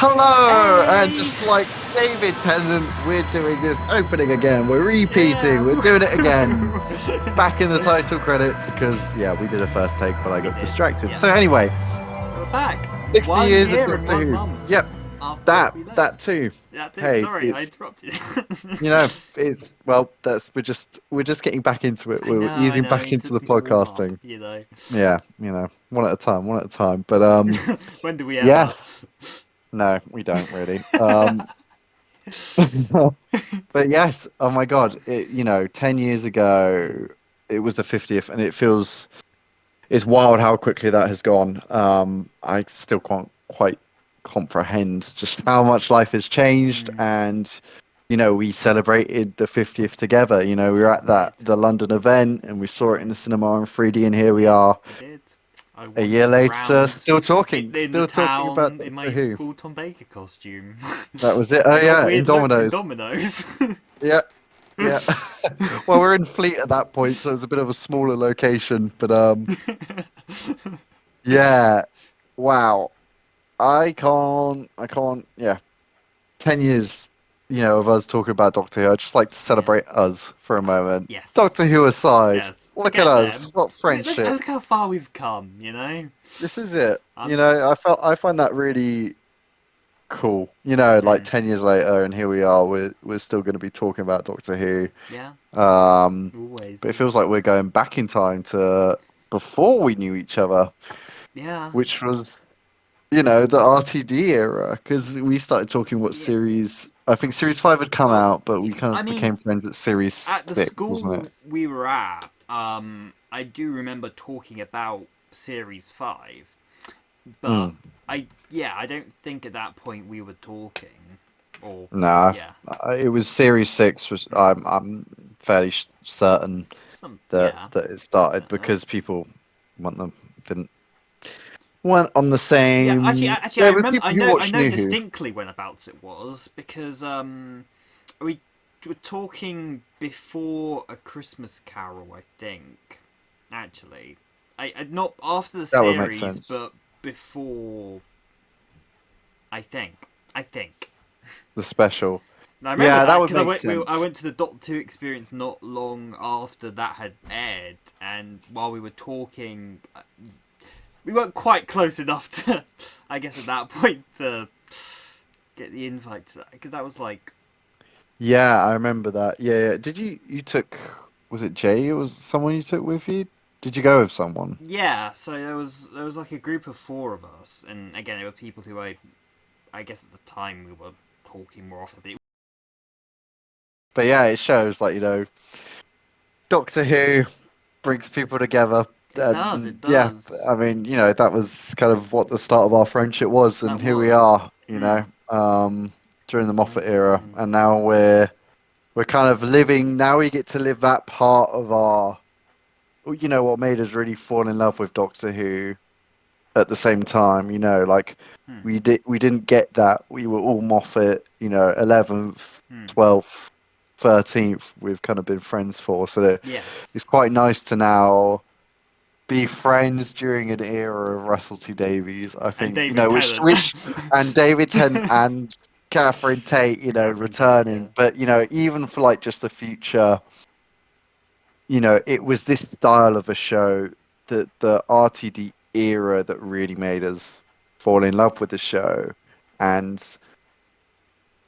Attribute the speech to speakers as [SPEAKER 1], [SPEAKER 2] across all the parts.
[SPEAKER 1] Hello! And
[SPEAKER 2] Hey!
[SPEAKER 1] just like David Tennant, we're doing this opening again. We're repeating.
[SPEAKER 2] Yeah!
[SPEAKER 1] We're doing it again.
[SPEAKER 2] Woo!
[SPEAKER 1] Back in the title credits because, yeah, we did a first take, but I
[SPEAKER 2] We
[SPEAKER 1] got
[SPEAKER 2] did.
[SPEAKER 1] distracted.
[SPEAKER 2] Yeah.
[SPEAKER 1] So, anyway,
[SPEAKER 2] We're back.
[SPEAKER 1] 60
[SPEAKER 2] 1
[SPEAKER 1] years of
[SPEAKER 2] year and
[SPEAKER 1] Doctor
[SPEAKER 2] one
[SPEAKER 1] Who.
[SPEAKER 2] month
[SPEAKER 1] Yep,
[SPEAKER 2] after
[SPEAKER 1] that,
[SPEAKER 2] we
[SPEAKER 1] that
[SPEAKER 2] left.
[SPEAKER 1] too.
[SPEAKER 2] Yeah, dude,
[SPEAKER 1] Hey,
[SPEAKER 2] sorry, I
[SPEAKER 1] it's,
[SPEAKER 2] interrupted.
[SPEAKER 1] it's, well, we're just getting back into it. We're
[SPEAKER 2] I
[SPEAKER 1] easing
[SPEAKER 2] know.
[SPEAKER 1] back
[SPEAKER 2] We
[SPEAKER 1] into the
[SPEAKER 2] need to warm up,
[SPEAKER 1] podcasting.
[SPEAKER 2] you know.
[SPEAKER 1] Yeah, one at a time, one at a time. But,
[SPEAKER 2] When do we ever?
[SPEAKER 1] yes. No, we don't really. But yes, oh my God, 10 years ago, it was the 50th, and it's wild how quickly that has gone. I still can't quite comprehend just how much life has changed,
[SPEAKER 2] Mm,
[SPEAKER 1] and, we celebrated the 50th together. We
[SPEAKER 2] yeah,
[SPEAKER 1] were
[SPEAKER 2] we
[SPEAKER 1] at
[SPEAKER 2] did.
[SPEAKER 1] the London event, and we saw it in the
[SPEAKER 2] Mm,
[SPEAKER 1] cinema in 3D, and
[SPEAKER 2] we
[SPEAKER 1] here we
[SPEAKER 2] did.
[SPEAKER 1] are
[SPEAKER 2] We did. I
[SPEAKER 1] a year
[SPEAKER 2] wandered
[SPEAKER 1] later,
[SPEAKER 2] around
[SPEAKER 1] still talking,
[SPEAKER 2] in the
[SPEAKER 1] still talking about
[SPEAKER 2] town in
[SPEAKER 1] Doctor
[SPEAKER 2] my
[SPEAKER 1] Who.
[SPEAKER 2] cool Tom Baker costume.
[SPEAKER 1] That was it. Oh
[SPEAKER 2] I got
[SPEAKER 1] yeah, in
[SPEAKER 2] weird looks in
[SPEAKER 1] Domino's.
[SPEAKER 2] Domino's.
[SPEAKER 1] Yeah. Yeah. Well, we're in Fleet at that point, so it's a bit of a smaller location. But yeah. Wow. I can't. Yeah. 10 years, of us talking about Doctor Who. I'd just like to
[SPEAKER 2] Yeah.
[SPEAKER 1] celebrate us for a
[SPEAKER 2] Us.
[SPEAKER 1] moment.
[SPEAKER 2] Yes.
[SPEAKER 1] Doctor Who aside,
[SPEAKER 2] Yes.
[SPEAKER 1] look at
[SPEAKER 2] Forget
[SPEAKER 1] us.
[SPEAKER 2] them.
[SPEAKER 1] What
[SPEAKER 2] Look
[SPEAKER 1] friendship.
[SPEAKER 2] how far we've come, you know?
[SPEAKER 1] This is it.
[SPEAKER 2] Um,
[SPEAKER 1] I find that really cool. Like
[SPEAKER 2] mm,
[SPEAKER 1] 10 years later, and here we are. We're still going to be talking about Doctor Who.
[SPEAKER 2] yeah.
[SPEAKER 1] Um,
[SPEAKER 2] Always,
[SPEAKER 1] but it feels
[SPEAKER 2] always.
[SPEAKER 1] like we're going back in time to before we knew each other,
[SPEAKER 2] Yeah.
[SPEAKER 1] which was, the RTD era, because we started talking what
[SPEAKER 2] Yeah.
[SPEAKER 1] series, I think series five had come
[SPEAKER 2] Well,
[SPEAKER 1] out, but we kind
[SPEAKER 2] I
[SPEAKER 1] of
[SPEAKER 2] mean,
[SPEAKER 1] became friends at series
[SPEAKER 2] at the
[SPEAKER 1] six, wasn't it?
[SPEAKER 2] school we were at, I do remember talking about Series 5, but
[SPEAKER 1] Mm.
[SPEAKER 2] I don't think at that point we were talking. Or,
[SPEAKER 1] Nah,
[SPEAKER 2] yeah.
[SPEAKER 1] it was series six.
[SPEAKER 2] Mm,
[SPEAKER 1] I'm fairly certain that
[SPEAKER 2] yeah.
[SPEAKER 1] it started
[SPEAKER 2] Uh,
[SPEAKER 1] because people want them didn't weren't on the
[SPEAKER 2] Yeah,
[SPEAKER 1] same.
[SPEAKER 2] actually, I
[SPEAKER 1] There were
[SPEAKER 2] remember.
[SPEAKER 1] people who
[SPEAKER 2] I
[SPEAKER 1] watched
[SPEAKER 2] know
[SPEAKER 1] New Who.
[SPEAKER 2] distinctly whenabouts it was because we were talking before A Christmas Carol, I think. Actually, I not after the
[SPEAKER 1] That would make
[SPEAKER 2] series,
[SPEAKER 1] sense.
[SPEAKER 2] but before. I think. I think.
[SPEAKER 1] The special.
[SPEAKER 2] And I remember
[SPEAKER 1] Yeah, that
[SPEAKER 2] that
[SPEAKER 1] would
[SPEAKER 2] because
[SPEAKER 1] make
[SPEAKER 2] I
[SPEAKER 1] sense.
[SPEAKER 2] went to the Doctor Two experience not long after that had aired, and while we were talking, we weren't quite close enough to, I guess, at that point to get the invite to that because that was like
[SPEAKER 1] Yeah, I remember that. Yeah, yeah. Did you took was it Jay or was someone you took with you? Did you go with someone?
[SPEAKER 2] yeah. So there was like a group of four of us, and again, there were people who I guess at the time we were talking more often. But
[SPEAKER 1] But yeah, it shows like, Doctor Who brings people together.
[SPEAKER 2] it does.
[SPEAKER 1] And
[SPEAKER 2] It
[SPEAKER 1] yeah,
[SPEAKER 2] does.
[SPEAKER 1] I mean, that was kind of what the start of our friendship was,
[SPEAKER 2] That
[SPEAKER 1] and here we
[SPEAKER 2] was.
[SPEAKER 1] are,
[SPEAKER 2] Mm,
[SPEAKER 1] during the
[SPEAKER 2] way
[SPEAKER 1] Moffat
[SPEAKER 2] back
[SPEAKER 1] era,
[SPEAKER 2] then.
[SPEAKER 1] and now we're kind of living. Now we get to live that part of our, what made us really fall in love with Doctor Who at the same time. Like
[SPEAKER 2] Hmm.
[SPEAKER 1] we didn't get that. We were all Moffat. 11th,
[SPEAKER 2] Hmm.
[SPEAKER 1] 12th, 13th. We've kind of been friends for. So it's
[SPEAKER 2] Yes.
[SPEAKER 1] quite nice to now be friends during an era of Russell T Davies. I
[SPEAKER 2] And
[SPEAKER 1] think
[SPEAKER 2] David Tennant.
[SPEAKER 1] which and David Tennant and Catherine Tate.
[SPEAKER 2] Catherine Tate. Yeah.
[SPEAKER 1] Returning. But even for like just the future. It was this style of a show that the RTD era that really made us fall in love with the show. And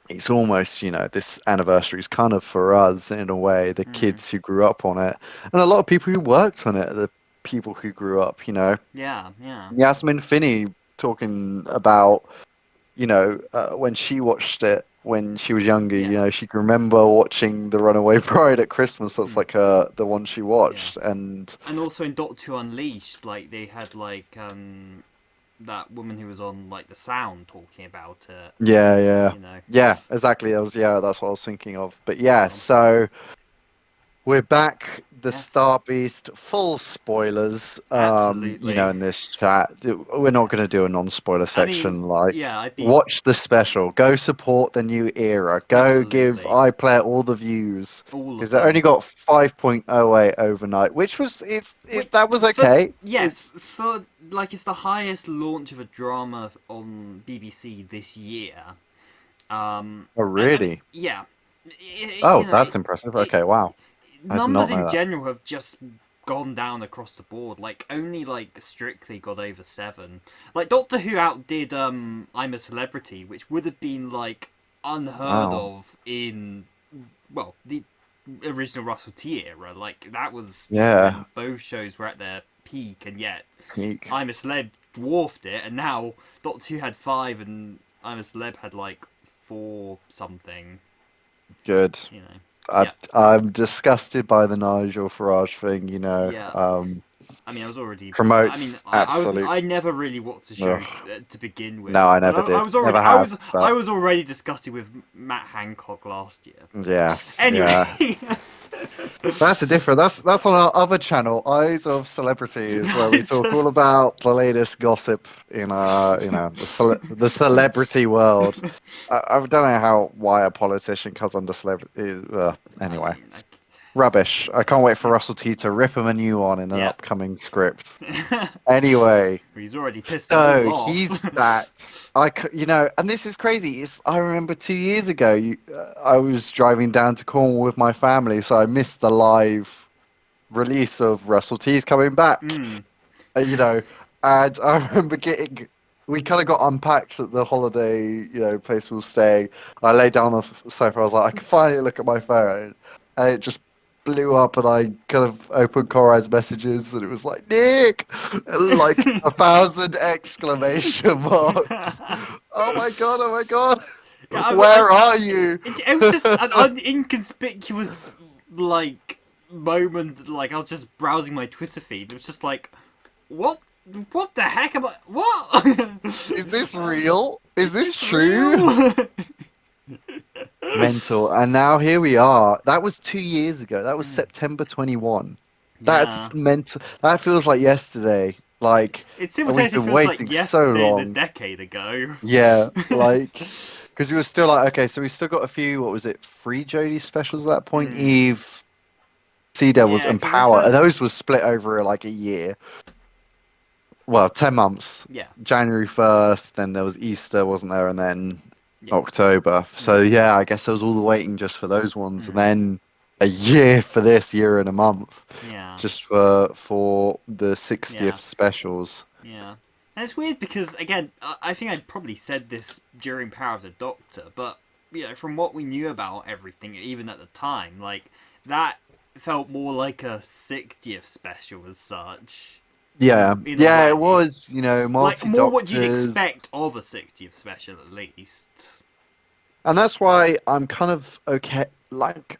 [SPEAKER 1] it's almost, this anniversary is kind of for us in a way, the
[SPEAKER 2] Hmm.
[SPEAKER 1] kids who grew up on it. And a lot of people who worked on it, the people who grew up,
[SPEAKER 2] Yeah. Yeah.
[SPEAKER 1] Yasmin Finney talking about when she watched it when she was younger,
[SPEAKER 2] Yeah.
[SPEAKER 1] she can remember watching The Runaway Bride at Christmas. That's
[SPEAKER 2] Hmm.
[SPEAKER 1] like the one she
[SPEAKER 2] Yeah.
[SPEAKER 1] watched, and
[SPEAKER 2] And also in Doctor Who Unleashed, like they had like that woman who was on like the sound talking about it,
[SPEAKER 1] yeah,
[SPEAKER 2] and
[SPEAKER 1] yeah,
[SPEAKER 2] you know,
[SPEAKER 1] yeah, exactly. That's what I was thinking of. But
[SPEAKER 2] as
[SPEAKER 1] yeah,
[SPEAKER 2] well.
[SPEAKER 1] so we're back. The
[SPEAKER 2] Yes,
[SPEAKER 1] Star Beast, full spoilers.
[SPEAKER 2] absolutely.
[SPEAKER 1] In this chat, we're not
[SPEAKER 2] Yeah.
[SPEAKER 1] going to do a non-spoiler
[SPEAKER 2] I mean,
[SPEAKER 1] section. Like,
[SPEAKER 2] yeah, I'd be
[SPEAKER 1] watch the special. Go support the new era. Go give
[SPEAKER 2] absolutely
[SPEAKER 1] iPlayer all the views
[SPEAKER 2] all of
[SPEAKER 1] because it
[SPEAKER 2] them.
[SPEAKER 1] only got 5.08 overnight, which was
[SPEAKER 2] Which
[SPEAKER 1] that was
[SPEAKER 2] for
[SPEAKER 1] okay.
[SPEAKER 2] yes,
[SPEAKER 1] It's
[SPEAKER 2] for like it's the highest launch of a drama on BBC this year.
[SPEAKER 1] oh
[SPEAKER 2] I mean,
[SPEAKER 1] really?
[SPEAKER 2] yeah,
[SPEAKER 1] Oh,
[SPEAKER 2] you know,
[SPEAKER 1] that's impressive.
[SPEAKER 2] it,
[SPEAKER 1] Okay, wow. I did
[SPEAKER 2] numbers
[SPEAKER 1] not know
[SPEAKER 2] in
[SPEAKER 1] that.
[SPEAKER 2] general have just gone down across the board. Like only like Strictly got over 7. Like Doctor Who outdid I'm a Celebrity, which would have been like unheard
[SPEAKER 1] Wow.
[SPEAKER 2] of in well the original Russell T era. Like that was
[SPEAKER 1] Yeah.
[SPEAKER 2] when both shows were at their peak, and yet
[SPEAKER 1] Peak.
[SPEAKER 2] I'm a Celeb dwarfed it, and now Doctor Who had 5 and I'm a Celeb had like 4 something.
[SPEAKER 1] Good.
[SPEAKER 2] You know,
[SPEAKER 1] I,
[SPEAKER 2] yeah,
[SPEAKER 1] I'm disgusted by the Nigel Farage thing, you know.
[SPEAKER 2] yeah. I mean, I was already. I
[SPEAKER 1] Promotes
[SPEAKER 2] mean, I was.
[SPEAKER 1] absolute.
[SPEAKER 2] I never really watched the show
[SPEAKER 1] Ugh.
[SPEAKER 2] to begin
[SPEAKER 1] No,
[SPEAKER 2] with,
[SPEAKER 1] I
[SPEAKER 2] but
[SPEAKER 1] never
[SPEAKER 2] I
[SPEAKER 1] did.
[SPEAKER 2] was already.
[SPEAKER 1] Never have.
[SPEAKER 2] I
[SPEAKER 1] But
[SPEAKER 2] was already disgusted with Matt Hancock last year.
[SPEAKER 1] yeah,
[SPEAKER 2] Anyway,
[SPEAKER 1] yeah. That's a different. That's on our other channel, Eyes of Celebrities, where we
[SPEAKER 2] nice.
[SPEAKER 1] talk all about the latest gossip in the celebrity world. I don't know why a politician comes under celebrity.
[SPEAKER 2] I
[SPEAKER 1] Anyway,
[SPEAKER 2] mean, like,
[SPEAKER 1] rubbish. I can't wait for Russell T to rip him a new one in an
[SPEAKER 2] yeah.
[SPEAKER 1] upcoming script. Anyway.
[SPEAKER 2] He's already pissed them all
[SPEAKER 1] So
[SPEAKER 2] off.
[SPEAKER 1] he's back. And this is crazy. I remember 2 years ago, I was driving down to Cornwall with my family, so I missed the live release of Russell T's coming back.
[SPEAKER 2] Hmm.
[SPEAKER 1] You know, and I remember we kind of got unpacked at the holiday, place we were staying. I lay down on the sofa. I was like, I can finally look at my phone, and it just blew up, and I kind of opened Conrad's messages, and it was like Nick, like 1,000 exclamation marks. Oh my god! Oh my god!
[SPEAKER 2] Yeah,
[SPEAKER 1] Where are you?
[SPEAKER 2] it was just an inconspicuous like moment. Like I was just browsing my Twitter feed. It was just like, what? What the heck am I? What?
[SPEAKER 1] Is this
[SPEAKER 2] Um,
[SPEAKER 1] real? Is
[SPEAKER 2] is
[SPEAKER 1] this
[SPEAKER 2] this
[SPEAKER 1] true?
[SPEAKER 2] real?
[SPEAKER 1] Mental. And now here we are. That was 2 years ago. That was
[SPEAKER 2] Mm,
[SPEAKER 1] September 21.
[SPEAKER 2] yeah.
[SPEAKER 1] That's mental. That feels like yesterday. Like,
[SPEAKER 2] It
[SPEAKER 1] and we've
[SPEAKER 2] simultaneously
[SPEAKER 1] been
[SPEAKER 2] feels like
[SPEAKER 1] waiting so
[SPEAKER 2] yesterday and a
[SPEAKER 1] long.
[SPEAKER 2] decade ago.
[SPEAKER 1] Yeah, like, because we were still like, okay, so we still got a few, what was it, free Jodie specials at that point?
[SPEAKER 2] Hmm.
[SPEAKER 1] Eve, Sea Devils,
[SPEAKER 2] Yeah,
[SPEAKER 1] and
[SPEAKER 2] because this
[SPEAKER 1] Power. And
[SPEAKER 2] was.
[SPEAKER 1] those were split over like a year. Well, 10 months.
[SPEAKER 2] Yeah.
[SPEAKER 1] January 1st, then there was Easter, wasn't there? And then
[SPEAKER 2] Yes.
[SPEAKER 1] October. So
[SPEAKER 2] Hmm.
[SPEAKER 1] yeah, I guess there was all the waiting just for those ones, and
[SPEAKER 2] Hmm.
[SPEAKER 1] then a year for this, year and a month,
[SPEAKER 2] Yeah.
[SPEAKER 1] just for the
[SPEAKER 2] Yeah.
[SPEAKER 1] 60th specials.
[SPEAKER 2] Yeah. And it's weird because, again, I think I probably said this during Power of the Doctor, but, from what we knew about everything, even at the time, like, that felt more like a 60th special as such,
[SPEAKER 1] Yeah,
[SPEAKER 2] in a
[SPEAKER 1] yeah, it
[SPEAKER 2] way.
[SPEAKER 1] was,
[SPEAKER 2] Like,
[SPEAKER 1] multi
[SPEAKER 2] more what you'd
[SPEAKER 1] doctors,
[SPEAKER 2] expect of a 60th special, at least.
[SPEAKER 1] and that's why I'm kind of okay. Like,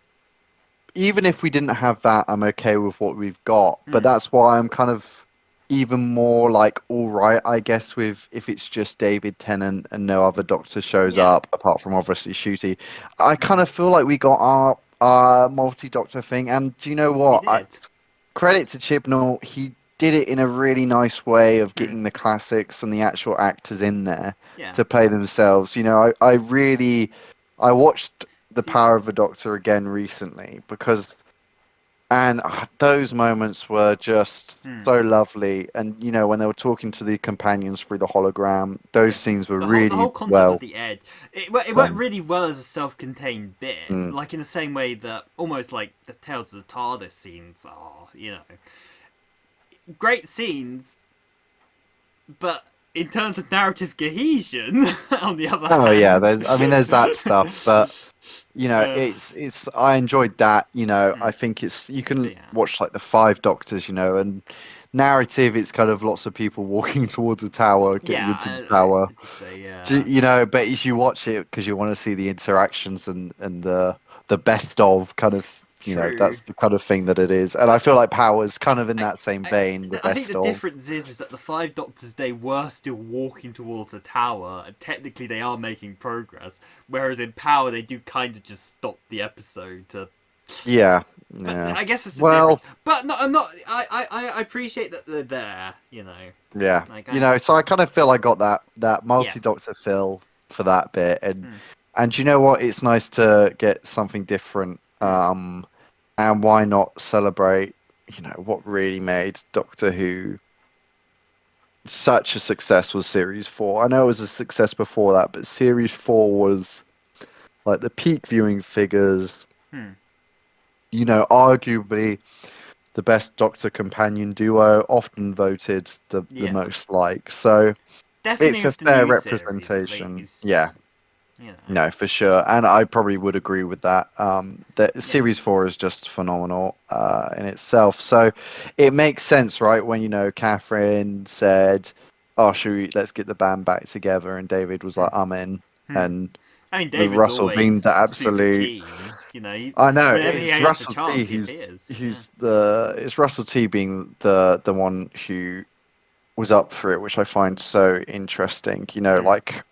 [SPEAKER 1] even if we didn't have that, I'm okay with what we've got. But
[SPEAKER 2] Hmm.
[SPEAKER 1] that's why I'm kind of even more like all right, I guess, with if it's just David Tennant and no other Doctor shows
[SPEAKER 2] Yeah.
[SPEAKER 1] up apart from obviously Shooty. I kind
[SPEAKER 2] Hmm.
[SPEAKER 1] of feel like we got our multi-Doctor thing. And do you know
[SPEAKER 2] We
[SPEAKER 1] what?
[SPEAKER 2] did.
[SPEAKER 1] Credit to Chibnall, he did it in a really nice way of
[SPEAKER 2] Hmm.
[SPEAKER 1] getting the classics and the actual actors in there
[SPEAKER 2] Yeah.
[SPEAKER 1] to play themselves. I watched The
[SPEAKER 2] The,
[SPEAKER 1] Power of the Doctor again recently because those moments were just
[SPEAKER 2] hmm.
[SPEAKER 1] so lovely. And when they were talking to the companions through the hologram, those
[SPEAKER 2] Yeah,
[SPEAKER 1] scenes were
[SPEAKER 2] the
[SPEAKER 1] really
[SPEAKER 2] whole concept of
[SPEAKER 1] well
[SPEAKER 2] the Ed, it worked
[SPEAKER 1] done.
[SPEAKER 2] really well as a self-contained bit,
[SPEAKER 1] Mm.
[SPEAKER 2] like in the same way that almost like the Tales of the TARDIS scenes are, great scenes, but in terms of narrative cohesion, on the other
[SPEAKER 1] Oh yeah,
[SPEAKER 2] hand,
[SPEAKER 1] there's that stuff, but
[SPEAKER 2] uh,
[SPEAKER 1] it's I enjoyed that.
[SPEAKER 2] hmm,
[SPEAKER 1] I think you
[SPEAKER 2] but
[SPEAKER 1] can
[SPEAKER 2] yeah,
[SPEAKER 1] watch like the Five Doctors, and narrative. It's kind of lots of people walking towards a tower, getting
[SPEAKER 2] yeah,
[SPEAKER 1] into the tower.
[SPEAKER 2] I did say yeah,
[SPEAKER 1] But as you watch it because you want to see the interactions and the best of kind of,
[SPEAKER 2] true.
[SPEAKER 1] that's the kind of thing that it is. And I feel like Power's kind of in that same
[SPEAKER 2] I,
[SPEAKER 1] vein, the
[SPEAKER 2] I think the
[SPEAKER 1] best of.
[SPEAKER 2] difference is that the Five Doctors they were still walking towards the tower, and technically they are making progress. Whereas in Power they do kind of just stop the episode to
[SPEAKER 1] Yeah,
[SPEAKER 2] But
[SPEAKER 1] yeah.
[SPEAKER 2] I guess it's a difference.
[SPEAKER 1] Well,
[SPEAKER 2] But no, I'm not. I appreciate that they're there. You know,
[SPEAKER 1] yeah.
[SPEAKER 2] like
[SPEAKER 1] You
[SPEAKER 2] I'm.
[SPEAKER 1] know, so I kind of feel I got that
[SPEAKER 2] Yeah.
[SPEAKER 1] multi-doctor feel for that bit,
[SPEAKER 2] Hmm.
[SPEAKER 1] and you know what? It's nice to get something different.
[SPEAKER 2] Hmm.
[SPEAKER 1] And why not celebrate, what really made Doctor Who such a success was Series 4. I know it was a success before that, but Series 4 was like the peak viewing figures,
[SPEAKER 2] Hmm.
[SPEAKER 1] arguably the best Doctor companion duo, often voted the
[SPEAKER 2] Yeah.
[SPEAKER 1] most like. So
[SPEAKER 2] Definitely
[SPEAKER 1] it's a
[SPEAKER 2] with the
[SPEAKER 1] fair
[SPEAKER 2] new series, at
[SPEAKER 1] representation.
[SPEAKER 2] least.
[SPEAKER 1] Yeah,
[SPEAKER 2] You know.
[SPEAKER 1] no, for sure. And I probably would agree with that. That
[SPEAKER 2] Yeah.
[SPEAKER 1] Series 4 is just phenomenal in itself. So it makes sense, right? When, Catherine said, "Oh, let's get the band back together," and David was
[SPEAKER 2] Hmm.
[SPEAKER 1] like, "I'm in."
[SPEAKER 2] Hmm.
[SPEAKER 1] And
[SPEAKER 2] I mean,
[SPEAKER 1] the
[SPEAKER 2] David's
[SPEAKER 1] Russell being
[SPEAKER 2] always
[SPEAKER 1] the
[SPEAKER 2] super
[SPEAKER 1] absolute.
[SPEAKER 2] keen.
[SPEAKER 1] I know
[SPEAKER 2] Whenever he
[SPEAKER 1] it's
[SPEAKER 2] gets a
[SPEAKER 1] Russell T
[SPEAKER 2] chance, he
[SPEAKER 1] who's
[SPEAKER 2] appears. Yeah.
[SPEAKER 1] who's the it's Russell T being the one who was up for it, which I find so interesting.
[SPEAKER 2] Hmm.
[SPEAKER 1] Like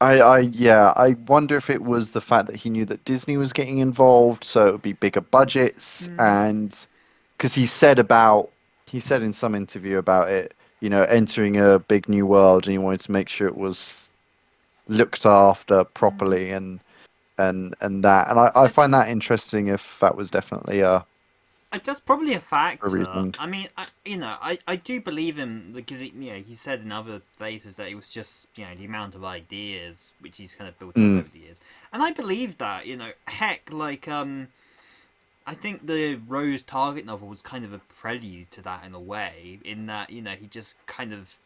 [SPEAKER 1] I wonder if it was the fact that he knew that Disney was getting involved, so it would be bigger budgets,
[SPEAKER 2] Hmm.
[SPEAKER 1] and because he said in some interview about it, entering a big new world, and he wanted to make sure it was looked after
[SPEAKER 2] Hmm.
[SPEAKER 1] properly, and that, and I
[SPEAKER 2] I
[SPEAKER 1] find
[SPEAKER 2] think
[SPEAKER 1] that interesting if that was definitely
[SPEAKER 2] that's probably a
[SPEAKER 1] a
[SPEAKER 2] factor.
[SPEAKER 1] reason.
[SPEAKER 2] I mean, I do believe him because he said in other places that it was just the amount of ideas which he's kind of built up
[SPEAKER 1] Mm,
[SPEAKER 2] over the years, and I believe that. Heck, like I think the Rose Target novel was kind of a prelude to that in a way, in that he just kind of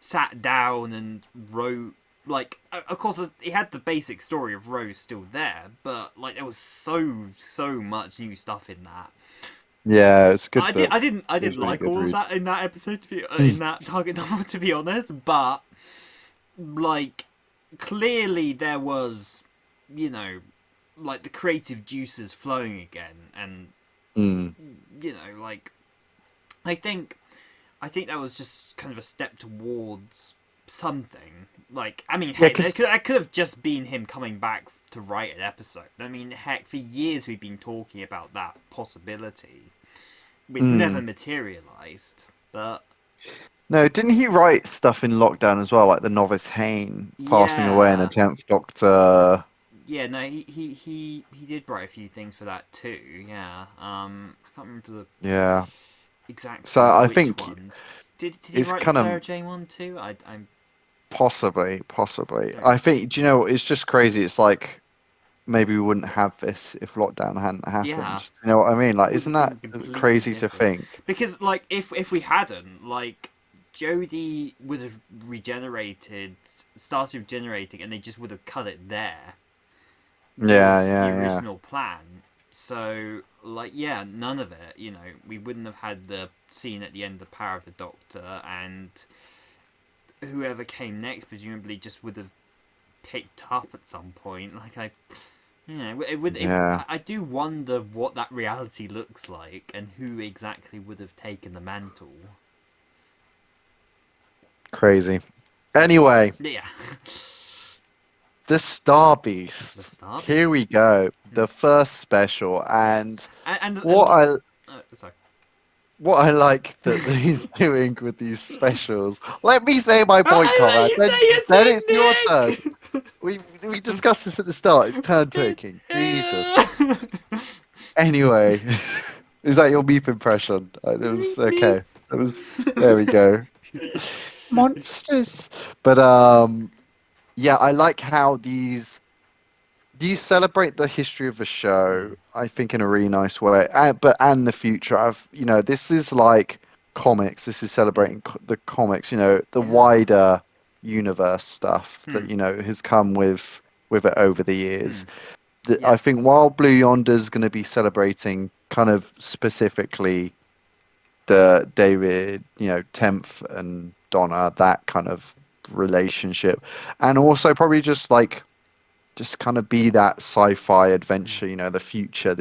[SPEAKER 2] sat down and wrote. Like, of course, he had the basic story of Rose still there, but like there was so much new stuff in that.
[SPEAKER 1] yeah, it's a good
[SPEAKER 2] I did. I
[SPEAKER 1] book.
[SPEAKER 2] didn't. I
[SPEAKER 1] It was
[SPEAKER 2] didn't
[SPEAKER 1] a really
[SPEAKER 2] like
[SPEAKER 1] good
[SPEAKER 2] all of
[SPEAKER 1] read.
[SPEAKER 2] that in that episode. To be in that Target novel, to be honest, but like clearly there was, you know, like the creative juices flowing again, and
[SPEAKER 1] Mm.
[SPEAKER 2] like I think I think that was just kind of a step towards something. Like, I mean,
[SPEAKER 1] Yeah,
[SPEAKER 2] heck,
[SPEAKER 1] because
[SPEAKER 2] that could have just been him coming back to write an episode. I mean, heck, for years we've been talking about that possibility, which never materialized. But
[SPEAKER 1] no, didn't he write stuff in lockdown as well, like the novice Hayne passing away and the
[SPEAKER 2] yeah,
[SPEAKER 1] 10th Doctor?
[SPEAKER 2] yeah, no, he did write a few things for that too. Yeah, I can't remember
[SPEAKER 1] Yeah. So
[SPEAKER 2] exactly
[SPEAKER 1] I
[SPEAKER 2] which
[SPEAKER 1] think
[SPEAKER 2] ones. Did he
[SPEAKER 1] it's
[SPEAKER 2] write the
[SPEAKER 1] kind
[SPEAKER 2] Sarah
[SPEAKER 1] of
[SPEAKER 2] Jane one too? I
[SPEAKER 1] possibly.
[SPEAKER 2] don't.
[SPEAKER 1] I think, do you know, it's just crazy. It's like maybe we wouldn't have this if lockdown hadn't
[SPEAKER 2] Yeah,
[SPEAKER 1] happened. You know what I mean? Like,
[SPEAKER 2] would
[SPEAKER 1] isn't
[SPEAKER 2] have
[SPEAKER 1] that
[SPEAKER 2] been completely
[SPEAKER 1] crazy to
[SPEAKER 2] different.
[SPEAKER 1] think?
[SPEAKER 2] Because like if we hadn't, like Jodie would have regenerated, started regenerating, and they just would have cut it there.
[SPEAKER 1] Yeah,
[SPEAKER 2] Was the
[SPEAKER 1] yeah, yeah.
[SPEAKER 2] original plan. So like yeah, none of it. We wouldn't have had the scene at the end of the Power of the Doctor, and whoever came next presumably just would have picked up at some point. Like it would.
[SPEAKER 1] Yeah.
[SPEAKER 2] I do wonder what that reality looks like and who exactly would have taken the mantle.
[SPEAKER 1] Crazy. Anyway,
[SPEAKER 2] Yeah,
[SPEAKER 1] the Star
[SPEAKER 2] the
[SPEAKER 1] Beast.
[SPEAKER 2] Star
[SPEAKER 1] Here
[SPEAKER 2] Beast.
[SPEAKER 1] we go.
[SPEAKER 2] Hmm.
[SPEAKER 1] The first special.
[SPEAKER 2] Yes,
[SPEAKER 1] And
[SPEAKER 2] and
[SPEAKER 1] what I
[SPEAKER 2] sorry.
[SPEAKER 1] what I like that he's doing with these specials. Let me say my point,
[SPEAKER 2] I
[SPEAKER 1] Conrad. Then it's your
[SPEAKER 2] let you
[SPEAKER 1] turn.
[SPEAKER 2] say your
[SPEAKER 1] We discussed this at the start. It's turn taking. Jesus.
[SPEAKER 2] thing,
[SPEAKER 1] Anyway, is that your Meep impression? It was
[SPEAKER 2] Nick.
[SPEAKER 1] okay. It was. There we go. Monsters. But yeah, I like how these celebrate the history of the show,
[SPEAKER 2] Hmm.
[SPEAKER 1] I think, in a really nice way, and the future. This is like comics. This is
[SPEAKER 2] Hmm.
[SPEAKER 1] celebrating the comics. The
[SPEAKER 2] Yeah.
[SPEAKER 1] wider universe stuff
[SPEAKER 2] Hmm.
[SPEAKER 1] that has come with it over the
[SPEAKER 2] Hmm.
[SPEAKER 1] years. I think
[SPEAKER 2] Yes.
[SPEAKER 1] while Blue Yonder's going to be celebrating kind of specifically the David, 10th and Donna, that kind of relationship, and also probably just kind of be that sci-fi
[SPEAKER 2] Hmm.
[SPEAKER 1] adventure, the future.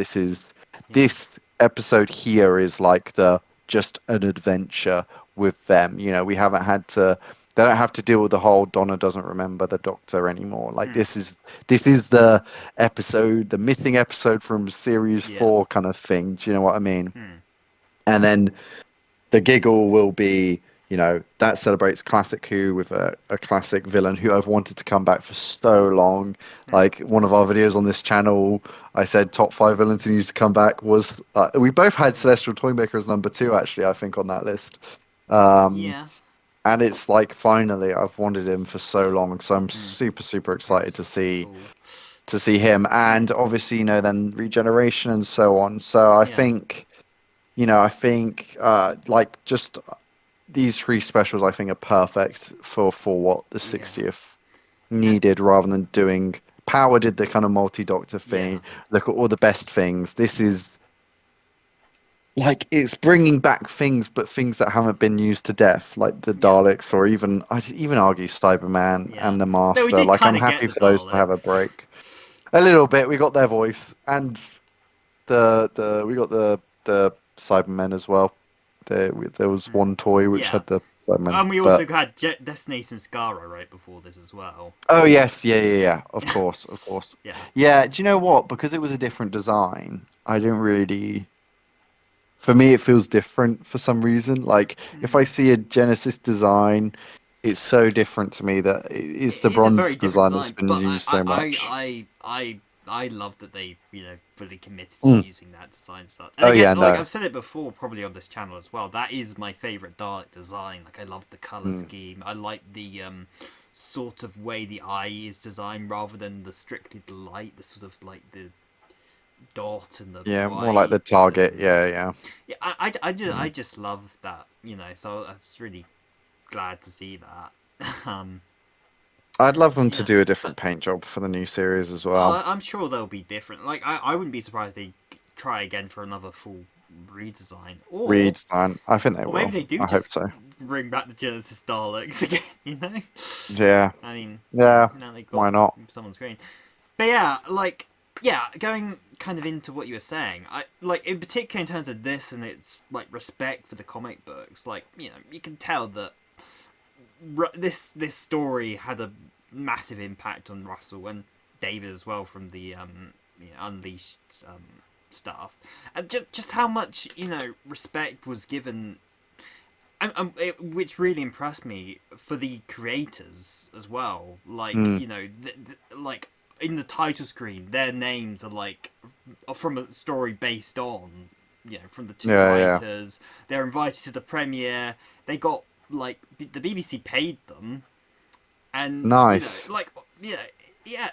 [SPEAKER 2] Yeah.
[SPEAKER 1] This episode here is like the just an adventure with them. We haven't had to They don't have to deal with the whole Donna doesn't remember the Doctor anymore. Like
[SPEAKER 2] Mm.
[SPEAKER 1] this is the episode, the missing episode from series
[SPEAKER 2] Yeah.
[SPEAKER 1] 4 kind of thing. Do you know what I mean?
[SPEAKER 2] Mm.
[SPEAKER 1] And then the giggle will be, that celebrates classic Who with a classic villain who I've wanted to come back for so long.
[SPEAKER 2] Mm.
[SPEAKER 1] Like one of our videos on this channel, I said top 5 villains who needs to come back was we both had
[SPEAKER 2] Oh yeah.
[SPEAKER 1] Celestial Toymaker as number 2 actually, I think on that list. Um,
[SPEAKER 2] Yeah.
[SPEAKER 1] and it's like finally I've wanted him for so long, so I'm
[SPEAKER 2] Mm.
[SPEAKER 1] super super
[SPEAKER 2] Yeah,
[SPEAKER 1] excited
[SPEAKER 2] this is so cool.
[SPEAKER 1] to see him, and obviously then regeneration and so on. So I
[SPEAKER 2] Yeah.
[SPEAKER 1] think like just these 3 specials I think are perfect for what the
[SPEAKER 2] Yeah.
[SPEAKER 1] 60th
[SPEAKER 2] And
[SPEAKER 1] needed, rather than doing Power did the kind of multi-doctor
[SPEAKER 2] yeah.
[SPEAKER 1] thing. Look at all the best things. This is like it's bringing back things, but things that haven't been used to death, like the
[SPEAKER 2] Yeah.
[SPEAKER 1] Daleks, or even I'd even argue Cyberman
[SPEAKER 2] Yeah.
[SPEAKER 1] and the
[SPEAKER 2] No, we
[SPEAKER 1] Master.
[SPEAKER 2] did
[SPEAKER 1] Like
[SPEAKER 2] kind
[SPEAKER 1] I'm
[SPEAKER 2] of get
[SPEAKER 1] happy
[SPEAKER 2] the
[SPEAKER 1] for those to have a
[SPEAKER 2] Daleks.
[SPEAKER 1] break. A little bit. We got their voice, and the we got the Cybermen as well. There was
[SPEAKER 2] Mm.
[SPEAKER 1] one toy which
[SPEAKER 2] Yeah.
[SPEAKER 1] had the Cybermen,
[SPEAKER 2] And we also
[SPEAKER 1] but
[SPEAKER 2] had Destination Scarra right before this as well.
[SPEAKER 1] oh yes, yeah, yeah,
[SPEAKER 2] Yeah.
[SPEAKER 1] yeah. Of course, of course.
[SPEAKER 2] Yeah.
[SPEAKER 1] Yeah. Do you know what? Because it was a different design, I didn't really. For me, it feels different for some reason. Like if I
[SPEAKER 2] Mm.
[SPEAKER 1] see a Genesis design, it's so different to me that it's the
[SPEAKER 2] It is a very
[SPEAKER 1] bronze
[SPEAKER 2] different
[SPEAKER 1] design that's
[SPEAKER 2] design,
[SPEAKER 1] been
[SPEAKER 2] but
[SPEAKER 1] used so much.
[SPEAKER 2] I love that they fully committed to
[SPEAKER 1] Mm.
[SPEAKER 2] using that design stuff. And
[SPEAKER 1] Oh
[SPEAKER 2] again,
[SPEAKER 1] yeah,
[SPEAKER 2] like
[SPEAKER 1] no.
[SPEAKER 2] I've said it before, probably on this channel as well. That is my favorite Dalek design. Like I love the color
[SPEAKER 1] Mm.
[SPEAKER 2] scheme. I like the sort of way the eye is designed rather than the strictly the light, the sort of like the dot and the
[SPEAKER 1] Yeah, more like the
[SPEAKER 2] whites
[SPEAKER 1] target.
[SPEAKER 2] and
[SPEAKER 1] Yeah, yeah.
[SPEAKER 2] yeah,
[SPEAKER 1] Mm.
[SPEAKER 2] I just love that, so I was really glad to see that.
[SPEAKER 1] I'd love them to
[SPEAKER 2] Yeah,
[SPEAKER 1] do a different
[SPEAKER 2] but
[SPEAKER 1] paint job for the new series as well.
[SPEAKER 2] I'm sure they'll be different. Like I wouldn't be surprised they try again for another full redesign,
[SPEAKER 1] Redesign. I think they
[SPEAKER 2] or maybe
[SPEAKER 1] will.
[SPEAKER 2] they do
[SPEAKER 1] I hope
[SPEAKER 2] just
[SPEAKER 1] so.
[SPEAKER 2] bring back the Genesis Daleks again.
[SPEAKER 1] Yeah,
[SPEAKER 2] I mean,
[SPEAKER 1] yeah.
[SPEAKER 2] now they got
[SPEAKER 1] Why not?
[SPEAKER 2] someone screen. But yeah, yeah, going kind of into what you were saying, I like in particular in terms of this and its like respect for the comic books. Like you can tell that this story had a massive impact on Russell and David as well from the Unleashed stuff, and just how much respect was given, which really impressed me for the creators as well. Like
[SPEAKER 1] Mm.
[SPEAKER 2] like in the title screen, their names are like from a story based on from the two
[SPEAKER 1] Yeah, yeah.
[SPEAKER 2] writers. They're invited to the premiere. They got like the BBC paid them, and
[SPEAKER 1] Nice.
[SPEAKER 2] like yeah yeah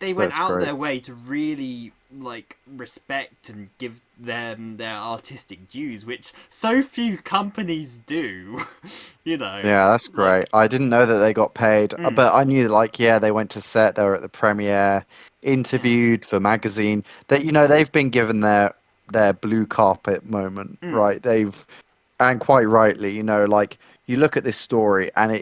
[SPEAKER 2] they went
[SPEAKER 1] That's
[SPEAKER 2] out
[SPEAKER 1] great.
[SPEAKER 2] their way to really like respect and give them their artistic dues, which so few companies do.
[SPEAKER 1] Yeah, that's great.
[SPEAKER 2] Like
[SPEAKER 1] I didn't know that they got paid,
[SPEAKER 2] mm,
[SPEAKER 1] but I knew like yeah, they went to set, they were at the premiere,
[SPEAKER 2] yeah
[SPEAKER 1] interviewed for magazine. That they've been given their blue carpet moment,
[SPEAKER 2] mm,
[SPEAKER 1] right? And quite rightly, like you look at this story and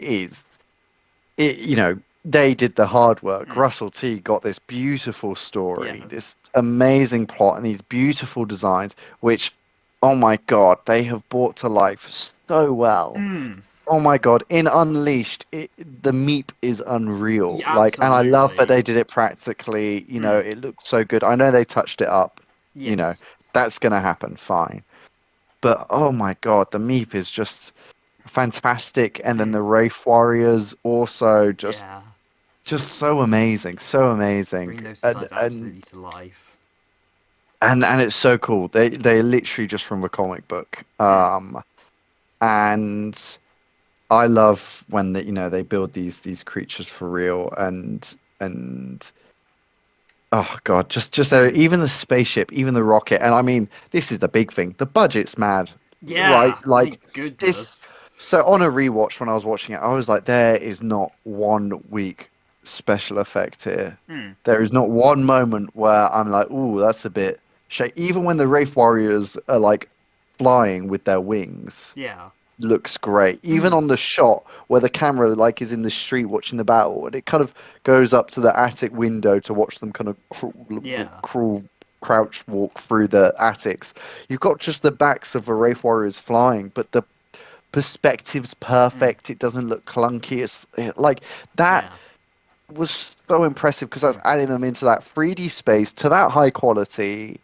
[SPEAKER 1] they did the hard work.
[SPEAKER 2] mm,
[SPEAKER 1] Russell T got this beautiful story,
[SPEAKER 2] yes
[SPEAKER 1] this amazing plot, and these beautiful designs, which, oh my God, they have brought to life so well.
[SPEAKER 2] mm,
[SPEAKER 1] Oh my God, in Unleashed, the Meep is unreal.
[SPEAKER 2] yeah,
[SPEAKER 1] Like, and I love that
[SPEAKER 2] absolutely
[SPEAKER 1] they did it practically.
[SPEAKER 2] mm,
[SPEAKER 1] It looks so good. I know they touched it up. You know,
[SPEAKER 2] yes
[SPEAKER 1] that's gonna happen, fine. But oh my God, the Meep is just fantastic. And then
[SPEAKER 2] mm,
[SPEAKER 1] the Wraith Warriors also
[SPEAKER 2] yeah,
[SPEAKER 1] just so amazing.
[SPEAKER 2] bring those
[SPEAKER 1] And
[SPEAKER 2] designs
[SPEAKER 1] and
[SPEAKER 2] absolutely to life.
[SPEAKER 1] and it's so cool. They're literally just from a comic book.
[SPEAKER 2] Mm,
[SPEAKER 1] And I love when they build these creatures for real, and oh God,
[SPEAKER 2] mm.
[SPEAKER 1] even the spaceship, even the rocket, and I mean this is the big thing. The budget's mad, right?
[SPEAKER 2] Yeah,
[SPEAKER 1] Like
[SPEAKER 2] thank
[SPEAKER 1] this.
[SPEAKER 2] goodness.
[SPEAKER 1] So on a rewatch when I was watching it, I was like, there is not one weak special effect here.
[SPEAKER 2] Mm,
[SPEAKER 1] There is not one moment where I'm like, ooh, that's a bit shake. Even when the Wraith Warriors are like flying with their wings
[SPEAKER 2] yeah.
[SPEAKER 1] looks great. Even
[SPEAKER 2] Mm,
[SPEAKER 1] on the shot where the camera like is in the street watching the battle, and it kind of goes up to the attic window to watch them kind of
[SPEAKER 2] yeah.
[SPEAKER 1] crawl, crouch walk through the attics. You've got just the backs of the Wraith Warriors flying, but perspective's
[SPEAKER 2] Mm.
[SPEAKER 1] perfect. It doesn't look clunky. Like that
[SPEAKER 2] Yeah.
[SPEAKER 1] was so impressive because that's
[SPEAKER 2] Mm.
[SPEAKER 1] adding them into that 3D space to that high quality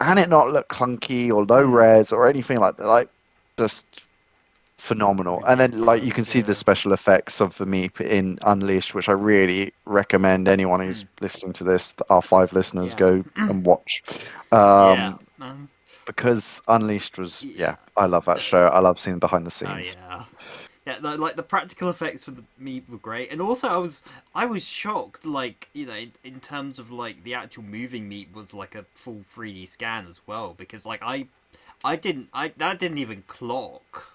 [SPEAKER 1] and it not look clunky or low
[SPEAKER 2] Mm.
[SPEAKER 1] res or anything like that. Like just phenomenal. And then like you
[SPEAKER 2] Ridiculous.
[SPEAKER 1] can see the
[SPEAKER 2] Yeah.
[SPEAKER 1] special effects of the Meep in Unleashed, which I really recommend anyone who's
[SPEAKER 2] Mm.
[SPEAKER 1] listening to this, our five listeners,
[SPEAKER 2] Yeah.
[SPEAKER 1] go and watch.
[SPEAKER 2] Yeah.
[SPEAKER 1] Um, because Unleashed was,
[SPEAKER 2] Yeah.
[SPEAKER 1] yeah, I love that show. I love seeing behind the
[SPEAKER 2] Oh
[SPEAKER 1] scenes.
[SPEAKER 2] yeah. Yeah, like the practical effects for the Meep were great, and also I was shocked, like in terms of like the actual moving Meep was like a full 3D scan as well, because like I didn't I that didn't even clock,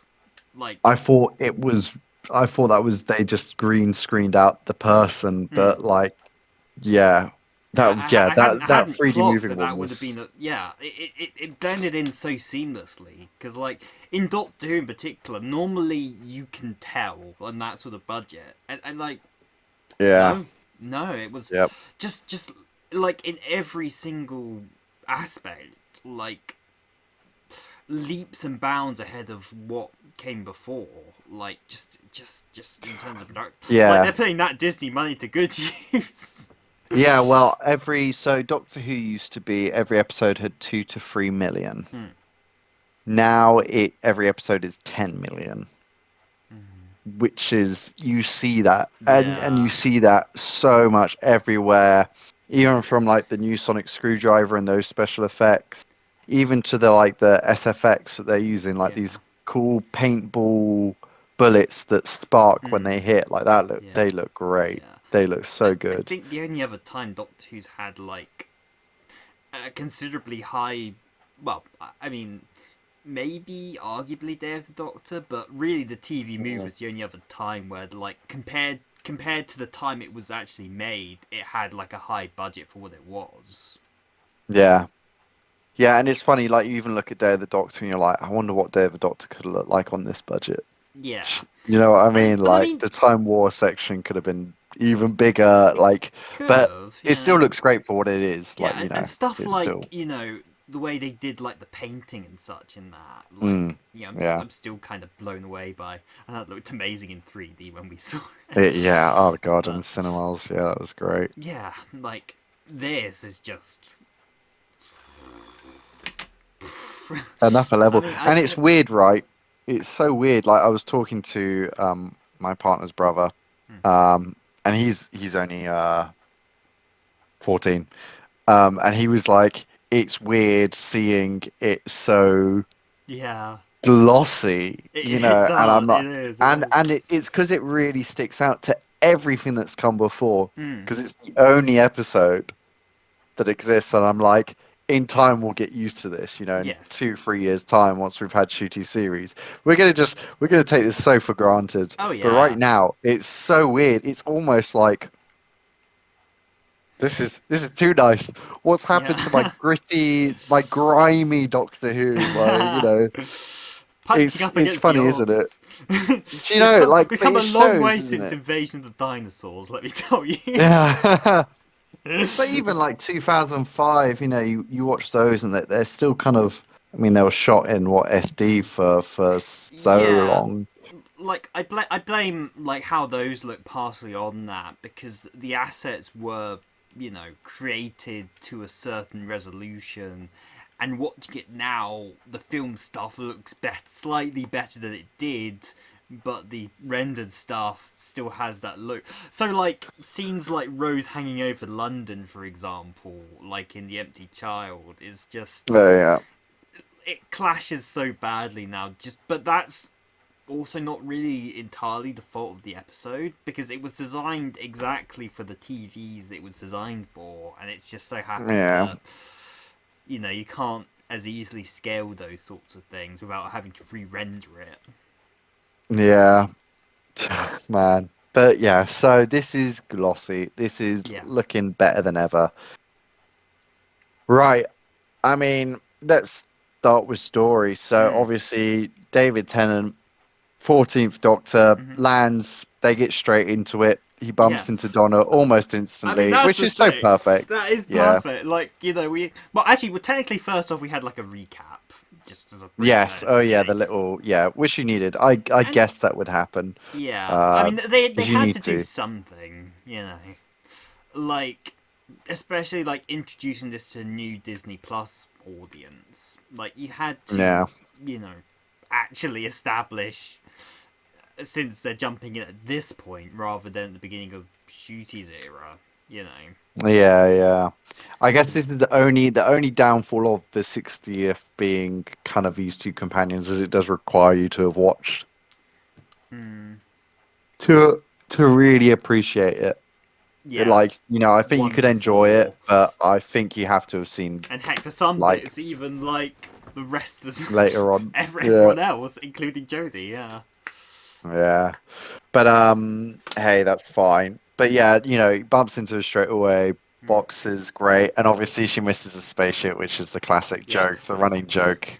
[SPEAKER 2] like
[SPEAKER 1] I thought it was, I thought that was they just green screened out the person,
[SPEAKER 2] hmm.
[SPEAKER 1] but like, yeah, yeah,
[SPEAKER 2] I
[SPEAKER 1] that
[SPEAKER 2] hadn't
[SPEAKER 1] 3D
[SPEAKER 2] clocked
[SPEAKER 1] moving
[SPEAKER 2] that
[SPEAKER 1] one
[SPEAKER 2] that would have been
[SPEAKER 1] was,
[SPEAKER 2] a yeah, it blended in so seamlessly, because like in Doctor Who in particular, normally you can tell on that sort of budget, and like
[SPEAKER 1] yeah,
[SPEAKER 2] no, no, it was
[SPEAKER 1] yep,
[SPEAKER 2] just like in every single aspect, like leaps and bounds ahead of what came before. Like just in terms of production, like they're
[SPEAKER 1] yeah.
[SPEAKER 2] putting that Disney money to good use.
[SPEAKER 1] Yeah, well, so Doctor Who used to be every episode had 2 to 3 million.
[SPEAKER 2] Hmm.
[SPEAKER 1] Now every episode is 10 million, which is you see that and you
[SPEAKER 2] Yeah,
[SPEAKER 1] see that so much everywhere,
[SPEAKER 2] yeah,
[SPEAKER 1] even from like the new Sonic Screwdriver and those special effects, even to the like the SFX that they're using, like
[SPEAKER 2] yeah.
[SPEAKER 1] these cool paintball bullets that spark when
[SPEAKER 2] Hmm.
[SPEAKER 1] they hit, like that
[SPEAKER 2] Yeah,
[SPEAKER 1] they look great.
[SPEAKER 2] yeah.
[SPEAKER 1] They look
[SPEAKER 2] I,
[SPEAKER 1] so
[SPEAKER 2] I
[SPEAKER 1] good.
[SPEAKER 2] think the only other time Doctor Who's had like a considerably high, well, I mean, maybe arguably Day of the Doctor, but really the TV movie
[SPEAKER 1] Mm.
[SPEAKER 2] was the only other time where like compared to the time it was actually made, it had like a high budget for what it was.
[SPEAKER 1] Yeah. Yeah, and it's funny, like you even look at Day of the Doctor and you're like, I wonder what Day of the Doctor could look like on this budget.
[SPEAKER 2] Yeah,
[SPEAKER 1] You know what I mean?
[SPEAKER 2] but I
[SPEAKER 1] Like
[SPEAKER 2] mean,
[SPEAKER 1] the Time War section could have been even bigger,
[SPEAKER 2] it
[SPEAKER 1] like,
[SPEAKER 2] could
[SPEAKER 1] but
[SPEAKER 2] have,
[SPEAKER 1] it still
[SPEAKER 2] yeah.
[SPEAKER 1] looks great for what it is.
[SPEAKER 2] Yeah,
[SPEAKER 1] Like,
[SPEAKER 2] and stuff
[SPEAKER 1] it's
[SPEAKER 2] like
[SPEAKER 1] still,
[SPEAKER 2] the way they did like the painting and such in that, like
[SPEAKER 1] mm, yeah,
[SPEAKER 2] I'm still kind of blown away by, and that looked amazing in 3D when we saw it.
[SPEAKER 1] yeah. Oh God, in
[SPEAKER 2] But
[SPEAKER 1] the cinemas, yeah, that was great.
[SPEAKER 2] yeah, like this is just.
[SPEAKER 1] Another
[SPEAKER 2] I
[SPEAKER 1] level,
[SPEAKER 2] mean,
[SPEAKER 1] and it's weird, right? It's so weird. Like I was talking to my partner's brother,
[SPEAKER 2] hmm,
[SPEAKER 1] and he's only 14. And he was like, it's weird seeing it so
[SPEAKER 2] yeah,
[SPEAKER 1] glossy,
[SPEAKER 2] it
[SPEAKER 1] and I'm
[SPEAKER 2] does,
[SPEAKER 1] not,
[SPEAKER 2] it is.
[SPEAKER 1] and it's because it really sticks out to everything that's come before,
[SPEAKER 2] Hmm.
[SPEAKER 1] because it's the only episode that exists, and I'm like, in time we'll get used to this, in
[SPEAKER 2] Yes.
[SPEAKER 1] 2, 3 years time, once we've had shooty series, we're gonna take this so for granted,
[SPEAKER 2] Oh
[SPEAKER 1] but right
[SPEAKER 2] yeah.
[SPEAKER 1] now it's so weird. It's almost like this is too nice. What's happened to
[SPEAKER 2] Yeah.
[SPEAKER 1] my grimy Doctor Who?
[SPEAKER 2] Punching up
[SPEAKER 1] It's
[SPEAKER 2] against the
[SPEAKER 1] funny, isn't it?
[SPEAKER 2] odds.
[SPEAKER 1] Do you know, like,
[SPEAKER 2] We've
[SPEAKER 1] but
[SPEAKER 2] come a
[SPEAKER 1] it
[SPEAKER 2] long way
[SPEAKER 1] shows, isn't
[SPEAKER 2] since
[SPEAKER 1] it?
[SPEAKER 2] Invasion of the Dinosaurs. Let me tell you.
[SPEAKER 1] Yeah. But even like 2005, you watch those and they're still kind of. I mean, they were shot in what SD
[SPEAKER 2] Hmm.
[SPEAKER 1] for so
[SPEAKER 2] Yeah,
[SPEAKER 1] long.
[SPEAKER 2] like I blame like how those look partially on that, because the assets were created to a certain resolution, and what you get now, the film stuff looks slightly better than it did, but the rendered stuff still has that look. So like scenes like Rose hanging over London, for example, like in The Empty Child, is just,
[SPEAKER 1] Yeah,
[SPEAKER 2] it clashes so badly now. Just but that's also not really entirely the fault of the episode, because it was designed exactly for the TVs it was designed for, and it's just so happened
[SPEAKER 1] yeah,
[SPEAKER 2] that you can't as easily scale those sorts of things without having to re-render it.
[SPEAKER 1] yeah, man. But yeah, so this is glossy. This is
[SPEAKER 2] Yeah.
[SPEAKER 1] looking better than ever. Right. I mean, let's start with story. So
[SPEAKER 2] Mm.
[SPEAKER 1] obviously, David Tennant, 14th Doctor,
[SPEAKER 2] Hmm.
[SPEAKER 1] lands. They get straight into it. He
[SPEAKER 2] Yeah.
[SPEAKER 1] bumps into Donna almost
[SPEAKER 2] I mean,
[SPEAKER 1] instantly,
[SPEAKER 2] that's
[SPEAKER 1] which
[SPEAKER 2] the
[SPEAKER 1] is so
[SPEAKER 2] thing.
[SPEAKER 1] perfect.
[SPEAKER 2] That is
[SPEAKER 1] Yeah.
[SPEAKER 2] perfect. Like, we. Well, actually, technically, first off, we had like a recap. just as a brief
[SPEAKER 1] Yes.
[SPEAKER 2] note at the
[SPEAKER 1] Oh yeah, the
[SPEAKER 2] beginning.
[SPEAKER 1] little yeah. Wish you needed. I
[SPEAKER 2] And
[SPEAKER 1] guess that would happen.
[SPEAKER 2] yeah, I
[SPEAKER 1] Uh,
[SPEAKER 2] mean they
[SPEAKER 1] because you
[SPEAKER 2] had
[SPEAKER 1] need
[SPEAKER 2] to do
[SPEAKER 1] to.
[SPEAKER 2] something, like especially like introducing this to a new Disney Plus audience. Like you had to,
[SPEAKER 1] Yeah.
[SPEAKER 2] you know, actually establish since they're jumping in at this point rather than at the beginning of Shooty's era. You know.
[SPEAKER 1] Yeah, yeah. I guess this is the only downfall of the 60th being kind of these two companions, is it does require you to have watched
[SPEAKER 2] Hmm.
[SPEAKER 1] to really appreciate it.
[SPEAKER 2] Yeah.
[SPEAKER 1] Like, I think you
[SPEAKER 2] One
[SPEAKER 1] could
[SPEAKER 2] to
[SPEAKER 1] enjoy it,
[SPEAKER 2] four.
[SPEAKER 1] but I think you have to have seen
[SPEAKER 2] And heck, for some
[SPEAKER 1] like
[SPEAKER 2] bits, even like the rest of
[SPEAKER 1] later on. Yeah,
[SPEAKER 2] everyone else, including Jodie. Yeah.
[SPEAKER 1] yeah. But hey, that's fine. But yeah, he bumps into her straight away.
[SPEAKER 2] Hmm.
[SPEAKER 1] Box is great, and obviously she misses a spaceship, which is the classic
[SPEAKER 2] Yep.
[SPEAKER 1] joke, the running joke.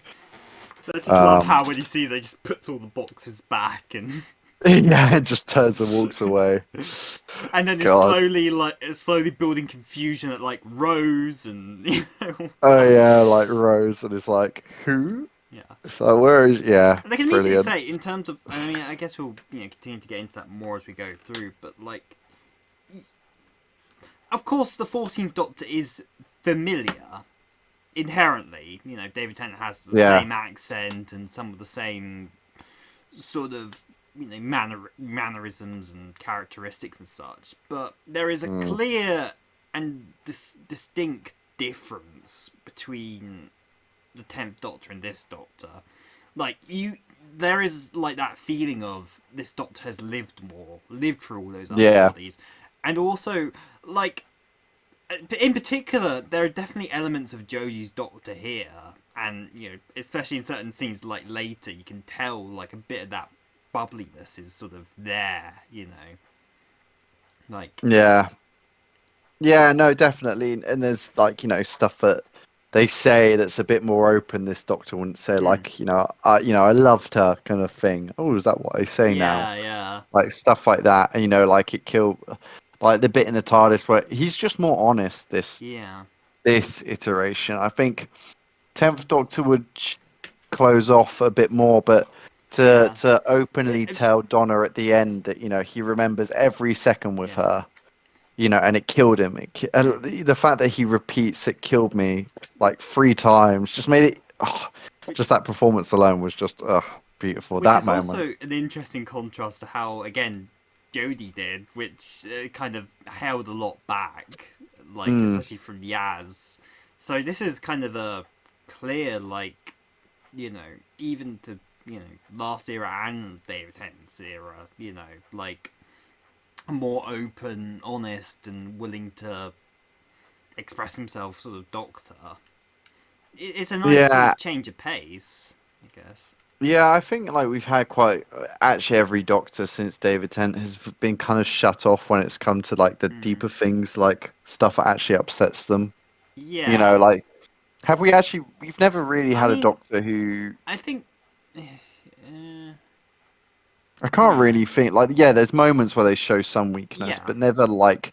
[SPEAKER 2] I just love
[SPEAKER 1] Um,
[SPEAKER 2] how when he sees her, he just puts all the boxes back and
[SPEAKER 1] yeah, just turns and walks away.
[SPEAKER 2] and then it's
[SPEAKER 1] God.
[SPEAKER 2] slowly building confusion at like Rose and
[SPEAKER 1] Oh yeah, like Rose, and it's like, who?
[SPEAKER 2] yeah.
[SPEAKER 1] So where is? Yeah,
[SPEAKER 2] And I can immediately
[SPEAKER 1] brilliant.
[SPEAKER 2] say in terms of, I mean, I guess we'll continue to get into that more as we go through, but like, of course, the 14th Doctor is familiar inherently. You know, David Tennant has the
[SPEAKER 1] Yeah,
[SPEAKER 2] same accent and some of the same sort of mannerisms and characteristics and such, but there is a
[SPEAKER 1] mm,
[SPEAKER 2] clear and distinct difference between the 10th Doctor and this Doctor. Like there is like that feeling of this Doctor has lived more, lived through all those other
[SPEAKER 1] yeah,
[SPEAKER 2] bodies, and also like in particular, there are definitely elements of Jodie's Doctor here, and especially in certain scenes like later, you can tell like a bit of that bubbliness is sort of there. Like
[SPEAKER 1] yeah, yeah. No, definitely. And there's like stuff that they say that's a bit more open. This Doctor wouldn't say,
[SPEAKER 2] hmm,
[SPEAKER 1] like I loved her kind of thing. Oh, is that what I say now?
[SPEAKER 2] yeah, yeah,
[SPEAKER 1] Like stuff like that, and like it killed, like the bit in the TARDIS where he's just more honest.
[SPEAKER 2] yeah,
[SPEAKER 1] This iteration, I think. 10th Doctor would close off a bit more, but to
[SPEAKER 2] yeah.
[SPEAKER 1] openly
[SPEAKER 2] It's,
[SPEAKER 1] tell Donna at the end that he remembers every second with
[SPEAKER 2] yeah.
[SPEAKER 1] her, and it killed him.
[SPEAKER 2] Hmm.
[SPEAKER 1] The fact that he repeats it killed me like 3 times. Just made it. Just that performance alone was just beautiful.
[SPEAKER 2] Which
[SPEAKER 1] That
[SPEAKER 2] is
[SPEAKER 1] moment.
[SPEAKER 2] also an interesting contrast to how, again, Jodie did, which kind of held a lot back, like,
[SPEAKER 1] Mm,
[SPEAKER 2] especially from Yaz. So this is kind of a clear, like, even to, last era and David Tennant's era, like, a more open, honest, and willing to express himself sort of Doctor. It's a nice sort
[SPEAKER 1] yeah,
[SPEAKER 2] of change of pace, I guess.
[SPEAKER 1] yeah. I think like we've had quite actually every Doctor since David Tennant has been kind of shut off when it's come to like the
[SPEAKER 2] Hmm.
[SPEAKER 1] deeper things, like stuff that actually upsets them.
[SPEAKER 2] Yeah.
[SPEAKER 1] Like have we actually? We've never really
[SPEAKER 2] I
[SPEAKER 1] had a
[SPEAKER 2] mean,
[SPEAKER 1] Doctor who
[SPEAKER 2] I think.
[SPEAKER 1] I can't
[SPEAKER 2] No.
[SPEAKER 1] really think. Like, yeah, there's moments where they show some weakness,
[SPEAKER 2] Yeah.
[SPEAKER 1] but never like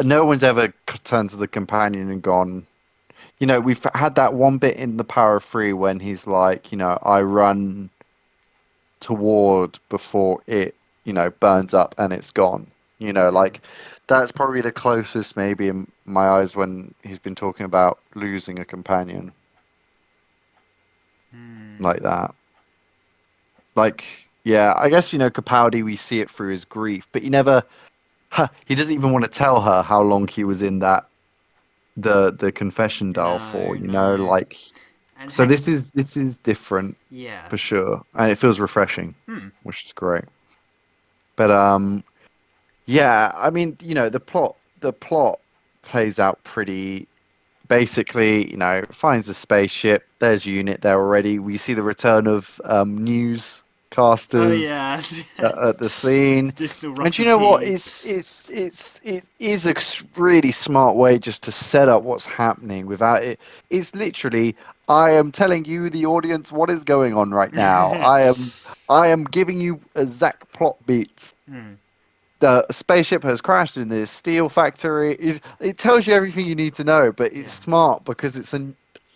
[SPEAKER 1] no one's ever turned to the companion and gone. We've had that one bit in the Power of Three when he's like, I run toward before it, burns up and it's gone.
[SPEAKER 2] Hmm.
[SPEAKER 1] Like that's probably the closest, maybe in my eyes, when he's been talking about losing a companion
[SPEAKER 2] Hmm.
[SPEAKER 1] like that. Like, yeah, I guess Capaldi, we see it through his grief, but he doesn't even want to tell her how long he was in that the confession dial for,
[SPEAKER 2] No. No.
[SPEAKER 1] like
[SPEAKER 2] And
[SPEAKER 1] so
[SPEAKER 2] heck.
[SPEAKER 1] this is different for
[SPEAKER 2] Yes.
[SPEAKER 1] sure, and it feels refreshing,
[SPEAKER 2] Hmm.
[SPEAKER 1] which is great. But yeah, I mean, the plot plays out pretty basically, finds a spaceship, there's Unit there already. We see the return of
[SPEAKER 2] Oh
[SPEAKER 1] newscasters
[SPEAKER 2] yes.
[SPEAKER 1] at the
[SPEAKER 2] Yes.
[SPEAKER 1] scene.
[SPEAKER 2] Traditional
[SPEAKER 1] And you
[SPEAKER 2] Russell
[SPEAKER 1] know what?
[SPEAKER 2] T.
[SPEAKER 1] It is a really smart way just to set up what's happening without it. It's literally, I am telling you, the audience, what is going on right now. I am giving you exact plot beats.
[SPEAKER 2] Hmm.
[SPEAKER 1] The spaceship has crashed in this steel factory. It tells you everything you need to know, but it's
[SPEAKER 2] Yeah.
[SPEAKER 1] smart because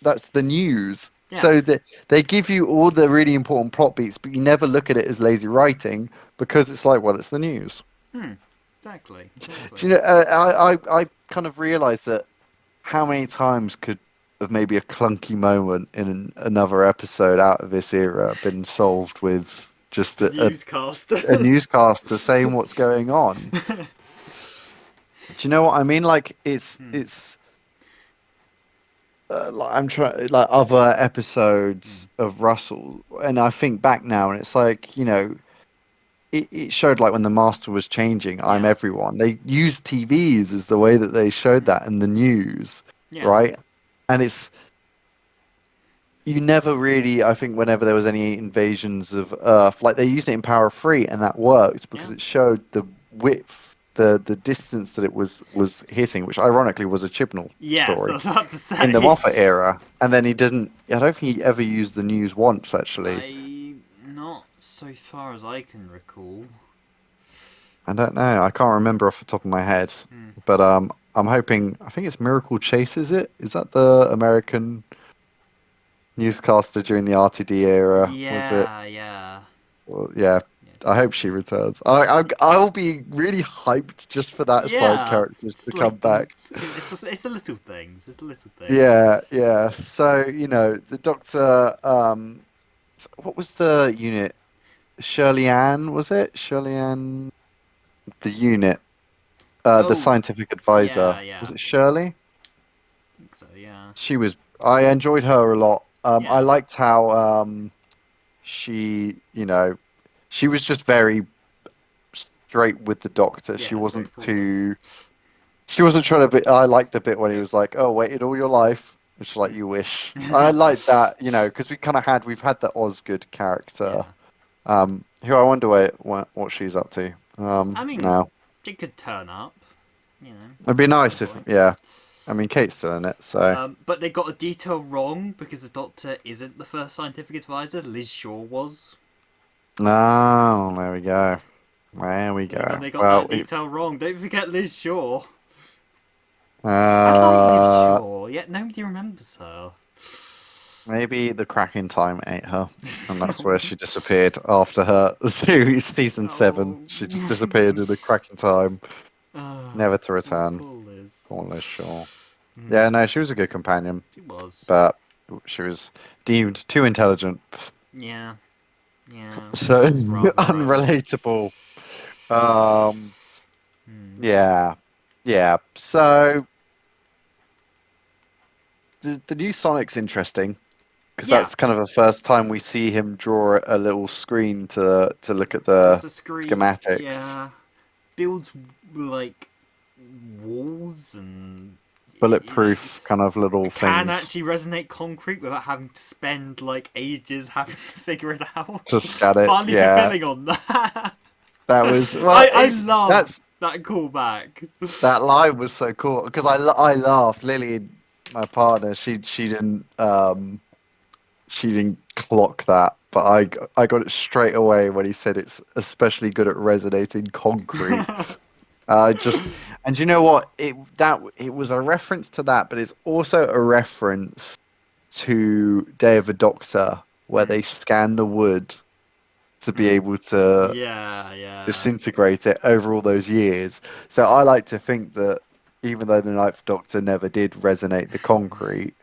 [SPEAKER 1] that's the news.
[SPEAKER 2] Yeah.
[SPEAKER 1] So they give you all the really important plot beats, but you never look at it as lazy writing because it's like, well, it's the news.
[SPEAKER 2] Hmm. Exactly.
[SPEAKER 1] Do
[SPEAKER 2] Exactly.
[SPEAKER 1] you know? I kind of realized that how many times could of maybe a clunky moment in another episode out of this era been solved with
[SPEAKER 2] Just
[SPEAKER 1] just
[SPEAKER 2] a
[SPEAKER 1] a
[SPEAKER 2] newscaster.
[SPEAKER 1] newscaster saying what's going on? Do you know what I mean? Like
[SPEAKER 2] Hmm.
[SPEAKER 1] it's like I'm trying like other
[SPEAKER 2] Hmm.
[SPEAKER 1] episodes of Russell, and I think back now, and it's like it showed like when the master was changing, I'm
[SPEAKER 2] Yeah.
[SPEAKER 1] everyone. They used TVs as the way that they showed
[SPEAKER 2] Hmm.
[SPEAKER 1] that in the news,
[SPEAKER 2] Yeah.
[SPEAKER 1] right? And it's you never really, I think, whenever there was any invasions of Earth, like they used it in Power 3, and that worked because
[SPEAKER 2] Yeah.
[SPEAKER 1] it showed the width, the distance that it was hitting, which ironically was a Chibnall
[SPEAKER 2] Yeah. So I
[SPEAKER 1] story
[SPEAKER 2] was about to
[SPEAKER 1] in the
[SPEAKER 2] say.
[SPEAKER 1] Moffat era. And then he didn't. I don't think he ever used the news once, actually.
[SPEAKER 2] I not so far as I can recall.
[SPEAKER 1] I don't know. I can't remember off the top of my head.
[SPEAKER 2] Hmm.
[SPEAKER 1] But I'm hoping. I think it's Miracle Chase. Is it? Is that the American newscaster during the RTD era? Was it?
[SPEAKER 2] Yeah. Yeah.
[SPEAKER 1] Well, yeah,
[SPEAKER 2] Yeah.
[SPEAKER 1] I hope she
[SPEAKER 2] Yeah.
[SPEAKER 1] returns. I'll be really hyped just for that side
[SPEAKER 2] Yeah.
[SPEAKER 1] characters to
[SPEAKER 2] Just
[SPEAKER 1] come
[SPEAKER 2] like the.
[SPEAKER 1] back.
[SPEAKER 2] It's just, it's the little things. It's the little things.
[SPEAKER 1] Yeah, yeah. So, the Doctor, what was the unit? Shirley Ann, was it? Shirley Ann, the unit, the
[SPEAKER 2] Oh.
[SPEAKER 1] scientific advisor.
[SPEAKER 2] Yeah.
[SPEAKER 1] Was
[SPEAKER 2] Yeah.
[SPEAKER 1] it Shirley?
[SPEAKER 2] I think so. Yeah.
[SPEAKER 1] I enjoyed her a lot. I
[SPEAKER 2] Yeah.
[SPEAKER 1] liked how she, she was just very straight with the Doctor.
[SPEAKER 2] Yeah. Straightforward.
[SPEAKER 1] She wasn't trying to be. I liked the bit when he was like, "Oh, waited all your life." It's like you wish. I like that, because we've had the Osgood character,
[SPEAKER 2] Yeah.
[SPEAKER 1] who I wonder what she's up to.
[SPEAKER 2] I mean,
[SPEAKER 1] Now
[SPEAKER 2] it could turn up,
[SPEAKER 1] it'd be
[SPEAKER 2] at some
[SPEAKER 1] nice if,
[SPEAKER 2] point.
[SPEAKER 1] yeah. I mean, Kate's still in it, so.
[SPEAKER 2] But they got a detail wrong because the Doctor isn't the first scientific advisor. Liz Shaw was.
[SPEAKER 1] Oh, there we go. There we go.
[SPEAKER 2] They got that
[SPEAKER 1] Well,
[SPEAKER 2] detail wrong. Don't forget Liz Shaw. I like Liz
[SPEAKER 1] uh,
[SPEAKER 2] Shaw, yet nobody remembers her.
[SPEAKER 1] maybe the cracking time ate her, and that's where she disappeared after her series season
[SPEAKER 2] Oh.
[SPEAKER 1] 7. She just disappeared in the cracking time. Never to return.
[SPEAKER 2] Poor Liz.
[SPEAKER 1] Poor Liz Shaw. Yeah,
[SPEAKER 2] Hmm,
[SPEAKER 1] no, she was a good companion,
[SPEAKER 2] she was.
[SPEAKER 1] but she was deemed too intelligent,
[SPEAKER 2] Yeah. Yeah.
[SPEAKER 1] so
[SPEAKER 2] She was rather.
[SPEAKER 1] unrelatable. Um,
[SPEAKER 2] Hmm.
[SPEAKER 1] yeah, yeah. So the new Sonic's interesting because
[SPEAKER 2] Yeah.
[SPEAKER 1] that's kind of the first time we see him draw a little screen to look at
[SPEAKER 2] Does
[SPEAKER 1] the
[SPEAKER 2] a screen.
[SPEAKER 1] schematics,
[SPEAKER 2] Yeah. Builds, like, walls and
[SPEAKER 1] bulletproof kind of little
[SPEAKER 2] can
[SPEAKER 1] things
[SPEAKER 2] actually resonate concrete without having to spend like ages having to figure it out.
[SPEAKER 1] to scan it.
[SPEAKER 2] Finally
[SPEAKER 1] Yeah,
[SPEAKER 2] fulfilling on that.
[SPEAKER 1] that was well.
[SPEAKER 2] I
[SPEAKER 1] It's
[SPEAKER 2] love
[SPEAKER 1] that's
[SPEAKER 2] that callback.
[SPEAKER 1] That line was so cool because I laughed. Lily, my partner, she didn't clock that, but I got it straight away when he said it's especially good at resonating concrete. Just and you know what? It was a reference to that, but it's also a reference to Day of the Doctor, where
[SPEAKER 2] Hmm.
[SPEAKER 1] they scan the wood to be
[SPEAKER 2] Hmm.
[SPEAKER 1] able to
[SPEAKER 2] Yeah, yeah.
[SPEAKER 1] disintegrate it over all those years. So I like to think that even though the Ninth Doctor never did resonate the concrete,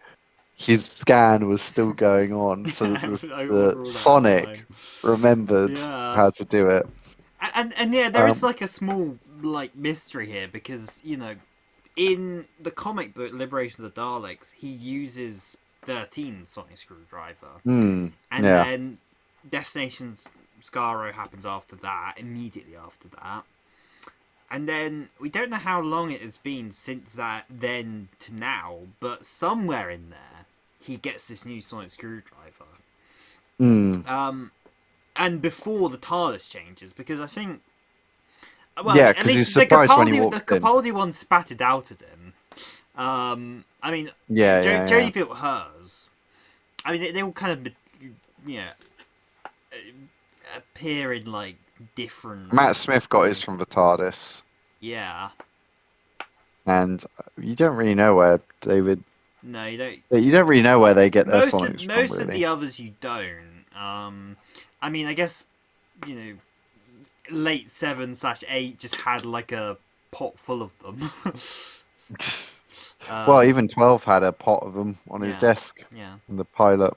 [SPEAKER 1] his scan was still going on, so that the
[SPEAKER 2] Over all that
[SPEAKER 1] Sonic
[SPEAKER 2] time.
[SPEAKER 1] remembered
[SPEAKER 2] Yeah.
[SPEAKER 1] how to do it.
[SPEAKER 2] And yeah, there is
[SPEAKER 1] Um,
[SPEAKER 2] like a small like mystery here because in the comic book Liberation of the Daleks, he uses 13 sonic screwdriver, and
[SPEAKER 1] yeah.
[SPEAKER 2] then Destination Skaro happens after that, immediately after that. And then we don't know how long it has been since that then to now, but somewhere in there he gets this new sonic screwdriver.
[SPEAKER 1] Mm.
[SPEAKER 2] Um, and before the TARDIS changes, because I think, well,
[SPEAKER 1] Yeah,
[SPEAKER 2] at
[SPEAKER 1] because he's
[SPEAKER 2] least the
[SPEAKER 1] surprised when he
[SPEAKER 2] Capaldi
[SPEAKER 1] walks in.
[SPEAKER 2] one spat out at him. I mean,
[SPEAKER 1] Yeah, yeah, yeah.
[SPEAKER 2] Jodie built hers. I mean, they all kind of, you know, appear in like different.
[SPEAKER 1] Matt Smith got his
[SPEAKER 2] Ways.
[SPEAKER 1] from the TARDIS,
[SPEAKER 2] Yeah.
[SPEAKER 1] and you don't really know where David.
[SPEAKER 2] No, you don't.
[SPEAKER 1] You don't really know where they get their
[SPEAKER 2] Most of
[SPEAKER 1] sonics from,
[SPEAKER 2] most of
[SPEAKER 1] really.
[SPEAKER 2] the others you don't. I mean, I guess you know, late 7/8 just had like a pot full of them.
[SPEAKER 1] Well,
[SPEAKER 2] um,
[SPEAKER 1] even 12 had a pot of them on his
[SPEAKER 2] yeah,
[SPEAKER 1] desk
[SPEAKER 2] yeah.
[SPEAKER 1] in the pilot.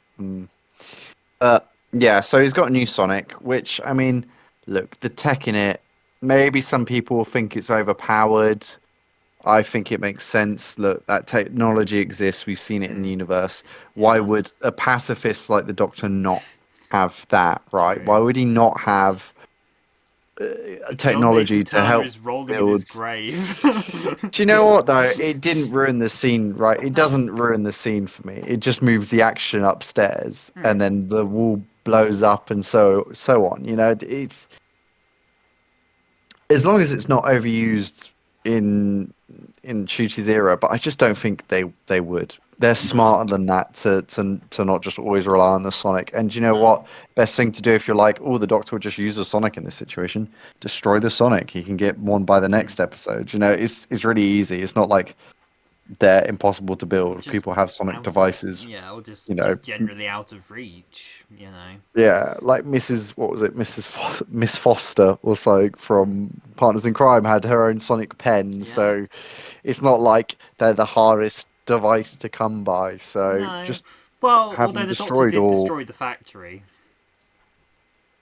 [SPEAKER 1] Yeah, so he's got a new Sonic, which, I mean, look, the tech in it, maybe some people will think it's overpowered. I think it makes sense. Look, that technology exists. We've seen it in the
[SPEAKER 2] Mm,
[SPEAKER 1] universe.
[SPEAKER 2] yeah,
[SPEAKER 1] Why would a pacifist like the Doctor not have that, right?
[SPEAKER 2] true.
[SPEAKER 1] Why would he not have
[SPEAKER 2] John Nathan
[SPEAKER 1] technology to
[SPEAKER 2] Turner
[SPEAKER 1] help
[SPEAKER 2] is rolling in his
[SPEAKER 1] build?
[SPEAKER 2] grave.
[SPEAKER 1] Do you know what though? It didn't ruin the scene, right? It
[SPEAKER 2] No.
[SPEAKER 1] doesn't ruin the scene for me. It just moves the action upstairs,
[SPEAKER 2] Hmm.
[SPEAKER 1] and then the wall blows up, and so on. You know, it's as long as it's not overused in Chuchi's era, but I just don't think they would. They're
[SPEAKER 2] No.
[SPEAKER 1] smarter than that to not just always rely on the Sonic. And do you know
[SPEAKER 2] No.
[SPEAKER 1] what? Best thing to do if you're like, oh, the Doctor would just use the Sonic in this situation, destroy the Sonic. He can get one by the
[SPEAKER 2] Hmm.
[SPEAKER 1] next episode. You know, it's really easy. It's not like they're impossible to build.
[SPEAKER 2] Just
[SPEAKER 1] People have Sonic
[SPEAKER 2] out of
[SPEAKER 1] devices,
[SPEAKER 2] yeah, or
[SPEAKER 1] you know.
[SPEAKER 2] just generally out of reach. You know.
[SPEAKER 1] Yeah, like Mrs. What was it? Miss Foster or something from Partners in Crime had her own Sonic pen,
[SPEAKER 2] Yeah.
[SPEAKER 1] so it's not like they're the hardest device to come by. So
[SPEAKER 2] No.
[SPEAKER 1] just
[SPEAKER 2] Well,
[SPEAKER 1] have
[SPEAKER 2] although
[SPEAKER 1] them
[SPEAKER 2] the Doctor
[SPEAKER 1] destroyed
[SPEAKER 2] did
[SPEAKER 1] all.
[SPEAKER 2] destroy the factory.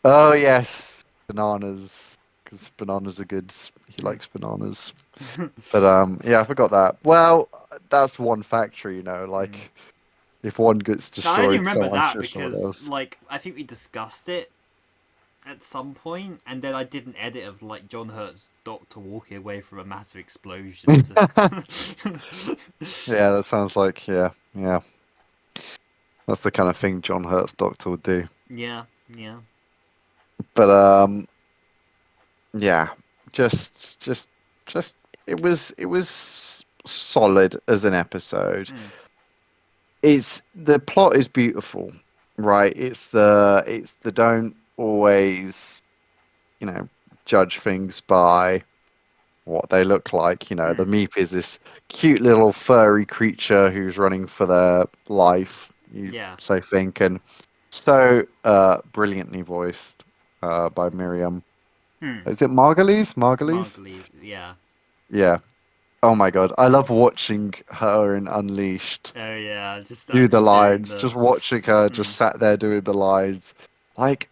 [SPEAKER 1] Oh yes, bananas, because bananas are good. He likes bananas. But yeah, I forgot that. Well, that's one factory, you know.
[SPEAKER 2] Hmm.
[SPEAKER 1] Like if one gets
[SPEAKER 2] Now, I only
[SPEAKER 1] destroyed,
[SPEAKER 2] remember
[SPEAKER 1] so I'm
[SPEAKER 2] that
[SPEAKER 1] sure someone
[SPEAKER 2] because,
[SPEAKER 1] else.
[SPEAKER 2] like, I think we discussed it at some point, and then I did an edit of like John Hurt's Doctor walking away from a massive explosion.
[SPEAKER 1] Yeah, that sounds like yeah. That's the kind of thing John Hurt's Doctor would do.
[SPEAKER 2] Yeah, yeah.
[SPEAKER 1] But yeah, just just it was solid as an episode.
[SPEAKER 2] Mm,
[SPEAKER 1] It's the plot is beautiful, right? It's the don't always, you know, judge things by what they look like. You know, the
[SPEAKER 2] mm,
[SPEAKER 1] Meep is this cute little furry creature who's running for their life, you
[SPEAKER 2] yeah.
[SPEAKER 1] so think, and so brilliantly voiced by Miriam.
[SPEAKER 2] Hmm.
[SPEAKER 1] Is it Margulies? Margulies?
[SPEAKER 2] Marguerite, yeah.
[SPEAKER 1] Yeah. Oh my God. I love watching her in Unleashed
[SPEAKER 2] Oh yeah, just
[SPEAKER 1] do the
[SPEAKER 2] actually doing
[SPEAKER 1] lines,
[SPEAKER 2] the.
[SPEAKER 1] just watching her
[SPEAKER 2] Hmm.
[SPEAKER 1] just sat there doing the lines. Like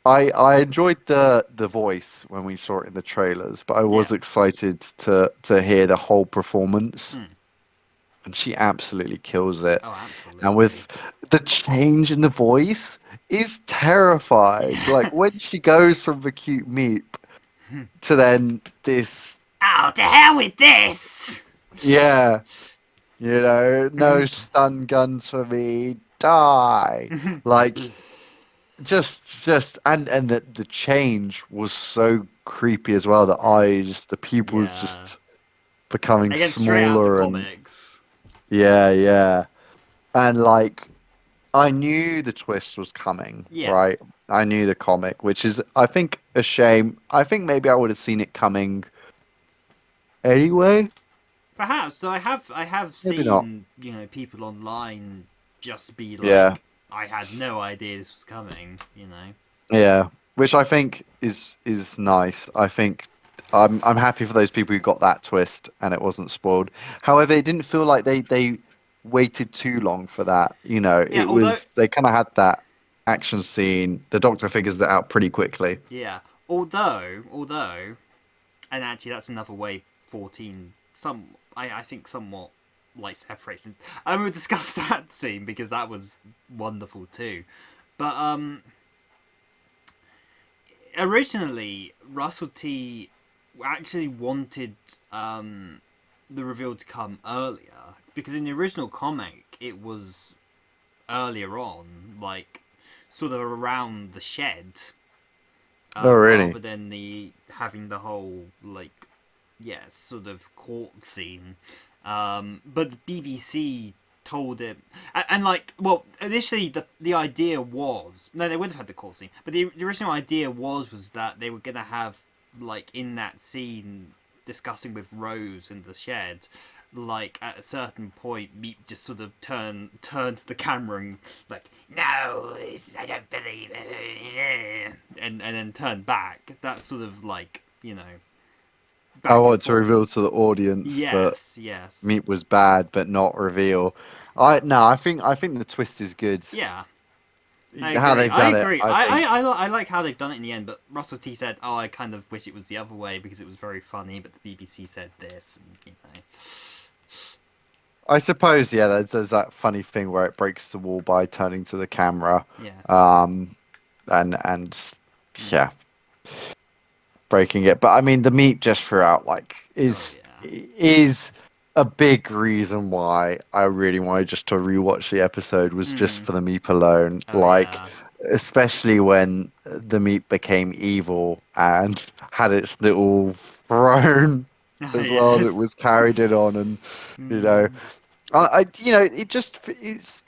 [SPEAKER 1] I enjoyed the voice when we saw it in the trailers, but I was
[SPEAKER 2] Yeah.
[SPEAKER 1] excited to hear the whole performance,
[SPEAKER 2] Hmm.
[SPEAKER 1] and she absolutely kills it.
[SPEAKER 2] Oh,
[SPEAKER 1] And
[SPEAKER 2] absolutely.
[SPEAKER 1] with the change in the voice is terrifying.
[SPEAKER 2] Yeah.
[SPEAKER 1] Like when she goes from the cute meep to then this,
[SPEAKER 2] Oh, to hell with this!
[SPEAKER 1] yeah, you know, no stun guns for me, die. Like and the change was so creepy as well. The
[SPEAKER 2] Hmm.
[SPEAKER 1] eyes, the pupils
[SPEAKER 2] Yeah.
[SPEAKER 1] just becoming
[SPEAKER 2] Again, straight out of the
[SPEAKER 1] smaller and
[SPEAKER 2] comics.
[SPEAKER 1] yeah. And like I knew the twist was coming,
[SPEAKER 2] Yeah.
[SPEAKER 1] right? I knew the comic, which is I think a shame. I think maybe I would have seen it coming anyway.
[SPEAKER 2] Perhaps. So I have
[SPEAKER 1] Maybe not.
[SPEAKER 2] seen, people online just be
[SPEAKER 1] Yeah.
[SPEAKER 2] like, I had no idea this was coming, you know.
[SPEAKER 1] Yeah, which I think is nice. I think I'm happy for those people who got that twist and it wasn't spoiled. However, it didn't feel like they waited too long for that. You know,
[SPEAKER 2] Yeah,
[SPEAKER 1] it
[SPEAKER 2] although
[SPEAKER 1] was they kind of had that action scene. The Doctor figures it out pretty quickly.
[SPEAKER 2] yeah. Although and actually that's another way 14 I think somewhat like separates and I will discuss that scene because that was wonderful too. But originally Russell T actually wanted the reveal to come earlier because in the original comic it was earlier on, like sort of around the shed,
[SPEAKER 1] Oh, really?
[SPEAKER 2] rather than the having the whole like sort of court scene. But the BBC told him, and like, well, initially the idea was no, they would have had the court scene, but the original idea was that they were gonna have like in that scene discussing with Rose in the shed like at a certain point, Meep just sort of turned to the camera and like, no, I don't believe it, and then turned back. That sort of like,
[SPEAKER 1] I
[SPEAKER 2] back and
[SPEAKER 1] want to
[SPEAKER 2] forth.
[SPEAKER 1] reveal to the audience that
[SPEAKER 2] Yes, yes,
[SPEAKER 1] Meat was bad, but not reveal. I think the twist is good.
[SPEAKER 2] yeah. I
[SPEAKER 1] How
[SPEAKER 2] agree.
[SPEAKER 1] they've
[SPEAKER 2] I
[SPEAKER 1] done it,
[SPEAKER 2] agree.
[SPEAKER 1] I think.
[SPEAKER 2] I like how they've done it in the end. But Russell T said, "Oh, I kind of wish it was the other way because it was very funny." But the BBC said this, and
[SPEAKER 1] I suppose, yeah, there's that funny thing where it breaks the wall by turning to the camera,
[SPEAKER 2] yes.
[SPEAKER 1] um, and
[SPEAKER 2] Mm.
[SPEAKER 1] yeah, breaking it. But I mean, the meat just throughout, like,
[SPEAKER 2] Oh yeah.
[SPEAKER 1] is a big reason why I really wanted just to rewatch the episode was just
[SPEAKER 2] Mm.
[SPEAKER 1] for the meat alone.
[SPEAKER 2] Oh
[SPEAKER 1] Like,
[SPEAKER 2] yeah.
[SPEAKER 1] especially when the meat became evil and had its little throne
[SPEAKER 2] Oh
[SPEAKER 1] as well that
[SPEAKER 2] yes.
[SPEAKER 1] was carried it on, and you know.
[SPEAKER 2] Mm.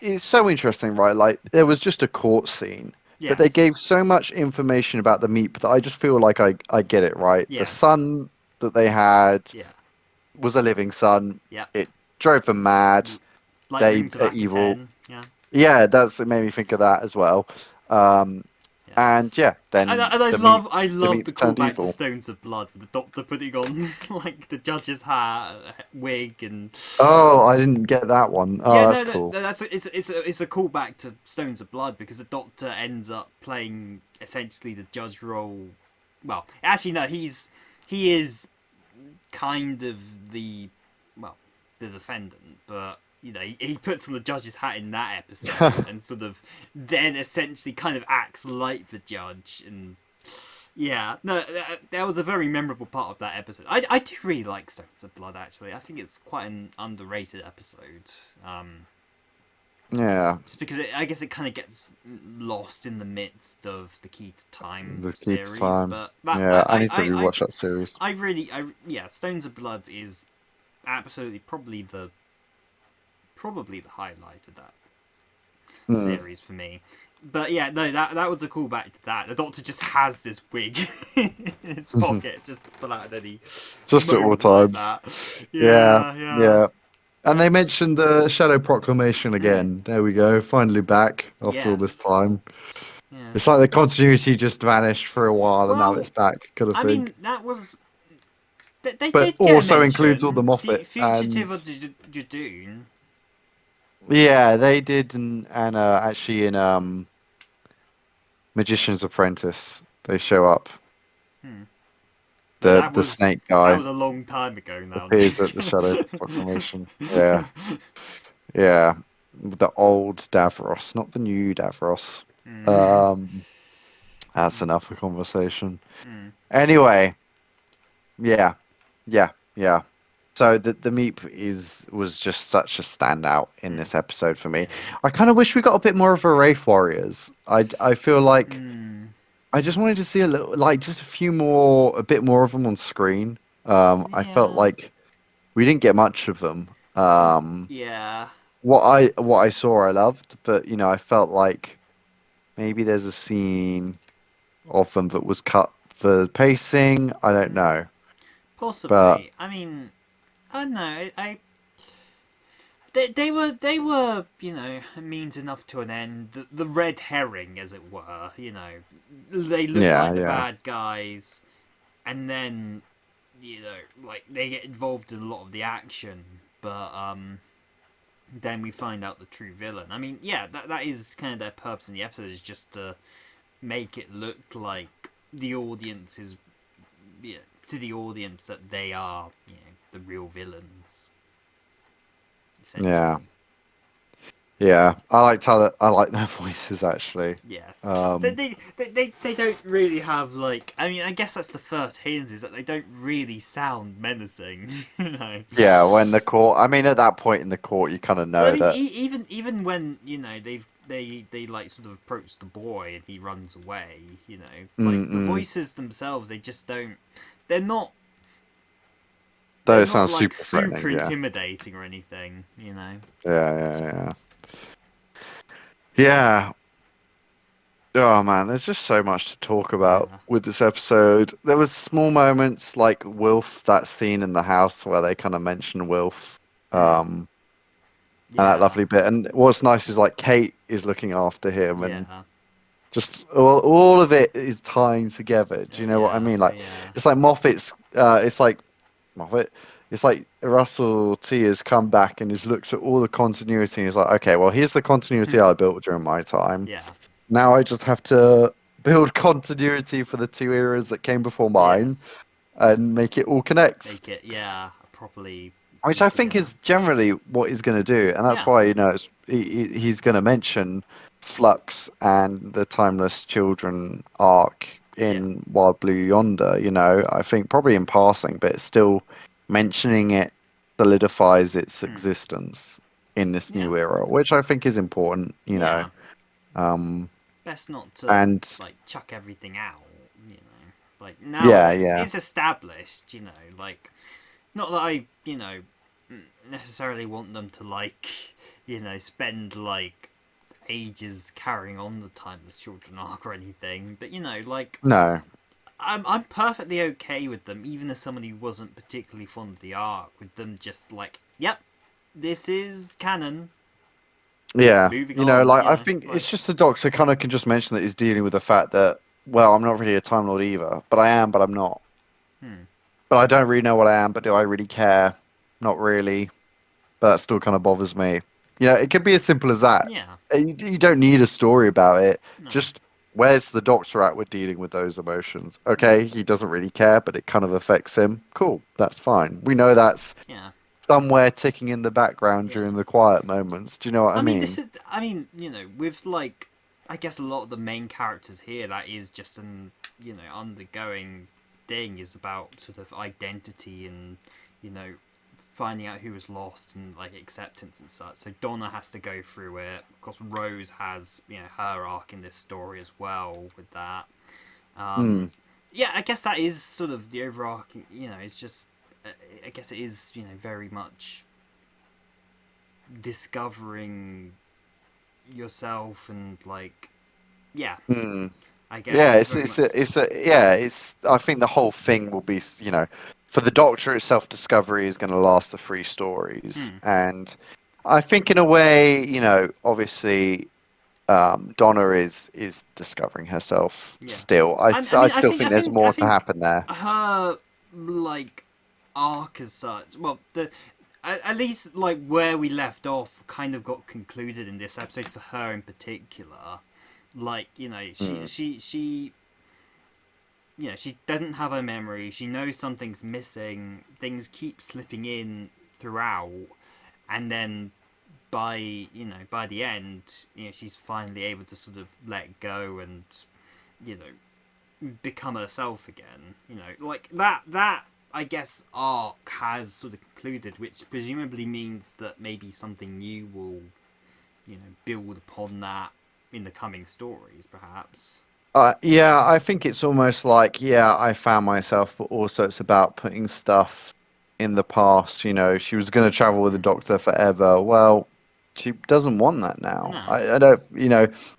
[SPEAKER 1] It's so interesting, right? Like there was just a court scene, but they
[SPEAKER 2] Yes.
[SPEAKER 1] gave so much information about the meat that I just feel like I get it, right? The
[SPEAKER 2] Yes.
[SPEAKER 1] son that they had
[SPEAKER 2] Yeah.
[SPEAKER 1] was a living son.
[SPEAKER 2] Yeah.
[SPEAKER 1] It drove them mad.
[SPEAKER 2] Like
[SPEAKER 1] They
[SPEAKER 2] Rings of
[SPEAKER 1] are evil.
[SPEAKER 2] Ten. Yeah.
[SPEAKER 1] Yeah, it made me think of that as well. Um,
[SPEAKER 2] Yeah.
[SPEAKER 1] and yeah, then
[SPEAKER 2] And I
[SPEAKER 1] the
[SPEAKER 2] love the
[SPEAKER 1] meat's turned
[SPEAKER 2] callback to
[SPEAKER 1] evil.
[SPEAKER 2] Stones of Blood with the doctor putting on like the judge's hat, wig, and
[SPEAKER 1] Oh, I didn't get that one. Oh,
[SPEAKER 2] yeah,
[SPEAKER 1] that's
[SPEAKER 2] no, no,
[SPEAKER 1] cool.
[SPEAKER 2] no that's it's a callback to Stones of Blood because the Doctor ends up playing essentially the judge role. Well, actually, no, he is kind of well the defendant, but he puts on the judge's hat in that episode and sort of then essentially kind of acts like the judge and. Yeah, no, that was a very memorable part of that episode. I do really like Stones of Blood, actually. I think it's quite an underrated episode.
[SPEAKER 1] Yeah,
[SPEAKER 2] Just because I guess it kind of gets lost in the midst of the Key to Time
[SPEAKER 1] the key to
[SPEAKER 2] series,
[SPEAKER 1] time.
[SPEAKER 2] but that
[SPEAKER 1] Yeah, I need to rewatch that series.
[SPEAKER 2] yeah, Stones of Blood is absolutely probably the highlight of that
[SPEAKER 1] Hmm.
[SPEAKER 2] series for me. But yeah, no, that was a callback to that. The Doctor just has this wig in his pocket, just to pull out at any
[SPEAKER 1] Just at all
[SPEAKER 2] moment like
[SPEAKER 1] times.
[SPEAKER 2] that.
[SPEAKER 1] Yeah,
[SPEAKER 2] Yeah, yeah.
[SPEAKER 1] yeah. And they mentioned the Shadow Proclamation
[SPEAKER 2] Mm.
[SPEAKER 1] again. There we go. Finally back after all this
[SPEAKER 2] Yes.
[SPEAKER 1] time. It's like
[SPEAKER 2] Yes.
[SPEAKER 1] the continuity just vanished for a while and now
[SPEAKER 2] Well,
[SPEAKER 1] it's back, kind of
[SPEAKER 2] I
[SPEAKER 1] thing.
[SPEAKER 2] mean, that was they
[SPEAKER 1] But
[SPEAKER 2] did get a
[SPEAKER 1] also includes all the
[SPEAKER 2] mention.
[SPEAKER 1] Moffat
[SPEAKER 2] Fugitive
[SPEAKER 1] and
[SPEAKER 2] of Jadoon.
[SPEAKER 1] yeah, they did and actually in Magician's Apprentice they show up.
[SPEAKER 2] Hmm. No,
[SPEAKER 1] The snake
[SPEAKER 2] that
[SPEAKER 1] guy
[SPEAKER 2] was a long time ago now,
[SPEAKER 1] appears at the
[SPEAKER 2] Nick.
[SPEAKER 1] Shadow Proclamation. Yeah. Yeah. The old Davros, not the new Davros.
[SPEAKER 2] Hmm.
[SPEAKER 1] Um That's enough for conversation.
[SPEAKER 2] Hmm.
[SPEAKER 1] Anyway, yeah, yeah. So the Meep is was just such a standout in
[SPEAKER 2] Hmm.
[SPEAKER 1] this episode for me.
[SPEAKER 2] Yeah.
[SPEAKER 1] I kind of wish we got a bit more of a Wraith Warriors. I feel like
[SPEAKER 2] Hmm.
[SPEAKER 1] I just wanted to see a little, like just a bit more of them on screen. I felt
[SPEAKER 2] Yeah.
[SPEAKER 1] like we didn't get much of them.
[SPEAKER 2] Yeah.
[SPEAKER 1] What I saw I loved, but I felt like maybe there's a scene of them that was cut for pacing. I don't
[SPEAKER 2] Hmm.
[SPEAKER 1] know. But
[SPEAKER 2] Possibly. I mean, I don't know. They were a means enough to an end. The red herring, as it were. They look
[SPEAKER 1] yeah,
[SPEAKER 2] like the
[SPEAKER 1] yeah,
[SPEAKER 2] bad guys, and then like they get involved in a lot of the action, but then we find out the true villain. I mean, yeah, that is kind of their purpose in the episode is just to make it look like the audience is yeah, to the audience that they are the real villains
[SPEAKER 1] yeah,
[SPEAKER 2] essentially.
[SPEAKER 1] yeah. I like their voices actually.
[SPEAKER 2] Yes,
[SPEAKER 1] Um,
[SPEAKER 2] they don't really have like. I mean, I guess that's the first hint is that they don't really sound menacing.
[SPEAKER 1] yeah, when the court. I mean, at that point in the court, you kind of
[SPEAKER 2] But I
[SPEAKER 1] know
[SPEAKER 2] mean,
[SPEAKER 1] that.
[SPEAKER 2] even when they like sort of approach the boy and he runs away. Like the
[SPEAKER 1] Mm-mm,
[SPEAKER 2] voices themselves, they just don't. They're not. They're
[SPEAKER 1] those
[SPEAKER 2] not
[SPEAKER 1] sound
[SPEAKER 2] like
[SPEAKER 1] super threatening.
[SPEAKER 2] super
[SPEAKER 1] Yeah,
[SPEAKER 2] intimidating or anything.
[SPEAKER 1] yeah, yeah, yeah. Yeah. Oh man, there's just so much to talk about
[SPEAKER 2] Yeah.
[SPEAKER 1] with this episode. There was small moments like Wilf, that scene in the house where they kind of mention Wilf.
[SPEAKER 2] Hmm.
[SPEAKER 1] Um, and that
[SPEAKER 2] Yeah.
[SPEAKER 1] lovely bit. And what's nice is like Kate is looking after him, and
[SPEAKER 2] Yeah.
[SPEAKER 1] just all of it is tying together. Do you know what I
[SPEAKER 2] Yeah.
[SPEAKER 1] mean? Like
[SPEAKER 2] Yeah.
[SPEAKER 1] it's like Moffat's. It's like Moffat. It's like Russell T has come back and has looked at all the continuity and he's like, okay, well, here's the continuity I built during my time.
[SPEAKER 2] Yeah.
[SPEAKER 1] Now I just have to build continuity for the two eras that came before mine
[SPEAKER 2] Yes.
[SPEAKER 1] and make it all connect.
[SPEAKER 2] Make it, yeah, properly
[SPEAKER 1] Which I
[SPEAKER 2] put
[SPEAKER 1] think
[SPEAKER 2] together.
[SPEAKER 1] is generally what he's going to do, and that's
[SPEAKER 2] Yeah.
[SPEAKER 1] why he's going to mention Flux and the Timeless Children arc
[SPEAKER 2] Yeah.
[SPEAKER 1] in Wild Blue Yonder. I think probably in passing, but still mentioning it solidifies its
[SPEAKER 2] Hmm.
[SPEAKER 1] existence in this
[SPEAKER 2] Yeah.
[SPEAKER 1] new era, which I think is important.
[SPEAKER 2] Yeah.
[SPEAKER 1] Um,
[SPEAKER 2] Best not to
[SPEAKER 1] and
[SPEAKER 2] like chuck everything out. You know, like now
[SPEAKER 1] yeah,
[SPEAKER 2] that
[SPEAKER 1] yeah,
[SPEAKER 2] it's established. You know, like not that I necessarily want them to like spend like ages carrying on the Timeless Children arc or anything, but like
[SPEAKER 1] no,
[SPEAKER 2] I'm perfectly okay with them, even as someone who wasn't particularly fond of the arc, with them just like, yep, this is canon.
[SPEAKER 1] yeah,
[SPEAKER 2] Moving on,
[SPEAKER 1] like I think
[SPEAKER 2] like,
[SPEAKER 1] it's just the Doctor kind of can just mention that he's dealing with the fact that, well, I'm not really a Time Lord either, but I am, but I'm not.
[SPEAKER 2] hmm,
[SPEAKER 1] But I don't really know what I am, but do I really care? Not really, but that still kind of bothers me. It could be as simple as that.
[SPEAKER 2] yeah,
[SPEAKER 1] You don't need a story about it.
[SPEAKER 2] no,
[SPEAKER 1] Just where's the Doctor at with dealing with those emotions?
[SPEAKER 2] hmm,
[SPEAKER 1] Okay, he doesn't really care, but it kind of affects him. Cool, that's fine. We know that's
[SPEAKER 2] yeah,
[SPEAKER 1] somewhere ticking in the background
[SPEAKER 2] yeah.
[SPEAKER 1] during the quiet moments. Do you know what I
[SPEAKER 2] I mean, this
[SPEAKER 1] mean?
[SPEAKER 2] is, I mean, with like, I guess a lot of the main characters here, that is just an, undergoing thing is about sort of identity and, you know, finding out who was lost and like acceptance and such. So Donna has to go through it. Of course, Rose has her arc in this story as well with that.
[SPEAKER 1] Hmm.
[SPEAKER 2] Yeah, I guess that is sort of the overarching. It's just I guess it is very much discovering yourself and like yeah.
[SPEAKER 1] Hmm.
[SPEAKER 2] I guess
[SPEAKER 1] Yeah,
[SPEAKER 2] it's
[SPEAKER 1] it's
[SPEAKER 2] very
[SPEAKER 1] it's
[SPEAKER 2] much
[SPEAKER 1] a, it's a yeah, it's I think the whole thing will be, for the Doctor itself, discovery is going to last the three stories,
[SPEAKER 2] hmm,
[SPEAKER 1] and I think in a way, obviously, Donna is discovering herself
[SPEAKER 2] yeah.
[SPEAKER 1] still.
[SPEAKER 2] I
[SPEAKER 1] I
[SPEAKER 2] mean, I
[SPEAKER 1] still
[SPEAKER 2] think
[SPEAKER 1] think there's
[SPEAKER 2] I
[SPEAKER 1] more to
[SPEAKER 2] think
[SPEAKER 1] happen there.
[SPEAKER 2] her like arc as such. Well, the at least like where we left off kind of got concluded in this episode for her in particular. Like
[SPEAKER 1] Mm,
[SPEAKER 2] she doesn't have her memory. She knows something's missing. Things keep slipping in throughout, and then by the end, she's finally able to sort of let go and you know become herself again. Like that. I guess arc has sort of concluded, which presumably means that maybe something new will build upon that in the coming stories, perhaps.
[SPEAKER 1] yeah, I think it's almost like, yeah, I found myself, but also it's about putting stuff in the past. She was going to travel with the
[SPEAKER 2] Hmm.
[SPEAKER 1] Doctor forever. Well, she doesn't want that now.
[SPEAKER 2] No.
[SPEAKER 1] I don't,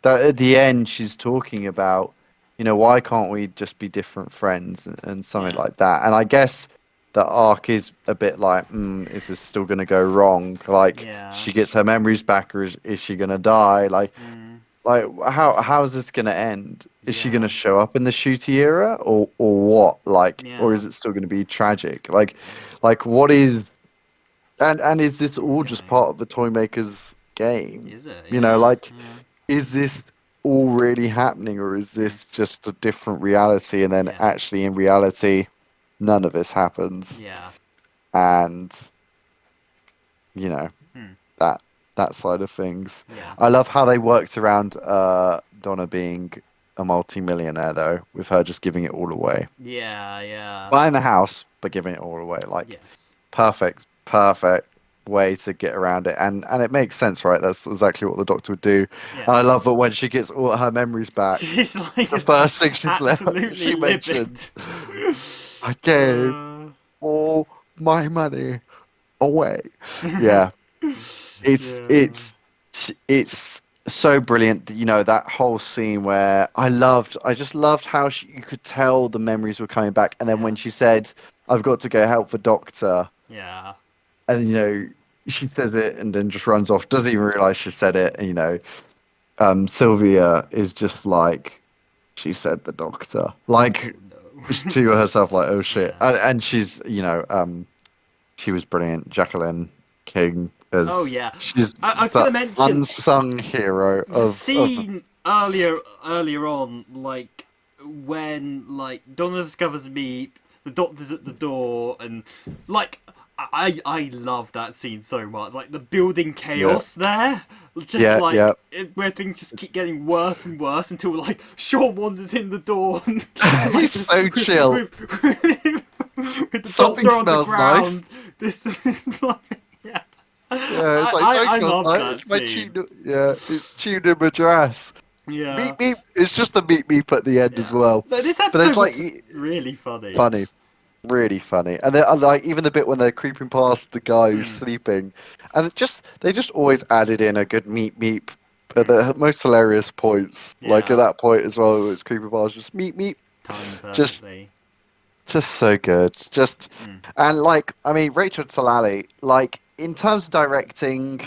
[SPEAKER 1] that at the end she's talking about, why can't we just be different friends and something
[SPEAKER 2] Yeah.
[SPEAKER 1] like that. And I guess the arc is a bit like, is this still going to go wrong? Like,
[SPEAKER 2] Yeah.
[SPEAKER 1] she gets her memories back, or is she going to die?
[SPEAKER 2] Hmm.
[SPEAKER 1] Like how's this gonna end? Is she gonna
[SPEAKER 2] Yeah.
[SPEAKER 1] show up in the shooty era or what? Or
[SPEAKER 2] Yeah.
[SPEAKER 1] is it still gonna be tragic? Like what is and is this all just
[SPEAKER 2] Going.
[SPEAKER 1] part of the toy maker's game?
[SPEAKER 2] Is it? Yeah.
[SPEAKER 1] Like
[SPEAKER 2] Yeah.
[SPEAKER 1] is this all really happening, or is
[SPEAKER 2] Hmm.
[SPEAKER 1] this just a different reality, and then
[SPEAKER 2] Yeah.
[SPEAKER 1] actually in reality none of this happens,
[SPEAKER 2] Yeah.
[SPEAKER 1] and you know
[SPEAKER 2] Hmm.
[SPEAKER 1] that that side of things.
[SPEAKER 2] Yeah.
[SPEAKER 1] I love how they worked around Donna being a multi-millionaire though, with her just giving it all away.
[SPEAKER 2] Yeah. Yeah.
[SPEAKER 1] Buying the house, but giving it all away. Like
[SPEAKER 2] Yes.
[SPEAKER 1] perfect way to get around it. And it makes sense, right? That's exactly what the Doctor would do.
[SPEAKER 2] Yeah.
[SPEAKER 1] And I love that when she gets all her memories back,
[SPEAKER 2] She's like
[SPEAKER 1] the first thing she's left,
[SPEAKER 2] absolutely
[SPEAKER 1] she
[SPEAKER 2] livid.
[SPEAKER 1] mentions, I gave all my money away. Yeah. It's
[SPEAKER 2] yeah.
[SPEAKER 1] it's it's so brilliant. That whole scene where I just loved how you could tell the memories were coming back, and then when
[SPEAKER 2] Yeah.
[SPEAKER 1] she said, "I've got to go help the doctor,"
[SPEAKER 2] Yeah.
[SPEAKER 1] and she says it and then just runs off, doesn't even realize she said it. And, Sylvia is just like, she said the doctor,
[SPEAKER 2] Oh
[SPEAKER 1] like
[SPEAKER 2] no.
[SPEAKER 1] to herself, like, oh shit.
[SPEAKER 2] Yeah.
[SPEAKER 1] And she's, she was brilliant. Jacqueline King
[SPEAKER 2] Oh
[SPEAKER 1] as
[SPEAKER 2] yeah.
[SPEAKER 1] she's
[SPEAKER 2] I was
[SPEAKER 1] the
[SPEAKER 2] gonna mention
[SPEAKER 1] unsung hero
[SPEAKER 2] the
[SPEAKER 1] of the,
[SPEAKER 2] scene earlier on, like when like Donna discovers Meep, the doctor's at the door, and like I love that scene so much. Like the building
[SPEAKER 1] yeah,
[SPEAKER 2] chaos there, just
[SPEAKER 1] yeah, yeah.
[SPEAKER 2] where things just keep getting worse and worse until like Sean wanders in the door and, like
[SPEAKER 1] It's so chill.
[SPEAKER 2] with the
[SPEAKER 1] Something
[SPEAKER 2] doctor on the
[SPEAKER 1] smells nice.
[SPEAKER 2] ground. This is like yeah.
[SPEAKER 1] Yeah, it's like something
[SPEAKER 2] I
[SPEAKER 1] smells
[SPEAKER 2] love
[SPEAKER 1] nice.
[SPEAKER 2] that
[SPEAKER 1] It's my
[SPEAKER 2] scene.
[SPEAKER 1] tuna. Yeah, it's tuna madras.
[SPEAKER 2] Yeah.
[SPEAKER 1] Meep meep. It's just the meep meep at the end as
[SPEAKER 2] Yeah.
[SPEAKER 1] well.
[SPEAKER 2] No, this
[SPEAKER 1] But there's
[SPEAKER 2] episode
[SPEAKER 1] like
[SPEAKER 2] was really funny.
[SPEAKER 1] funny, really funny, and then like even the bit when they're creeping past the guy who's
[SPEAKER 2] Mm,
[SPEAKER 1] sleeping, and they just always added in a good meep meep at
[SPEAKER 2] mm,
[SPEAKER 1] the most hilarious points. Like at
[SPEAKER 2] yeah.
[SPEAKER 1] that point as well, it's creeping past just meep meep,
[SPEAKER 2] Timed
[SPEAKER 1] just
[SPEAKER 2] perfectly.
[SPEAKER 1] so good. Just
[SPEAKER 2] Mm,
[SPEAKER 1] and like I mean Rachel Salali, like in terms of directing,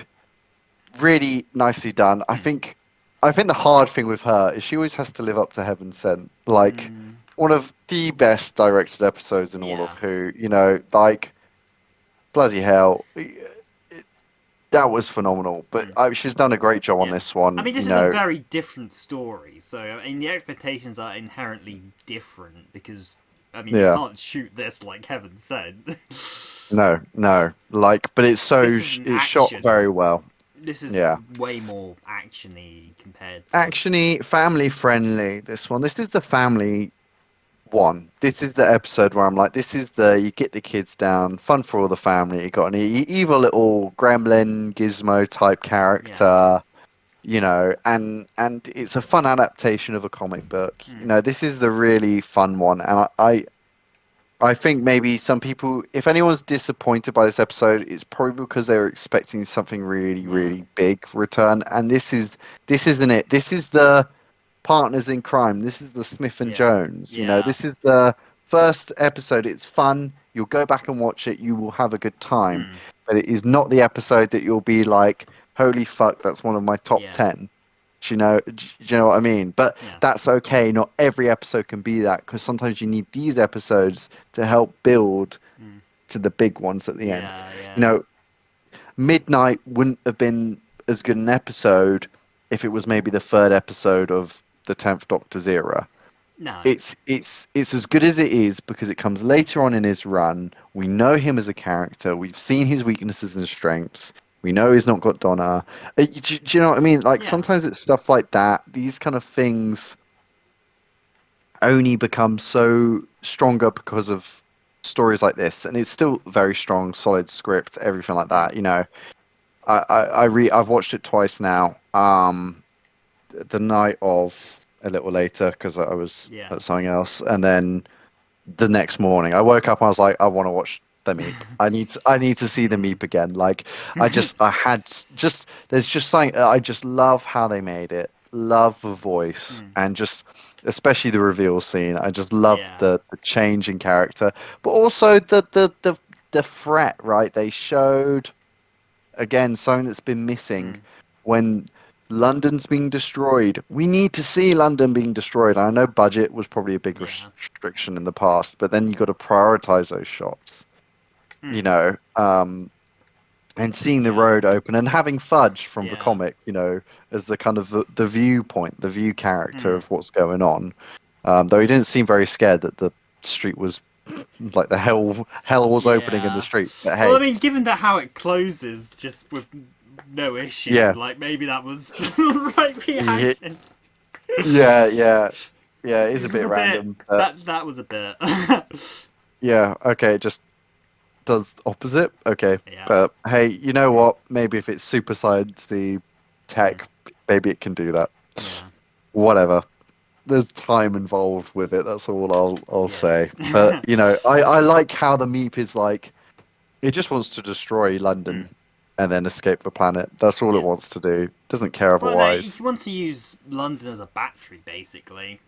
[SPEAKER 1] really nicely done.
[SPEAKER 2] mm,
[SPEAKER 1] I think the hard thing with her is she always has to live up to Heaven Sent. Like
[SPEAKER 2] mm,
[SPEAKER 1] one of the best directed episodes in all of
[SPEAKER 2] yeah.
[SPEAKER 1] Who, like bloody hell. That was phenomenal. But
[SPEAKER 2] Mm,
[SPEAKER 1] she's done a great job on
[SPEAKER 2] yeah.
[SPEAKER 1] this
[SPEAKER 2] I
[SPEAKER 1] one,
[SPEAKER 2] mean, this is a very different story, so I mean, the expectations are inherently different because, I mean, you
[SPEAKER 1] Yeah.
[SPEAKER 2] can't shoot this like heaven sent.
[SPEAKER 1] No, no. Like but
[SPEAKER 2] This is an
[SPEAKER 1] it's shot very
[SPEAKER 2] action.
[SPEAKER 1] well.
[SPEAKER 2] This is
[SPEAKER 1] Yeah.
[SPEAKER 2] way more actiony compared to.
[SPEAKER 1] Actiony, family friendly, this one. This is the family one. This is the episode where I'm like, this is the you get the kids down, fun for all the family. You got an evil little gremlin gizmo type
[SPEAKER 2] Yeah.
[SPEAKER 1] character, and it's a fun adaptation of a comic book.
[SPEAKER 2] Mm,
[SPEAKER 1] This is the really fun one, and I think maybe some people, if anyone's disappointed by this episode, it's probably because they were expecting something really,
[SPEAKER 2] yeah.
[SPEAKER 1] really big return, and this isn't it. This is the partners in crime. This is the Smith and
[SPEAKER 2] Yeah.
[SPEAKER 1] Jones.
[SPEAKER 2] Yeah.
[SPEAKER 1] This is the first episode. It's fun. You'll go back and watch it. You will have a good time.
[SPEAKER 2] Mm,
[SPEAKER 1] But it is not the episode that you'll be like, holy fuck, that's one of my top
[SPEAKER 2] yeah.
[SPEAKER 1] 10. Do you know what I mean? But
[SPEAKER 2] Yes.
[SPEAKER 1] that's okay. Not every episode can be that because sometimes you need these episodes to help build
[SPEAKER 2] Mm,
[SPEAKER 1] to the big ones at the end.
[SPEAKER 2] yeah.
[SPEAKER 1] You
[SPEAKER 2] Yeah.
[SPEAKER 1] know, Midnight wouldn't have been as good an episode if it was maybe the third episode of the 10th Doctor's era.
[SPEAKER 2] No.
[SPEAKER 1] It's as good as it is because it comes later on in his run. We know him as a character. We've seen his weaknesses and strengths. We know he's not got Donna. Do you know what I mean? Like
[SPEAKER 2] Yeah.
[SPEAKER 1] sometimes it's stuff like that. These kind of things only become so stronger because of stories like this, and it's still very strong, solid script, everything like
[SPEAKER 2] Mm,
[SPEAKER 1] that. I've watched it twice now. The night of a little later because I was
[SPEAKER 2] yeah.
[SPEAKER 1] at something else, and then the next morning I woke up and I was like, I want to watch the Meep. I need to see the
[SPEAKER 2] Mm.
[SPEAKER 1] Meep again. Like I had just there's just something I just love how they made it. Love the voice
[SPEAKER 2] Mm.
[SPEAKER 1] and just especially the reveal scene. I just love
[SPEAKER 2] Yeah.
[SPEAKER 1] the change in character, but also the threat. Right, they showed again something that's been missing
[SPEAKER 2] Mm.
[SPEAKER 1] when London's being destroyed. We need to see London being destroyed. I know budget was probably a big
[SPEAKER 2] Yeah.
[SPEAKER 1] restriction in the past, but then you got to prioritize those shots, you
[SPEAKER 2] Mm.
[SPEAKER 1] know. And seeing the
[SPEAKER 2] Yeah.
[SPEAKER 1] road open and having Fudge from the
[SPEAKER 2] Yeah.
[SPEAKER 1] comic, as the kind of the viewpoint, the view character
[SPEAKER 2] Mm.
[SPEAKER 1] of what's going on. Though he didn't seem very scared that the street was like the hell was opening in the
[SPEAKER 2] Yeah.
[SPEAKER 1] street. But
[SPEAKER 2] Well, I
[SPEAKER 1] hey,
[SPEAKER 2] mean, given that how it closes just with no issue,
[SPEAKER 1] yeah,
[SPEAKER 2] like maybe that was the right
[SPEAKER 1] yeah,
[SPEAKER 2] reaction.
[SPEAKER 1] yeah. Yeah, it is a
[SPEAKER 2] It was
[SPEAKER 1] bit
[SPEAKER 2] a bit
[SPEAKER 1] random, but
[SPEAKER 2] that was a bit.
[SPEAKER 1] yeah, okay, it just does opposite. Okay,
[SPEAKER 2] Yeah.
[SPEAKER 1] but hey, you know what? Maybe if it's super science the
[SPEAKER 2] Mm.
[SPEAKER 1] tech, maybe it can do that.
[SPEAKER 2] Yeah.
[SPEAKER 1] Whatever. There's time involved with it. That's all I'll say. But
[SPEAKER 2] Yeah.
[SPEAKER 1] I like how the Meep is like it just wants to destroy
[SPEAKER 2] Mm.
[SPEAKER 1] London and then escape the planet. That's all it
[SPEAKER 2] Yeah.
[SPEAKER 1] wants to do. Doesn't care
[SPEAKER 2] Well, no, he
[SPEAKER 1] otherwise.
[SPEAKER 2] wants to use London as a battery, basically.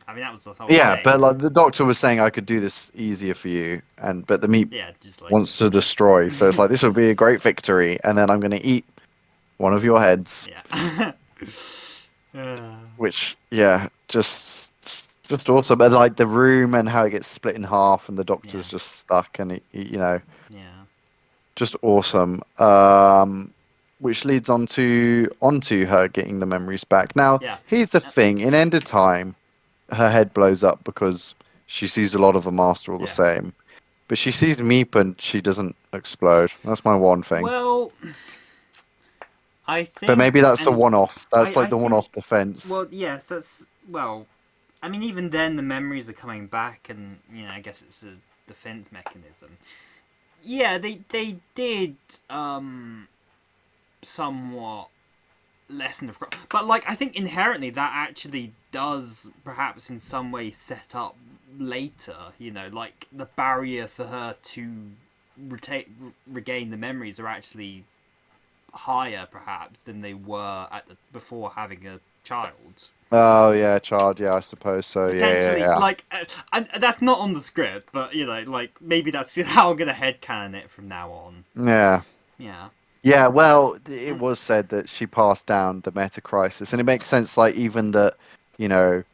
[SPEAKER 2] I mean, that was the whole
[SPEAKER 1] Yeah, but
[SPEAKER 2] thing.
[SPEAKER 1] like the doctor was saying I could do this easier for you, and but the meat
[SPEAKER 2] Yeah, just like
[SPEAKER 1] wants to destroy. So it's like this would be a great victory, and then I'm going to eat one of your heads,
[SPEAKER 2] yeah. uh,
[SPEAKER 1] which yeah, just awesome. And like the room and how it gets split in half, and the doctor's
[SPEAKER 2] yeah,
[SPEAKER 1] just stuck, and you know,
[SPEAKER 2] yeah,
[SPEAKER 1] just awesome. Which leads onto her getting the memories back. Now,
[SPEAKER 2] yeah,
[SPEAKER 1] here's the
[SPEAKER 2] uh,
[SPEAKER 1] thing: in End of Time, her head blows up because she sees a lot of the Master all the
[SPEAKER 2] yeah.
[SPEAKER 1] same. But she sees Meep and she doesn't explode. That's my one thing.
[SPEAKER 2] Well, I
[SPEAKER 1] But
[SPEAKER 2] think,
[SPEAKER 1] maybe that's a
[SPEAKER 2] and
[SPEAKER 1] one-off. That's like
[SPEAKER 2] I
[SPEAKER 1] the
[SPEAKER 2] think,
[SPEAKER 1] one-off defense.
[SPEAKER 2] well, yes, that's well. I mean, even then, the memories are coming back, and I guess it's a defense mechanism. Yeah, they did somewhat lessen the, but like I think inherently that actually does perhaps in some way set up later. Like the barrier for her to regain the memories are actually higher perhaps than they were before having a child.
[SPEAKER 1] Oh yeah, child. Yeah, I suppose so. Yeah,
[SPEAKER 2] Potentially,
[SPEAKER 1] yeah,
[SPEAKER 2] like, and that's not on the script, but like maybe that's how I'm gonna headcanon it from now on.
[SPEAKER 1] yeah. Yeah.
[SPEAKER 2] Yeah,
[SPEAKER 1] Yeah, well, it
[SPEAKER 2] and
[SPEAKER 1] was said that she passed down the meta crisis, and it makes sense. Like even that, you know,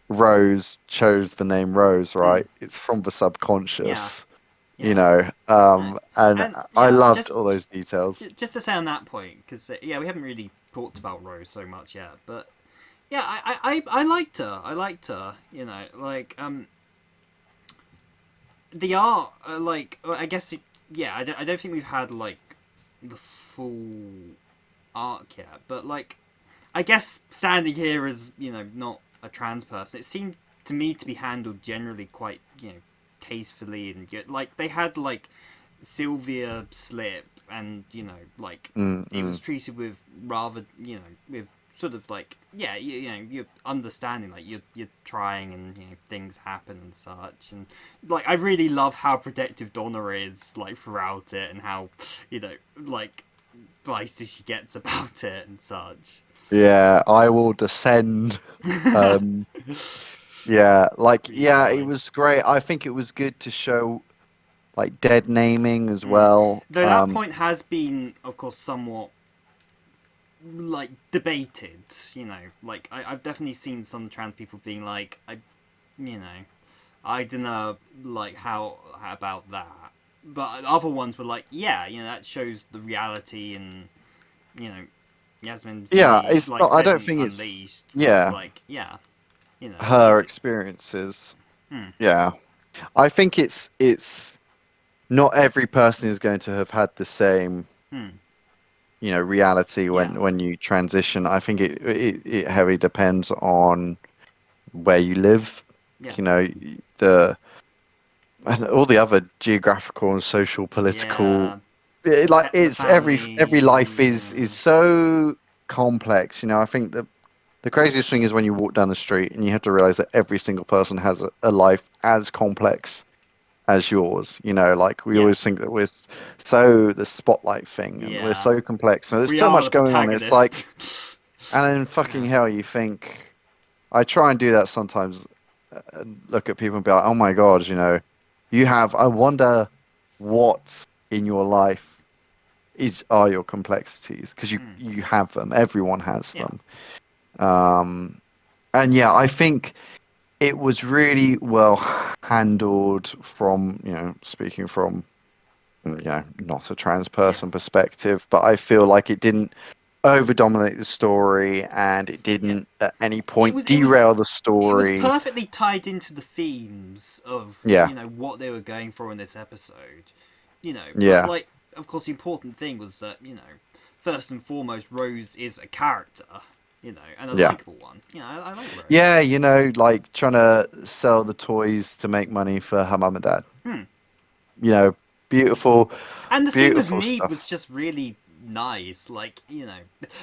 [SPEAKER 1] Rose chose the name Rose,
[SPEAKER 2] mm,
[SPEAKER 1] right? It's from the
[SPEAKER 2] yeah,
[SPEAKER 1] subconscious,
[SPEAKER 2] yeah, no.
[SPEAKER 1] and
[SPEAKER 2] And
[SPEAKER 1] I
[SPEAKER 2] yeah,
[SPEAKER 1] loved
[SPEAKER 2] just
[SPEAKER 1] all those details.
[SPEAKER 2] just to say on that point, because yeah, we haven't really talked about Rose so much yet, but yeah, I liked her. I liked her. Like the art, like I guess yeah, I don't think we've had like the full arc yet, but like I guess standing here as not a trans person, it seemed to me to be handled generally quite tastefully and good. Like they had like Sylvia slip, and like
[SPEAKER 1] Mm,
[SPEAKER 2] it was
[SPEAKER 1] mm.
[SPEAKER 2] treated with rather with sort of like yeah you're understanding, like you're trying, and things happen and such, and like I really love how protective Donna is like throughout it, and how like feisty she gets about it and such.
[SPEAKER 1] Yeah, I will descend. Um, yeah, like
[SPEAKER 2] Yeah,
[SPEAKER 1] yeah, it
[SPEAKER 2] like
[SPEAKER 1] was great. I think it was good to show like dead naming as
[SPEAKER 2] mm.
[SPEAKER 1] well.
[SPEAKER 2] Though that point has been, of course, somewhat like debated. Like I've definitely seen some trans people being like, you know, I don't know, like how about that. But other ones were like, yeah, that shows the reality, and you know, Yasmin
[SPEAKER 1] Yeah,
[SPEAKER 2] fully
[SPEAKER 1] it's
[SPEAKER 2] like
[SPEAKER 1] not. I
[SPEAKER 2] said
[SPEAKER 1] don't
[SPEAKER 2] in
[SPEAKER 1] think it's
[SPEAKER 2] Unleashed was
[SPEAKER 1] yeah
[SPEAKER 2] like, yeah,
[SPEAKER 1] her
[SPEAKER 2] it's
[SPEAKER 1] experiences.
[SPEAKER 2] hmm,
[SPEAKER 1] Yeah, I think it's not every person is going to have had the same
[SPEAKER 2] hmm,
[SPEAKER 1] reality
[SPEAKER 2] yeah,
[SPEAKER 1] when you transition. I think it heavily depends on where you live.
[SPEAKER 2] yeah,
[SPEAKER 1] You know the and all the other geographical and social political
[SPEAKER 2] yeah.
[SPEAKER 1] like
[SPEAKER 2] The
[SPEAKER 1] it's every
[SPEAKER 2] family,
[SPEAKER 1] life
[SPEAKER 2] and
[SPEAKER 1] is so complex. I think that the craziest thing is when you walk down the street and you have to realize that every single person has a life as complex as yours. Like we
[SPEAKER 2] yeah,
[SPEAKER 1] always think that we're so the spotlight thing and we're
[SPEAKER 2] yeah.
[SPEAKER 1] so complex. So there's
[SPEAKER 2] We
[SPEAKER 1] so
[SPEAKER 2] are
[SPEAKER 1] much
[SPEAKER 2] the
[SPEAKER 1] going on. It's like,
[SPEAKER 2] protagonist.
[SPEAKER 1] and then fucking
[SPEAKER 2] Yeah.
[SPEAKER 1] hell, you think I try and do that sometimes. And look at people and be like, oh my God, you have. I wonder what in your life are your complexities because you
[SPEAKER 2] Hmm.
[SPEAKER 1] you have them. Everyone has
[SPEAKER 2] Yeah.
[SPEAKER 1] them. Um, and yeah, I think it was really well handled from, speaking from, not a trans
[SPEAKER 2] Yeah.
[SPEAKER 1] person perspective, but I feel like it didn't over dominate the story and it
[SPEAKER 2] Yeah.
[SPEAKER 1] didn't at any
[SPEAKER 2] It
[SPEAKER 1] point
[SPEAKER 2] was. It was.
[SPEAKER 1] derail the
[SPEAKER 2] It was
[SPEAKER 1] story.
[SPEAKER 2] perfectly tied into the themes of
[SPEAKER 1] Yeah,
[SPEAKER 2] what they were going for in this episode. But
[SPEAKER 1] yeah,
[SPEAKER 2] like, of course, the important thing was that first and foremost, Rose is a character. And a
[SPEAKER 1] yeah.
[SPEAKER 2] likable one. I like Rose.
[SPEAKER 1] Yeah, like trying to sell the toys to make money for her mum and dad.
[SPEAKER 2] Hmm.
[SPEAKER 1] You know, beautiful,
[SPEAKER 2] And the scene with
[SPEAKER 1] beautiful
[SPEAKER 2] Meep was
[SPEAKER 1] stuff.
[SPEAKER 2] just really nice. Like,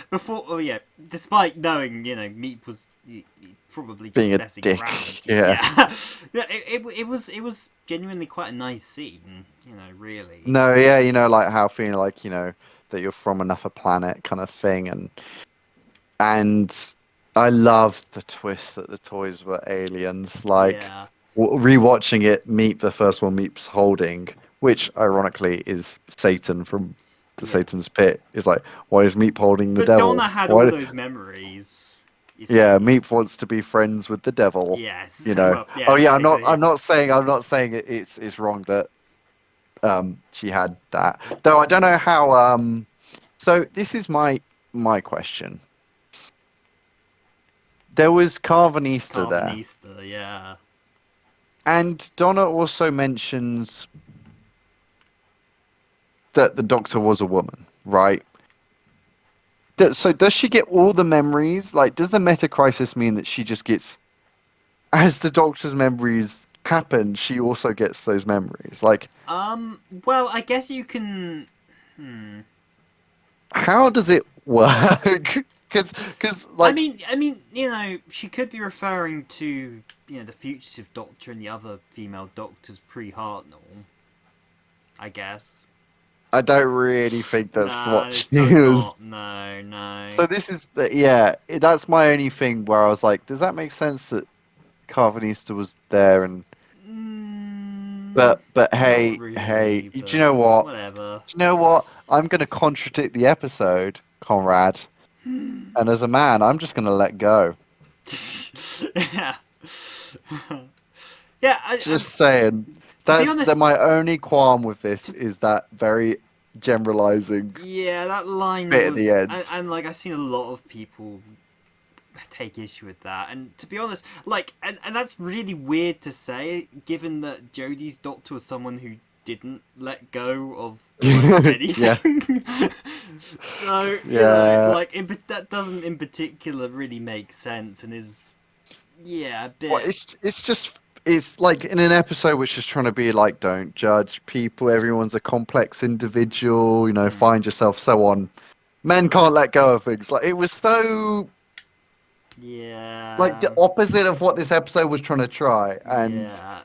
[SPEAKER 2] before, oh yeah, despite knowing, Meep was probably just
[SPEAKER 1] Being a
[SPEAKER 2] messing around.
[SPEAKER 1] dick. Yeah.
[SPEAKER 2] Yeah, yeah, it was genuinely quite a nice scene. Really.
[SPEAKER 1] No, yeah, like how feeling like, that you're from another planet kind of thing and I love the twist that the toys were aliens. Like
[SPEAKER 2] Yeah,
[SPEAKER 1] rewatching it, Meep, the first one Meep's holding, which ironically is Satan from the
[SPEAKER 2] yeah.
[SPEAKER 1] Satan's pit, is like, why is Meep holding the
[SPEAKER 2] But
[SPEAKER 1] devil?
[SPEAKER 2] Donna had all
[SPEAKER 1] Why?
[SPEAKER 2] those memories. You
[SPEAKER 1] Yeah,
[SPEAKER 2] see.
[SPEAKER 1] Meep wants to be friends with the devil.
[SPEAKER 2] Yes.
[SPEAKER 1] You know.
[SPEAKER 2] Well, yeah,
[SPEAKER 1] Oh yeah, I'm not.
[SPEAKER 2] exactly.
[SPEAKER 1] I'm not saying. I'm not saying it's wrong that she had that. Though I don't know how. So this is my question. There was Carven Easter
[SPEAKER 2] Carving
[SPEAKER 1] there,
[SPEAKER 2] Easter. Yeah.
[SPEAKER 1] and Donna also mentions that the Doctor was a woman, right? So does she get all the memories? Like, does the meta crisis mean that she just gets, as the Doctor's memories happen, she also gets those memories? Like,
[SPEAKER 2] Well, I guess you can. Hmm.
[SPEAKER 1] how does it work? Because like
[SPEAKER 2] She could be referring to the fugitive Doctor and the other female Doctors pre-Hartnell. I guess.
[SPEAKER 1] I don't really think that's
[SPEAKER 2] Nah,
[SPEAKER 1] what
[SPEAKER 2] no,
[SPEAKER 1] she
[SPEAKER 2] it's
[SPEAKER 1] was.
[SPEAKER 2] not. No, no.
[SPEAKER 1] So this is the yeah. That's my only thing where I was like, does that make sense that Carvanista was there? And
[SPEAKER 2] Mm,
[SPEAKER 1] but
[SPEAKER 2] not
[SPEAKER 1] hey,
[SPEAKER 2] really,
[SPEAKER 1] do you
[SPEAKER 2] but
[SPEAKER 1] know what?
[SPEAKER 2] whatever.
[SPEAKER 1] Do you know what? I'm going to contradict the episode, Conrad. And as a man, I'm just going to let go.
[SPEAKER 2] Yeah. Yeah, and
[SPEAKER 1] Just saying.
[SPEAKER 2] to be
[SPEAKER 1] That's that.
[SPEAKER 2] honest,
[SPEAKER 1] My only qualm with this
[SPEAKER 2] to,
[SPEAKER 1] is that very generalizing
[SPEAKER 2] yeah, that line
[SPEAKER 1] bit at the
[SPEAKER 2] was,
[SPEAKER 1] end.
[SPEAKER 2] and like I've seen a lot of people take issue with that. And to be honest, like, and that's really weird to say, given that Jodie's doctor was someone who didn't let go of like
[SPEAKER 1] Yeah,
[SPEAKER 2] anything. So
[SPEAKER 1] yeah.
[SPEAKER 2] like that doesn't in particular really make sense, and is a
[SPEAKER 1] Well,
[SPEAKER 2] bit.
[SPEAKER 1] it's just it's like in an episode which is trying to be like, don't judge people. Everyone's a complex individual.
[SPEAKER 2] Hmm,
[SPEAKER 1] Find yourself, so on. Men can't let go of things. Like it was so like the
[SPEAKER 2] yeah,
[SPEAKER 1] opposite of what this episode was trying to try, and
[SPEAKER 2] yeah.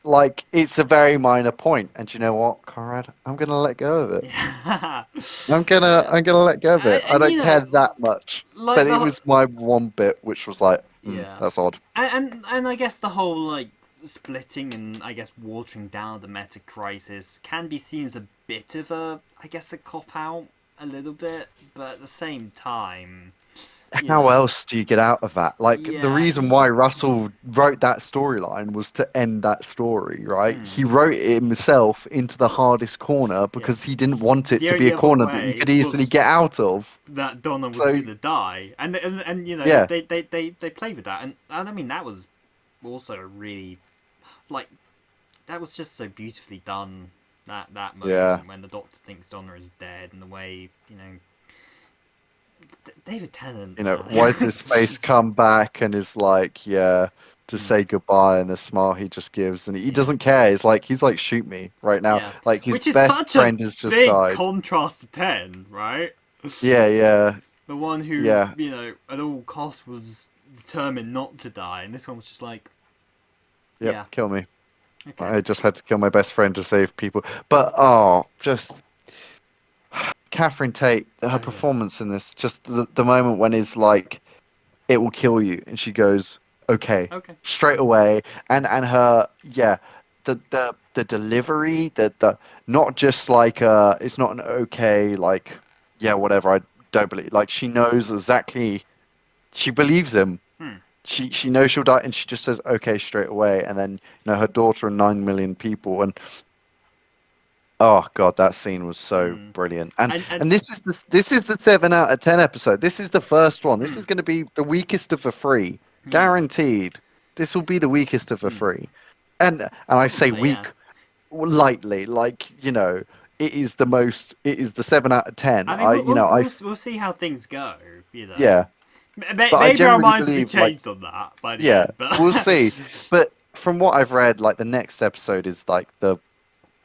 [SPEAKER 1] like it's a very minor point. And you know what, Conrad? I'm gonna let go of it.
[SPEAKER 2] Yeah.
[SPEAKER 1] I'm gonna let go of it. I
[SPEAKER 2] And
[SPEAKER 1] don't care that much.
[SPEAKER 2] like
[SPEAKER 1] But it was my one bit which was like,
[SPEAKER 2] yeah,
[SPEAKER 1] that's odd.
[SPEAKER 2] and I guess the whole like splitting and I guess watering down the meta crisis can be seen as a bit of a I guess a cop out a little bit, but at the same time, you
[SPEAKER 1] How
[SPEAKER 2] know,
[SPEAKER 1] else do you get out of that? Like the
[SPEAKER 2] yeah,
[SPEAKER 1] reason why Russell wrote that storyline was to end that story, right?
[SPEAKER 2] mm,
[SPEAKER 1] He wrote it himself into the hardest corner
[SPEAKER 2] yeah.
[SPEAKER 1] because he didn't want it
[SPEAKER 2] The
[SPEAKER 1] to be
[SPEAKER 2] only
[SPEAKER 1] a
[SPEAKER 2] other
[SPEAKER 1] corner that you
[SPEAKER 2] way
[SPEAKER 1] could easily
[SPEAKER 2] was
[SPEAKER 1] get out of.
[SPEAKER 2] that Donna was
[SPEAKER 1] So
[SPEAKER 2] gonna die, and
[SPEAKER 1] yeah,
[SPEAKER 2] they played with that, and I mean that was also really like that was just so beautifully done. That
[SPEAKER 1] yeah.
[SPEAKER 2] moment when the Doctor thinks Donna is dead, and the way David Tennant,
[SPEAKER 1] Why does
[SPEAKER 2] man.
[SPEAKER 1] his face come back and is like, yeah, to
[SPEAKER 2] Hmm,
[SPEAKER 1] say goodbye and the smile he just gives and he
[SPEAKER 2] yeah,
[SPEAKER 1] doesn't care. He's like, shoot me right now.
[SPEAKER 2] yeah,
[SPEAKER 1] Like his
[SPEAKER 2] which is
[SPEAKER 1] best
[SPEAKER 2] such a
[SPEAKER 1] friend has just
[SPEAKER 2] big
[SPEAKER 1] died.
[SPEAKER 2] contrast to Ten, right?
[SPEAKER 1] Yeah, yeah,
[SPEAKER 2] The one who
[SPEAKER 1] yeah.
[SPEAKER 2] at all costs was determined not to die, and this one was just like,
[SPEAKER 1] Yep,
[SPEAKER 2] yeah,
[SPEAKER 1] kill me.
[SPEAKER 2] okay,
[SPEAKER 1] I just had to kill my best friend to save people. But oh, just Catherine Tate, her
[SPEAKER 2] oh yeah,
[SPEAKER 1] performance in this, just the moment when it's like, it will kill you, and she goes, okay,
[SPEAKER 2] okay,
[SPEAKER 1] straight away, and her, yeah, the delivery, the not just like it's not an okay like, yeah, whatever, I don't believe, like she knows exactly, she believes him.
[SPEAKER 2] hmm,
[SPEAKER 1] She knows she'll die, and she just says okay straight away, and then her daughter and 9 million people, and oh God, that scene was so
[SPEAKER 2] hmm,
[SPEAKER 1] brilliant. And
[SPEAKER 2] and
[SPEAKER 1] and this is the 7 out of 10 episode. This is the first one. This
[SPEAKER 2] hmm,
[SPEAKER 1] is going to be the weakest of the three,
[SPEAKER 2] yeah,
[SPEAKER 1] guaranteed. This will be the weakest of the
[SPEAKER 2] hmm,
[SPEAKER 1] three, and I say
[SPEAKER 2] probably yeah.
[SPEAKER 1] weak lightly, like it is the most. It is the 7 out of 10.
[SPEAKER 2] I mean,
[SPEAKER 1] I
[SPEAKER 2] we'll
[SPEAKER 1] you know I
[SPEAKER 2] we'll see how things go.
[SPEAKER 1] yeah, but I
[SPEAKER 2] Maybe our
[SPEAKER 1] generally
[SPEAKER 2] minds will be
[SPEAKER 1] believe like
[SPEAKER 2] changed on that by the
[SPEAKER 1] yeah,
[SPEAKER 2] end, but
[SPEAKER 1] we'll see. But from what I've read, like the next episode is like the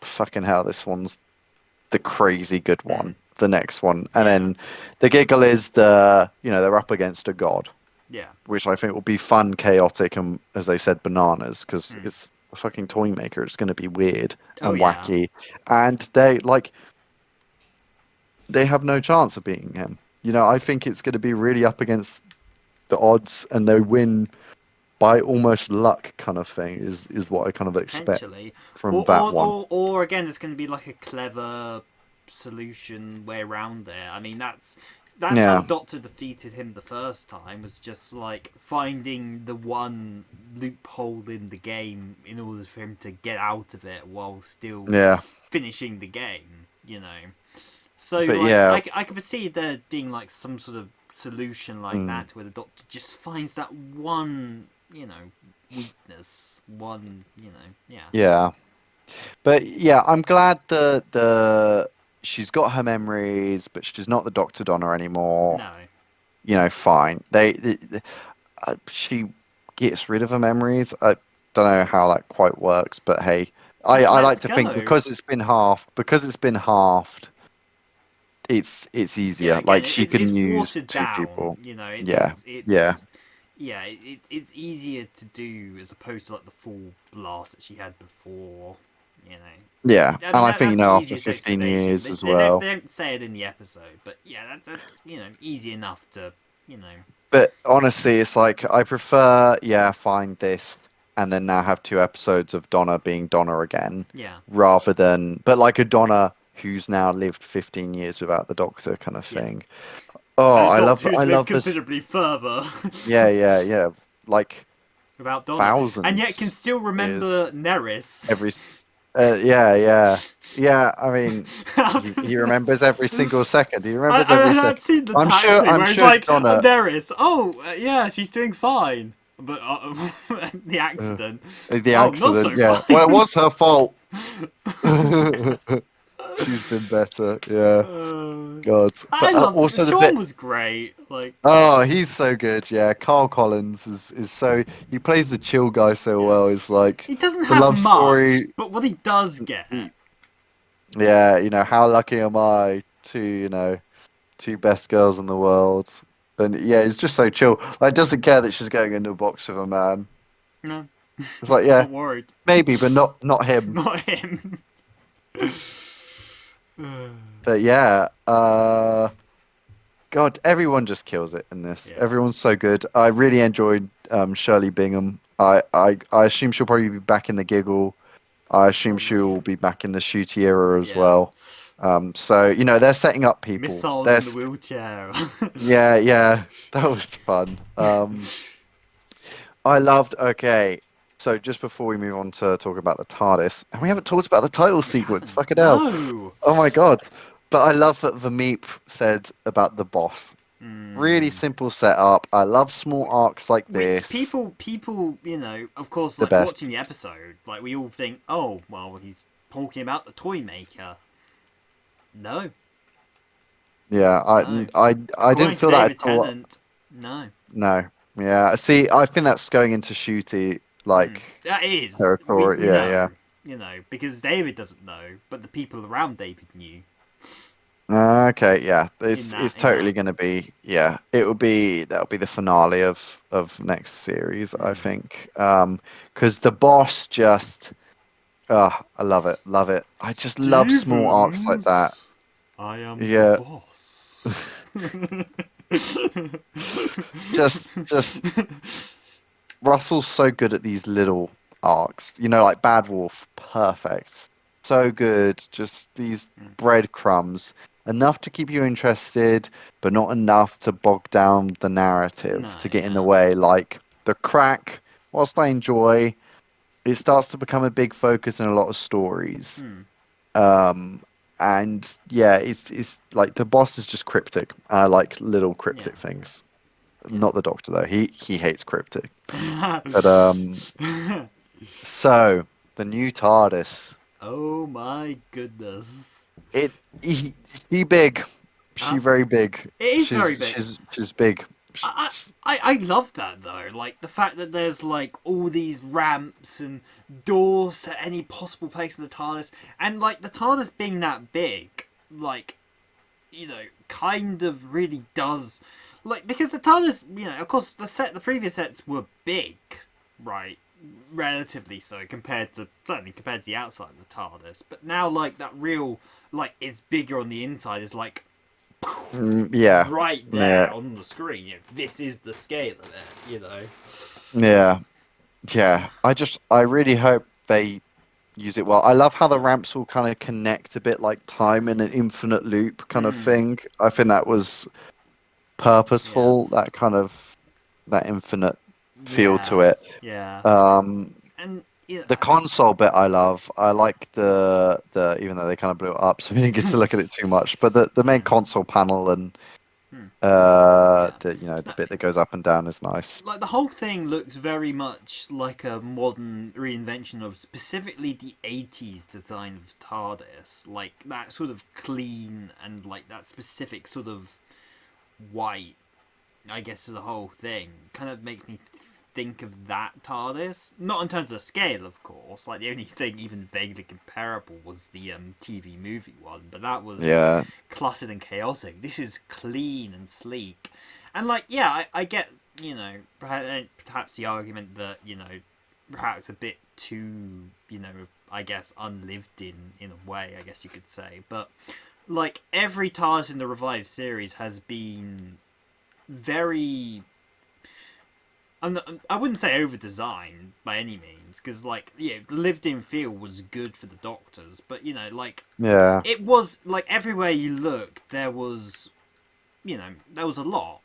[SPEAKER 1] fucking hell. This one's the crazy good
[SPEAKER 2] hmm,
[SPEAKER 1] one, the next one, and
[SPEAKER 2] yeah,
[SPEAKER 1] then the giggle is they're up against a god,
[SPEAKER 2] yeah,
[SPEAKER 1] which I think will be fun, chaotic, and as they said, bananas because
[SPEAKER 2] hmm.
[SPEAKER 1] it's a fucking toy maker. It's going to be weird
[SPEAKER 2] Oh
[SPEAKER 1] and
[SPEAKER 2] yeah,
[SPEAKER 1] wacky, and they have no chance of beating him. I think it's going to be really up against the odds, and they win by almost luck kind of thing is what I kind of expect
[SPEAKER 2] Potentially,
[SPEAKER 1] from that one.
[SPEAKER 2] or again, there's going to be like a clever solution way around there. I mean, that's how the
[SPEAKER 1] Yeah,
[SPEAKER 2] Doctor defeated him the first time, was just like finding the one loophole in the game in order for him to get out of it while still
[SPEAKER 1] yeah,
[SPEAKER 2] finishing the game. You know, so
[SPEAKER 1] but
[SPEAKER 2] like
[SPEAKER 1] yeah,
[SPEAKER 2] I could see there being like some sort of solution like
[SPEAKER 1] mm,
[SPEAKER 2] that where the Doctor just finds that one, weakness, one, yeah.
[SPEAKER 1] yeah. But yeah, I'm glad the she's got her memories, but she's not the Dr. Donna anymore.
[SPEAKER 2] No.
[SPEAKER 1] Fine. She gets rid of her memories. I don't know how that quite works, but hey,
[SPEAKER 2] Just
[SPEAKER 1] I
[SPEAKER 2] let's
[SPEAKER 1] like to think
[SPEAKER 2] go.
[SPEAKER 1] because it's been halved, it's
[SPEAKER 2] Yeah,
[SPEAKER 1] easier.
[SPEAKER 2] again,
[SPEAKER 1] Like she
[SPEAKER 2] it's
[SPEAKER 1] can use
[SPEAKER 2] watered
[SPEAKER 1] two
[SPEAKER 2] down.
[SPEAKER 1] people. Yeah, yeah,
[SPEAKER 2] Yeah, it's easier to do as opposed to like the full blast that she had before. You
[SPEAKER 1] yeah.
[SPEAKER 2] know, I
[SPEAKER 1] And
[SPEAKER 2] mean
[SPEAKER 1] I think
[SPEAKER 2] that's the
[SPEAKER 1] after
[SPEAKER 2] easiest
[SPEAKER 1] 15
[SPEAKER 2] explanation.
[SPEAKER 1] years as well.
[SPEAKER 2] They don't say it in the episode, but yeah, that's easy enough to you know.
[SPEAKER 1] But honestly, it's like I prefer, yeah, find this and then now have two episodes of Donna being Donna again,
[SPEAKER 2] Yeah,
[SPEAKER 1] rather than, but like a Donna who's now lived 15 years without the Doctor kind of
[SPEAKER 2] yeah.
[SPEAKER 1] thing. Oh,
[SPEAKER 2] And a doctor
[SPEAKER 1] I
[SPEAKER 2] who's lived
[SPEAKER 1] love this.
[SPEAKER 2] considerably further
[SPEAKER 1] Yeah, yeah, yeah. Like
[SPEAKER 2] without Donna, and yet can
[SPEAKER 1] thousands
[SPEAKER 2] still
[SPEAKER 1] years
[SPEAKER 2] remember Neris.
[SPEAKER 1] every. Yeah, yeah, yeah. I mean,
[SPEAKER 2] Out of
[SPEAKER 1] he remembers every single second. He remembers every
[SPEAKER 2] I've
[SPEAKER 1] second.
[SPEAKER 2] seen the taxi
[SPEAKER 1] I'm
[SPEAKER 2] where it's
[SPEAKER 1] sure
[SPEAKER 2] like,
[SPEAKER 1] Donna.
[SPEAKER 2] Neris, oh, yeah, she's doing fine. But the
[SPEAKER 1] Uh,
[SPEAKER 2] accident,
[SPEAKER 1] the
[SPEAKER 2] oh, not
[SPEAKER 1] accident,
[SPEAKER 2] so
[SPEAKER 1] yeah. Well, it
[SPEAKER 2] fine.
[SPEAKER 1] was her fault. She's been better, yeah. God,
[SPEAKER 2] I
[SPEAKER 1] but
[SPEAKER 2] love
[SPEAKER 1] also the
[SPEAKER 2] Sean
[SPEAKER 1] bit.
[SPEAKER 2] was great. Like,
[SPEAKER 1] Oh, he's so good, yeah. Carl Collins is so he plays the chill guy so
[SPEAKER 2] yeah,
[SPEAKER 1] well. It's like
[SPEAKER 2] he doesn't
[SPEAKER 1] the
[SPEAKER 2] have
[SPEAKER 1] love
[SPEAKER 2] much,
[SPEAKER 1] story.
[SPEAKER 2] but what he does get,
[SPEAKER 1] he- Yeah, how lucky am I to, two best girls in the world. And yeah, it's just so chill. Like doesn't care that she's going into a box with a man.
[SPEAKER 2] no,
[SPEAKER 1] It's like, yeah,
[SPEAKER 2] not worried.
[SPEAKER 1] maybe, but not him.
[SPEAKER 2] Not him.
[SPEAKER 1] But yeah, God, everyone just kills it in this.
[SPEAKER 2] Yeah.
[SPEAKER 1] Everyone's so good. I really enjoyed Shirley Bingham. I assume she'll probably be back in the giggle. I assume
[SPEAKER 2] Probably.
[SPEAKER 1] she'll be back in the shooty era as
[SPEAKER 2] Yeah.
[SPEAKER 1] well. So they're setting up people.
[SPEAKER 2] Missiles in the wheelchair.
[SPEAKER 1] Yeah, yeah, that was fun. I loved. Okay, so just before we move on to talk about the TARDIS, and we haven't talked about the title
[SPEAKER 2] We
[SPEAKER 1] sequence.
[SPEAKER 2] haven't.
[SPEAKER 1] Fucking hell!
[SPEAKER 2] No.
[SPEAKER 1] Oh my God! But I love that the Meep said about the boss. Really
[SPEAKER 2] Mm.
[SPEAKER 1] simple setup. I love small arcs like
[SPEAKER 2] Which
[SPEAKER 1] this.
[SPEAKER 2] people, of course,
[SPEAKER 1] The
[SPEAKER 2] like
[SPEAKER 1] best.
[SPEAKER 2] watching the episode, like we all think, oh, well, he's talking about the toy maker. No,
[SPEAKER 1] Yeah,
[SPEAKER 2] no.
[SPEAKER 1] I didn't
[SPEAKER 2] According to
[SPEAKER 1] feel that at
[SPEAKER 2] David
[SPEAKER 1] all.
[SPEAKER 2] Tennant, no.
[SPEAKER 1] No. Yeah. See, I think that's going into shooty like
[SPEAKER 2] That is. We
[SPEAKER 1] territory. Yeah,
[SPEAKER 2] know,
[SPEAKER 1] yeah.
[SPEAKER 2] because David doesn't know, but the people around David knew
[SPEAKER 1] Okay, yeah.
[SPEAKER 2] in
[SPEAKER 1] It's
[SPEAKER 2] in
[SPEAKER 1] totally
[SPEAKER 2] that.
[SPEAKER 1] going to be, yeah. That'll be the finale of next series, I
[SPEAKER 2] Mm.
[SPEAKER 1] think. Because the boss just I love it. Love it. I just love small arcs like that.
[SPEAKER 2] Stevens, I am the
[SPEAKER 1] Yeah.
[SPEAKER 2] boss.
[SPEAKER 1] Just Russell's so good at these little arcs. Like Bad Wolf, perfect. So good. Just these breadcrumbs. Enough to keep you interested, but not enough to bog down the narrative,
[SPEAKER 2] No,
[SPEAKER 1] to get in the
[SPEAKER 2] yeah.
[SPEAKER 1] way. Like the crack, whilst I enjoy, it starts to become a big focus in a lot of stories.
[SPEAKER 2] Hmm.
[SPEAKER 1] Um, and yeah, it's like the boss is just cryptic. I like little
[SPEAKER 2] Yeah.
[SPEAKER 1] cryptic things.
[SPEAKER 2] Yeah.
[SPEAKER 1] Not the Doctor though. He hates cryptic. But so the new TARDIS.
[SPEAKER 2] Oh my goodness.
[SPEAKER 1] It he, she big. She
[SPEAKER 2] Uh,
[SPEAKER 1] very big.
[SPEAKER 2] it is very big.
[SPEAKER 1] She's big.
[SPEAKER 2] I, I love that though. Like the fact that there's like all these ramps and doors to any possible place in the TARDIS, and like the TARDIS being that big, like kind of really does, like because the TARDIS, of course the previous sets were big, right? Relatively so certainly compared to the outside of the TARDIS, but now like that real like it's bigger on the inside is like
[SPEAKER 1] Yeah,
[SPEAKER 2] right
[SPEAKER 1] yeah,
[SPEAKER 2] there on the screen. This is the scale of it.
[SPEAKER 1] yeah, yeah. I really hope they use it well. I love how the ramps all kind of connect a bit like time in an infinite loop kind of
[SPEAKER 2] Mm,
[SPEAKER 1] thing. I think that was
[SPEAKER 2] yeah,
[SPEAKER 1] purposeful, that infinite feel to
[SPEAKER 2] yeah,
[SPEAKER 1] it.
[SPEAKER 2] yeah,
[SPEAKER 1] Um,
[SPEAKER 2] and yeah,
[SPEAKER 1] the console bit I love. I like the even though they kind of blew it up, so we didn't get to look at it too much. But the main
[SPEAKER 2] yeah,
[SPEAKER 1] console panel and
[SPEAKER 2] hmm, yeah.
[SPEAKER 1] the bit that goes up and down is nice.
[SPEAKER 2] Like the whole thing looks very much like a modern reinvention of specifically the 80s design of TARDIS, like that sort of clean and like that specific sort of white, I guess, the whole thing kind of makes me think of that TARDIS. Not in terms of scale, of course. Like the only thing even vaguely comparable was the TV movie one, but that was
[SPEAKER 1] Yeah,
[SPEAKER 2] cluttered and chaotic. This is clean and sleek, and like yeah, I get perhaps the argument that perhaps a bit too I guess unlived in a way, I guess you could say, but like every TARDIS in the revived series has been very I wouldn't say over designed by any means, because like the lived in feel was good for the Doctors, but like
[SPEAKER 1] yeah,
[SPEAKER 2] it was like everywhere you look there was a lot.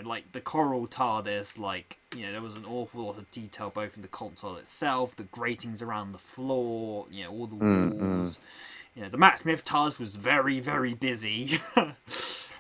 [SPEAKER 2] Like the coral TARDIS, like there was an awful lot of detail both in the console itself, the gratings around the floor, all the
[SPEAKER 1] mm.
[SPEAKER 2] walls. The Matt Smith TARDIS was very very busy.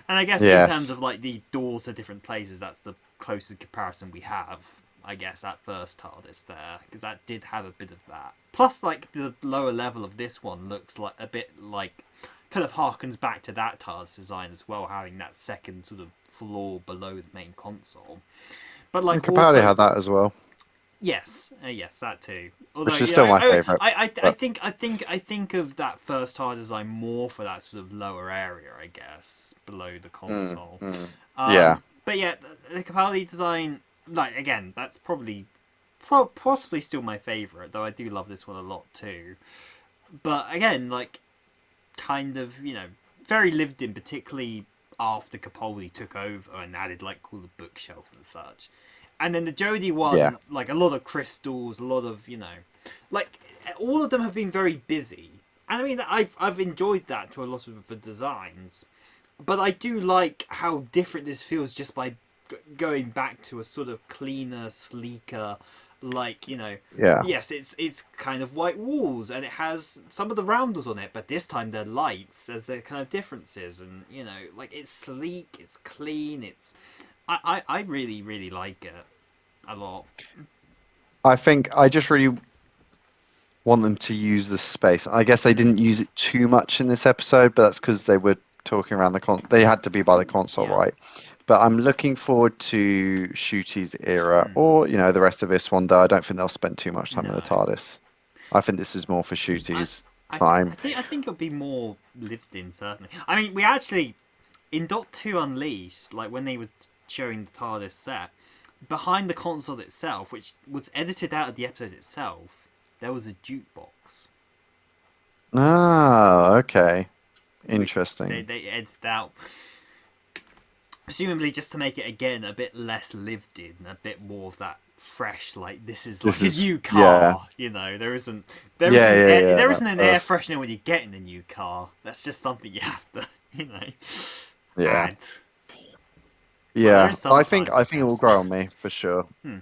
[SPEAKER 2] And I guess in terms
[SPEAKER 1] Yes.
[SPEAKER 2] of like the doors to different places, that's the closest comparison we have. I guess that first TARDIS there, because that did have a bit of that. Plus, like the lower level of this one looks like a bit like kind of harkens back to that TARDIS design as well, having that second sort of floor below the main console. But
[SPEAKER 1] You
[SPEAKER 2] like
[SPEAKER 1] could probably
[SPEAKER 2] also
[SPEAKER 1] have that as well,
[SPEAKER 2] yes, that too. Although
[SPEAKER 1] which is still my favorite.
[SPEAKER 2] I
[SPEAKER 1] But
[SPEAKER 2] think of that first tire design more for that sort of lower area, I guess, below the console.
[SPEAKER 1] yeah,
[SPEAKER 2] But yeah, the Capaldi design, like again, that's probably possibly still my favorite, though I do love this one a lot too. But again, like kind of very lived in, particularly after Capaldi took over and added like all the bookshelves and such. And then the Jodie
[SPEAKER 1] yeah,
[SPEAKER 2] one, like a lot of crystals, a lot of like all of them have been very busy, and I mean I've enjoyed that to a lot of the designs, but I do like how different this feels just by going back to a sort of cleaner, sleeker, like
[SPEAKER 1] yeah.
[SPEAKER 2] yes, it's kind of white walls and it has some of the roundels on it, but this time they're lights as their kind of differences, and like it's sleek, it's clean, it's I really really like it a lot.
[SPEAKER 1] I think I just really want them to use the space. I guess they
[SPEAKER 2] Mm,
[SPEAKER 1] didn't use it too much in this episode, but that's because they were talking around the they had to be by the console,
[SPEAKER 2] yeah.
[SPEAKER 1] right? But I'm looking forward to Shooty's era,
[SPEAKER 2] Mm,
[SPEAKER 1] or the rest of this one. Though I don't think they'll spend too much time in the
[SPEAKER 2] no.
[SPEAKER 1] TARDIS. I think this is more for
[SPEAKER 2] I,
[SPEAKER 1] Shooty's time.
[SPEAKER 2] I think it'll be more lived in, certainly. I mean, we actually in Dot 2 Unleashed, like when they were showing the TARDIS set, behind the console itself, which was edited out of the episode itself, there was a jukebox,
[SPEAKER 1] Ah, okay,
[SPEAKER 2] which
[SPEAKER 1] interesting.
[SPEAKER 2] they edited out, presumably just to make it again a bit less lived in, a bit more of that fresh, like this is
[SPEAKER 1] This
[SPEAKER 2] like a
[SPEAKER 1] is
[SPEAKER 2] new
[SPEAKER 1] yeah,
[SPEAKER 2] car.
[SPEAKER 1] yeah, yeah, yeah.
[SPEAKER 2] there
[SPEAKER 1] That
[SPEAKER 2] isn't an air
[SPEAKER 1] first,
[SPEAKER 2] freshener when you get in the new car. That's just something you have to
[SPEAKER 1] yeah,
[SPEAKER 2] add. Well, there
[SPEAKER 1] yeah.
[SPEAKER 2] is
[SPEAKER 1] I
[SPEAKER 2] sometimes, I
[SPEAKER 1] think it will
[SPEAKER 2] guess.
[SPEAKER 1] grow on me for sure.
[SPEAKER 2] Hmm.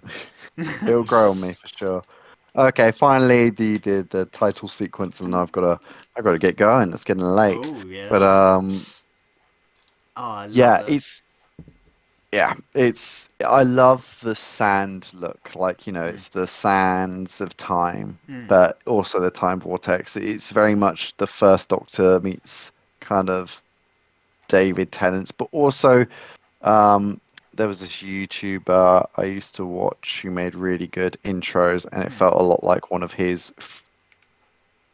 [SPEAKER 1] It'll grow on me for sure. Okay, finally the title sequence, and I've got to get going. It's getting late.
[SPEAKER 2] Oh
[SPEAKER 1] But
[SPEAKER 2] yeah. Oh, I love
[SPEAKER 1] yeah,
[SPEAKER 2] it.
[SPEAKER 1] it's I love the sand look. Like,
[SPEAKER 2] Hmm.
[SPEAKER 1] it's the sands of time,
[SPEAKER 2] Hmm.
[SPEAKER 1] but also the time vortex. It's very much the first Doctor meets kind of David Tennant's, but also there was this YouTuber I used to watch who made really good intros, and it
[SPEAKER 2] Hmm.
[SPEAKER 1] felt a lot like one of his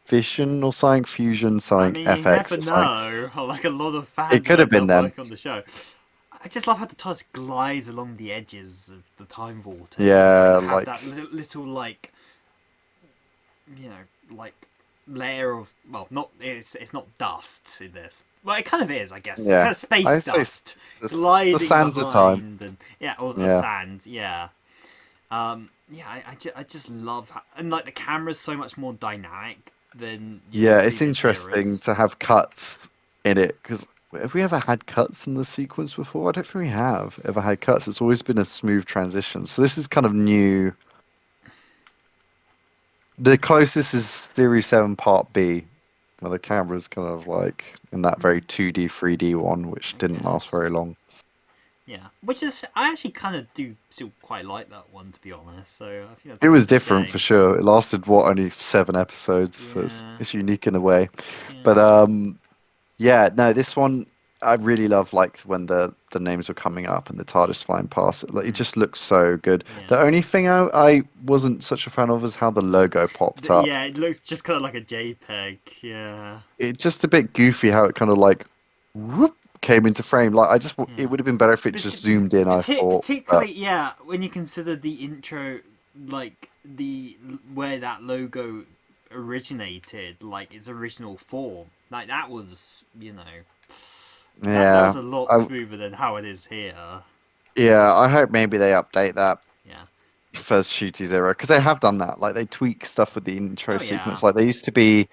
[SPEAKER 1] Vision or something, Fusion,
[SPEAKER 2] I
[SPEAKER 1] something,
[SPEAKER 2] mean, you
[SPEAKER 1] FX
[SPEAKER 2] never
[SPEAKER 1] or something.
[SPEAKER 2] know. Like a lot of
[SPEAKER 1] It
[SPEAKER 2] fans have
[SPEAKER 1] could have
[SPEAKER 2] ended
[SPEAKER 1] been
[SPEAKER 2] up
[SPEAKER 1] them.
[SPEAKER 2] working on the show. I just love how the TARDIS glides along the edges of the time vortex, and
[SPEAKER 1] Yeah,
[SPEAKER 2] have
[SPEAKER 1] like
[SPEAKER 2] that little like like layer of, well, not, it's not dust in this. Well, it kind of is, I guess. It's
[SPEAKER 1] Yeah,
[SPEAKER 2] kind of space
[SPEAKER 1] I'd say
[SPEAKER 2] dust
[SPEAKER 1] the
[SPEAKER 2] gliding
[SPEAKER 1] sands of time.
[SPEAKER 2] behind, and yeah, or
[SPEAKER 1] Yeah,
[SPEAKER 2] sand, yeah. Yeah, I just love how, and like the camera's so much more dynamic than
[SPEAKER 1] yeah, it's
[SPEAKER 2] previous
[SPEAKER 1] interesting
[SPEAKER 2] eras.
[SPEAKER 1] to have cuts in it because have we ever had cuts in the sequence before? I don't think we have ever had cuts. It's always been a smooth transition. So this is kind of new. The closest is Series 7 Part B, where the camera's kind of like in that very 2D, 3D one, which
[SPEAKER 2] I
[SPEAKER 1] didn't last
[SPEAKER 2] guess.
[SPEAKER 1] very long.
[SPEAKER 2] Yeah, which is I actually kind of do still quite like that one, to be honest. So I think that's
[SPEAKER 1] It
[SPEAKER 2] a bit of
[SPEAKER 1] was
[SPEAKER 2] a
[SPEAKER 1] different for
[SPEAKER 2] shame.
[SPEAKER 1] sure. It lasted what, only 7 episodes, so
[SPEAKER 2] Yeah,
[SPEAKER 1] it's unique in a way. But
[SPEAKER 2] yeah,
[SPEAKER 1] yeah, no, this one I really love. Like when the names were coming up and the TARDIS flying past, like it
[SPEAKER 2] mm,
[SPEAKER 1] just looks so good. The
[SPEAKER 2] yeah.
[SPEAKER 1] only thing I wasn't such a fan of is how the logo popped up.
[SPEAKER 2] Yeah, it looks just kind of like a JPEG. Yeah,
[SPEAKER 1] It's just a bit goofy how it kind of like whoop, came into frame. Like it
[SPEAKER 2] yeah.
[SPEAKER 1] would have been better if it just zoomed in, I thought. But
[SPEAKER 2] Particularly, yeah, when you consider the intro, like where that logo originated, like its original form, like that was, that was
[SPEAKER 1] yeah,
[SPEAKER 2] a lot
[SPEAKER 1] I
[SPEAKER 2] smoother than how it is here.
[SPEAKER 1] yeah, I hope maybe they update that
[SPEAKER 2] Yeah.
[SPEAKER 1] for Shooty Zero because they have done that. Like they tweak stuff with the intro
[SPEAKER 2] Oh yeah.
[SPEAKER 1] sequence. Like they used to be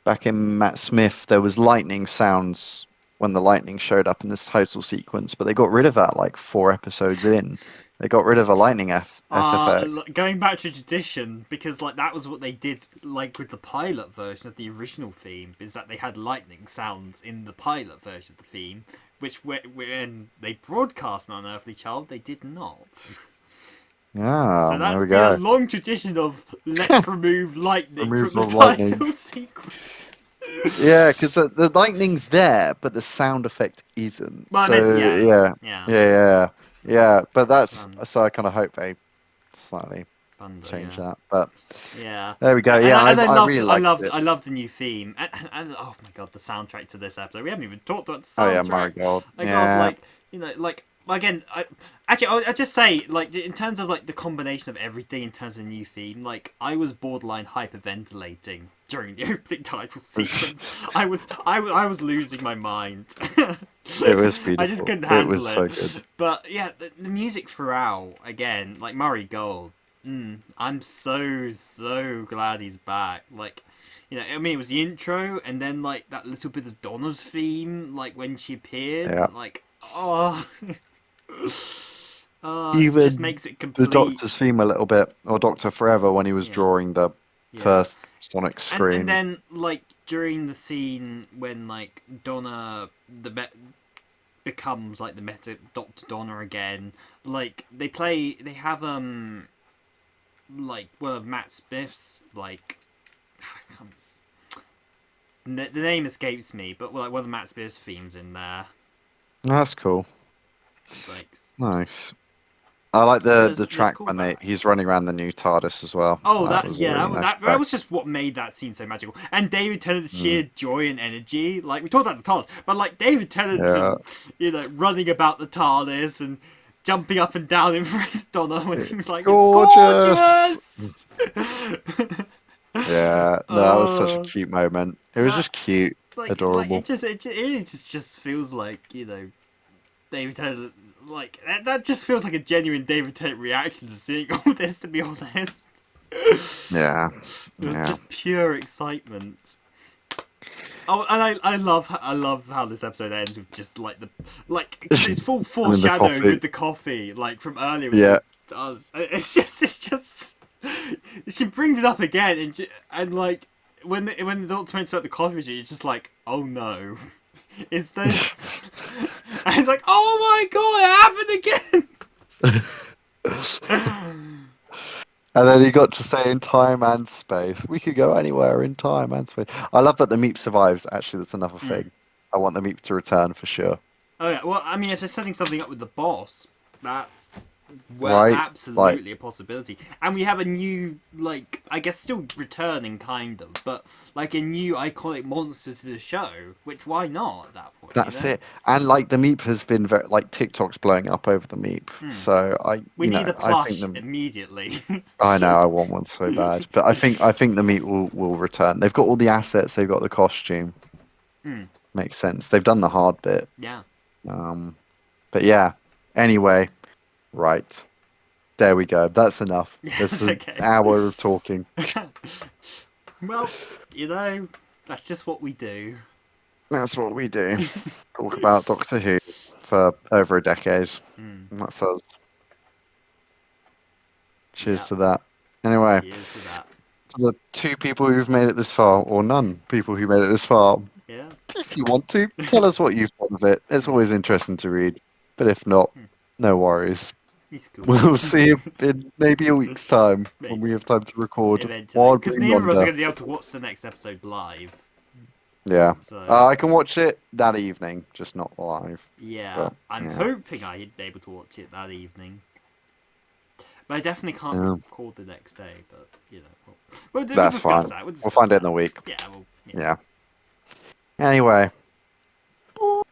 [SPEAKER 1] back in Matt Smith, there was lightning sounds when the lightning showed up in this total sequence, but they got rid of that like 4 episodes in. They got rid of a lightning SFX.
[SPEAKER 2] Going back to tradition, because like that was what they did, like with the pilot version of the original theme, is that they had lightning sounds in the pilot version of the theme, which when they broadcast an Unearthly Child, they did not.
[SPEAKER 1] Yeah,
[SPEAKER 2] So
[SPEAKER 1] there
[SPEAKER 2] that's
[SPEAKER 1] we
[SPEAKER 2] been a
[SPEAKER 1] go.
[SPEAKER 2] long tradition of let's remove lightning from the
[SPEAKER 1] Removal of lightning.
[SPEAKER 2] title sequence.
[SPEAKER 1] Yeah, because the lightning's there, but the sound effect isn't.
[SPEAKER 2] Well, I
[SPEAKER 1] So
[SPEAKER 2] meant yeah,
[SPEAKER 1] yeah,
[SPEAKER 2] yeah,
[SPEAKER 1] yeah. But that's
[SPEAKER 2] fun,
[SPEAKER 1] so I kind of hope they slightly
[SPEAKER 2] thunder,
[SPEAKER 1] change
[SPEAKER 2] yeah.
[SPEAKER 1] that. But
[SPEAKER 2] Yeah,
[SPEAKER 1] there we go.
[SPEAKER 2] and
[SPEAKER 1] Yeah, I
[SPEAKER 2] loved
[SPEAKER 1] really liked it.
[SPEAKER 2] I loved the new theme, and oh my god, the soundtrack to this episode. We haven't even talked about the
[SPEAKER 1] Oh yeah,
[SPEAKER 2] soundtrack.
[SPEAKER 1] Marigold.
[SPEAKER 2] My god,
[SPEAKER 1] Yeah.
[SPEAKER 2] like like again, actually I just say like in terms of like the combination of everything in terms of the new theme, like I was borderline hyperventilating during the opening title sequence. I was losing my mind.
[SPEAKER 1] It was
[SPEAKER 2] I just
[SPEAKER 1] beautiful.
[SPEAKER 2] couldn't
[SPEAKER 1] It was
[SPEAKER 2] handle
[SPEAKER 1] so
[SPEAKER 2] it.
[SPEAKER 1] good.
[SPEAKER 2] But yeah, the music throughout again, like Murray Gold. I'm so glad he's back. Like, I mean, it was the intro, and then like that little bit of Donna's theme, like when she appeared,
[SPEAKER 1] Yeah.
[SPEAKER 2] like oh, oh, it just
[SPEAKER 1] Even
[SPEAKER 2] makes it
[SPEAKER 1] the
[SPEAKER 2] complete.
[SPEAKER 1] Doctor's theme a little bit, or Doctor Forever when he was
[SPEAKER 2] Yeah,
[SPEAKER 1] drawing the
[SPEAKER 2] yeah,
[SPEAKER 1] first Sonic
[SPEAKER 2] and
[SPEAKER 1] screen.
[SPEAKER 2] then like during the scene when like Donna becomes like the meta Doctor Donna again, like they have like one of Matt Smith's like the name escapes me, but like one of Matt Smith's themes in there.
[SPEAKER 1] That's cool.
[SPEAKER 2] Like
[SPEAKER 1] Nice. I like the
[SPEAKER 2] let's
[SPEAKER 1] track
[SPEAKER 2] call
[SPEAKER 1] when
[SPEAKER 2] back.
[SPEAKER 1] he's running around the new TARDIS as well.
[SPEAKER 2] Oh,
[SPEAKER 1] That
[SPEAKER 2] that
[SPEAKER 1] was a
[SPEAKER 2] yeah,
[SPEAKER 1] really nice
[SPEAKER 2] that
[SPEAKER 1] track.
[SPEAKER 2] was just what made that scene so magical. And David Tennant's
[SPEAKER 1] Mm,
[SPEAKER 2] sheer joy and energy. Like we talked about the TARDIS, but like David Tennant
[SPEAKER 1] yeah,
[SPEAKER 2] and running about the TARDIS and jumping up and down in front of Donna when she was
[SPEAKER 1] it's
[SPEAKER 2] like, "It's
[SPEAKER 1] gorgeous.
[SPEAKER 2] gorgeous."
[SPEAKER 1] Yeah, no, that was such a
[SPEAKER 2] Oh,
[SPEAKER 1] cute moment. It was
[SPEAKER 2] that
[SPEAKER 1] just cute,
[SPEAKER 2] like
[SPEAKER 1] adorable.
[SPEAKER 2] it really just feels like David Tennant, like that just feels like a genuine David Tennant reaction to seeing all this. To be honest,
[SPEAKER 1] Yeah, yeah.
[SPEAKER 2] just pure excitement. Oh, and I love how this episode ends with just like cause it's full
[SPEAKER 1] And then the
[SPEAKER 2] foreshadowing
[SPEAKER 1] coffee.
[SPEAKER 2] with the coffee, like from earlier with
[SPEAKER 1] Yeah,
[SPEAKER 2] the does. It's just she brings it up again and like when the doctor mentions about the coffee machine, it's just like, oh no. Is this? And it's like, oh my god, it happened again.
[SPEAKER 1] and then he got to say in time and space. We could go anywhere in time and space. I love that the Meep survives. Actually, that's another
[SPEAKER 2] Hmm.
[SPEAKER 1] thing. I want the Meep to return for sure.
[SPEAKER 2] Oh yeah. Well, I mean, if they're setting something up with the boss, that's Well,
[SPEAKER 1] right? Like
[SPEAKER 2] absolutely a possibility. And we have a new, like, I guess still returning kind of, but like a new iconic monster to the show, which why not at that point, you
[SPEAKER 1] that's
[SPEAKER 2] know?
[SPEAKER 1] it. And like the Meep has been very like TikTok's blowing up over the Meep.
[SPEAKER 2] Hmm.
[SPEAKER 1] So I,
[SPEAKER 2] We
[SPEAKER 1] you
[SPEAKER 2] need
[SPEAKER 1] know,
[SPEAKER 2] a
[SPEAKER 1] I think
[SPEAKER 2] plush
[SPEAKER 1] the
[SPEAKER 2] immediately.
[SPEAKER 1] I know I want one so bad, but I think the Meep will return. They've got all the assets. They've got the costume.
[SPEAKER 2] Hmm.
[SPEAKER 1] Makes sense. They've done the hard bit.
[SPEAKER 2] Yeah.
[SPEAKER 1] Um, but yeah. Anyway, right. There we go. That's enough. That's
[SPEAKER 2] Yes,
[SPEAKER 1] an
[SPEAKER 2] okay.
[SPEAKER 1] hour of talking.
[SPEAKER 2] Well, you know, that's just what we do.
[SPEAKER 1] That's what we do. Talk about Doctor Who for over a decade.
[SPEAKER 2] Hmm.
[SPEAKER 1] And that's us. Cheers
[SPEAKER 2] Yeah.
[SPEAKER 1] to that. Anyway,
[SPEAKER 2] Cheers to that.
[SPEAKER 1] to the two people who've made it this far, or none people who made it this far,
[SPEAKER 2] Yeah.
[SPEAKER 1] if you want to, tell us what you thought of it. It's
[SPEAKER 2] Hmm.
[SPEAKER 1] always interesting to read. But if not,
[SPEAKER 2] Hmm.
[SPEAKER 1] no worries.
[SPEAKER 2] It's cool.
[SPEAKER 1] We'll see you in maybe a week's time when we
[SPEAKER 2] Maybe.
[SPEAKER 1] have time to record
[SPEAKER 2] Eventually.
[SPEAKER 1] Wild
[SPEAKER 2] Because
[SPEAKER 1] Green
[SPEAKER 2] neither of us are
[SPEAKER 1] Wonder.
[SPEAKER 2] going to be able to watch the next episode live.
[SPEAKER 1] Yeah.
[SPEAKER 2] So,
[SPEAKER 1] I can watch it that evening, just not live.
[SPEAKER 2] yeah.
[SPEAKER 1] But
[SPEAKER 2] I'm
[SPEAKER 1] yeah.
[SPEAKER 2] hoping I'd be able to watch it that evening. But I definitely can't
[SPEAKER 1] Yeah.
[SPEAKER 2] record the next day. But, you know. We'll
[SPEAKER 1] That's
[SPEAKER 2] discuss
[SPEAKER 1] fine.
[SPEAKER 2] that. We'll
[SPEAKER 1] We'll
[SPEAKER 2] discuss
[SPEAKER 1] find it in
[SPEAKER 2] that.
[SPEAKER 1] the week.
[SPEAKER 2] Yeah, well, yeah.
[SPEAKER 1] Yeah. Anyway.
[SPEAKER 2] Boy!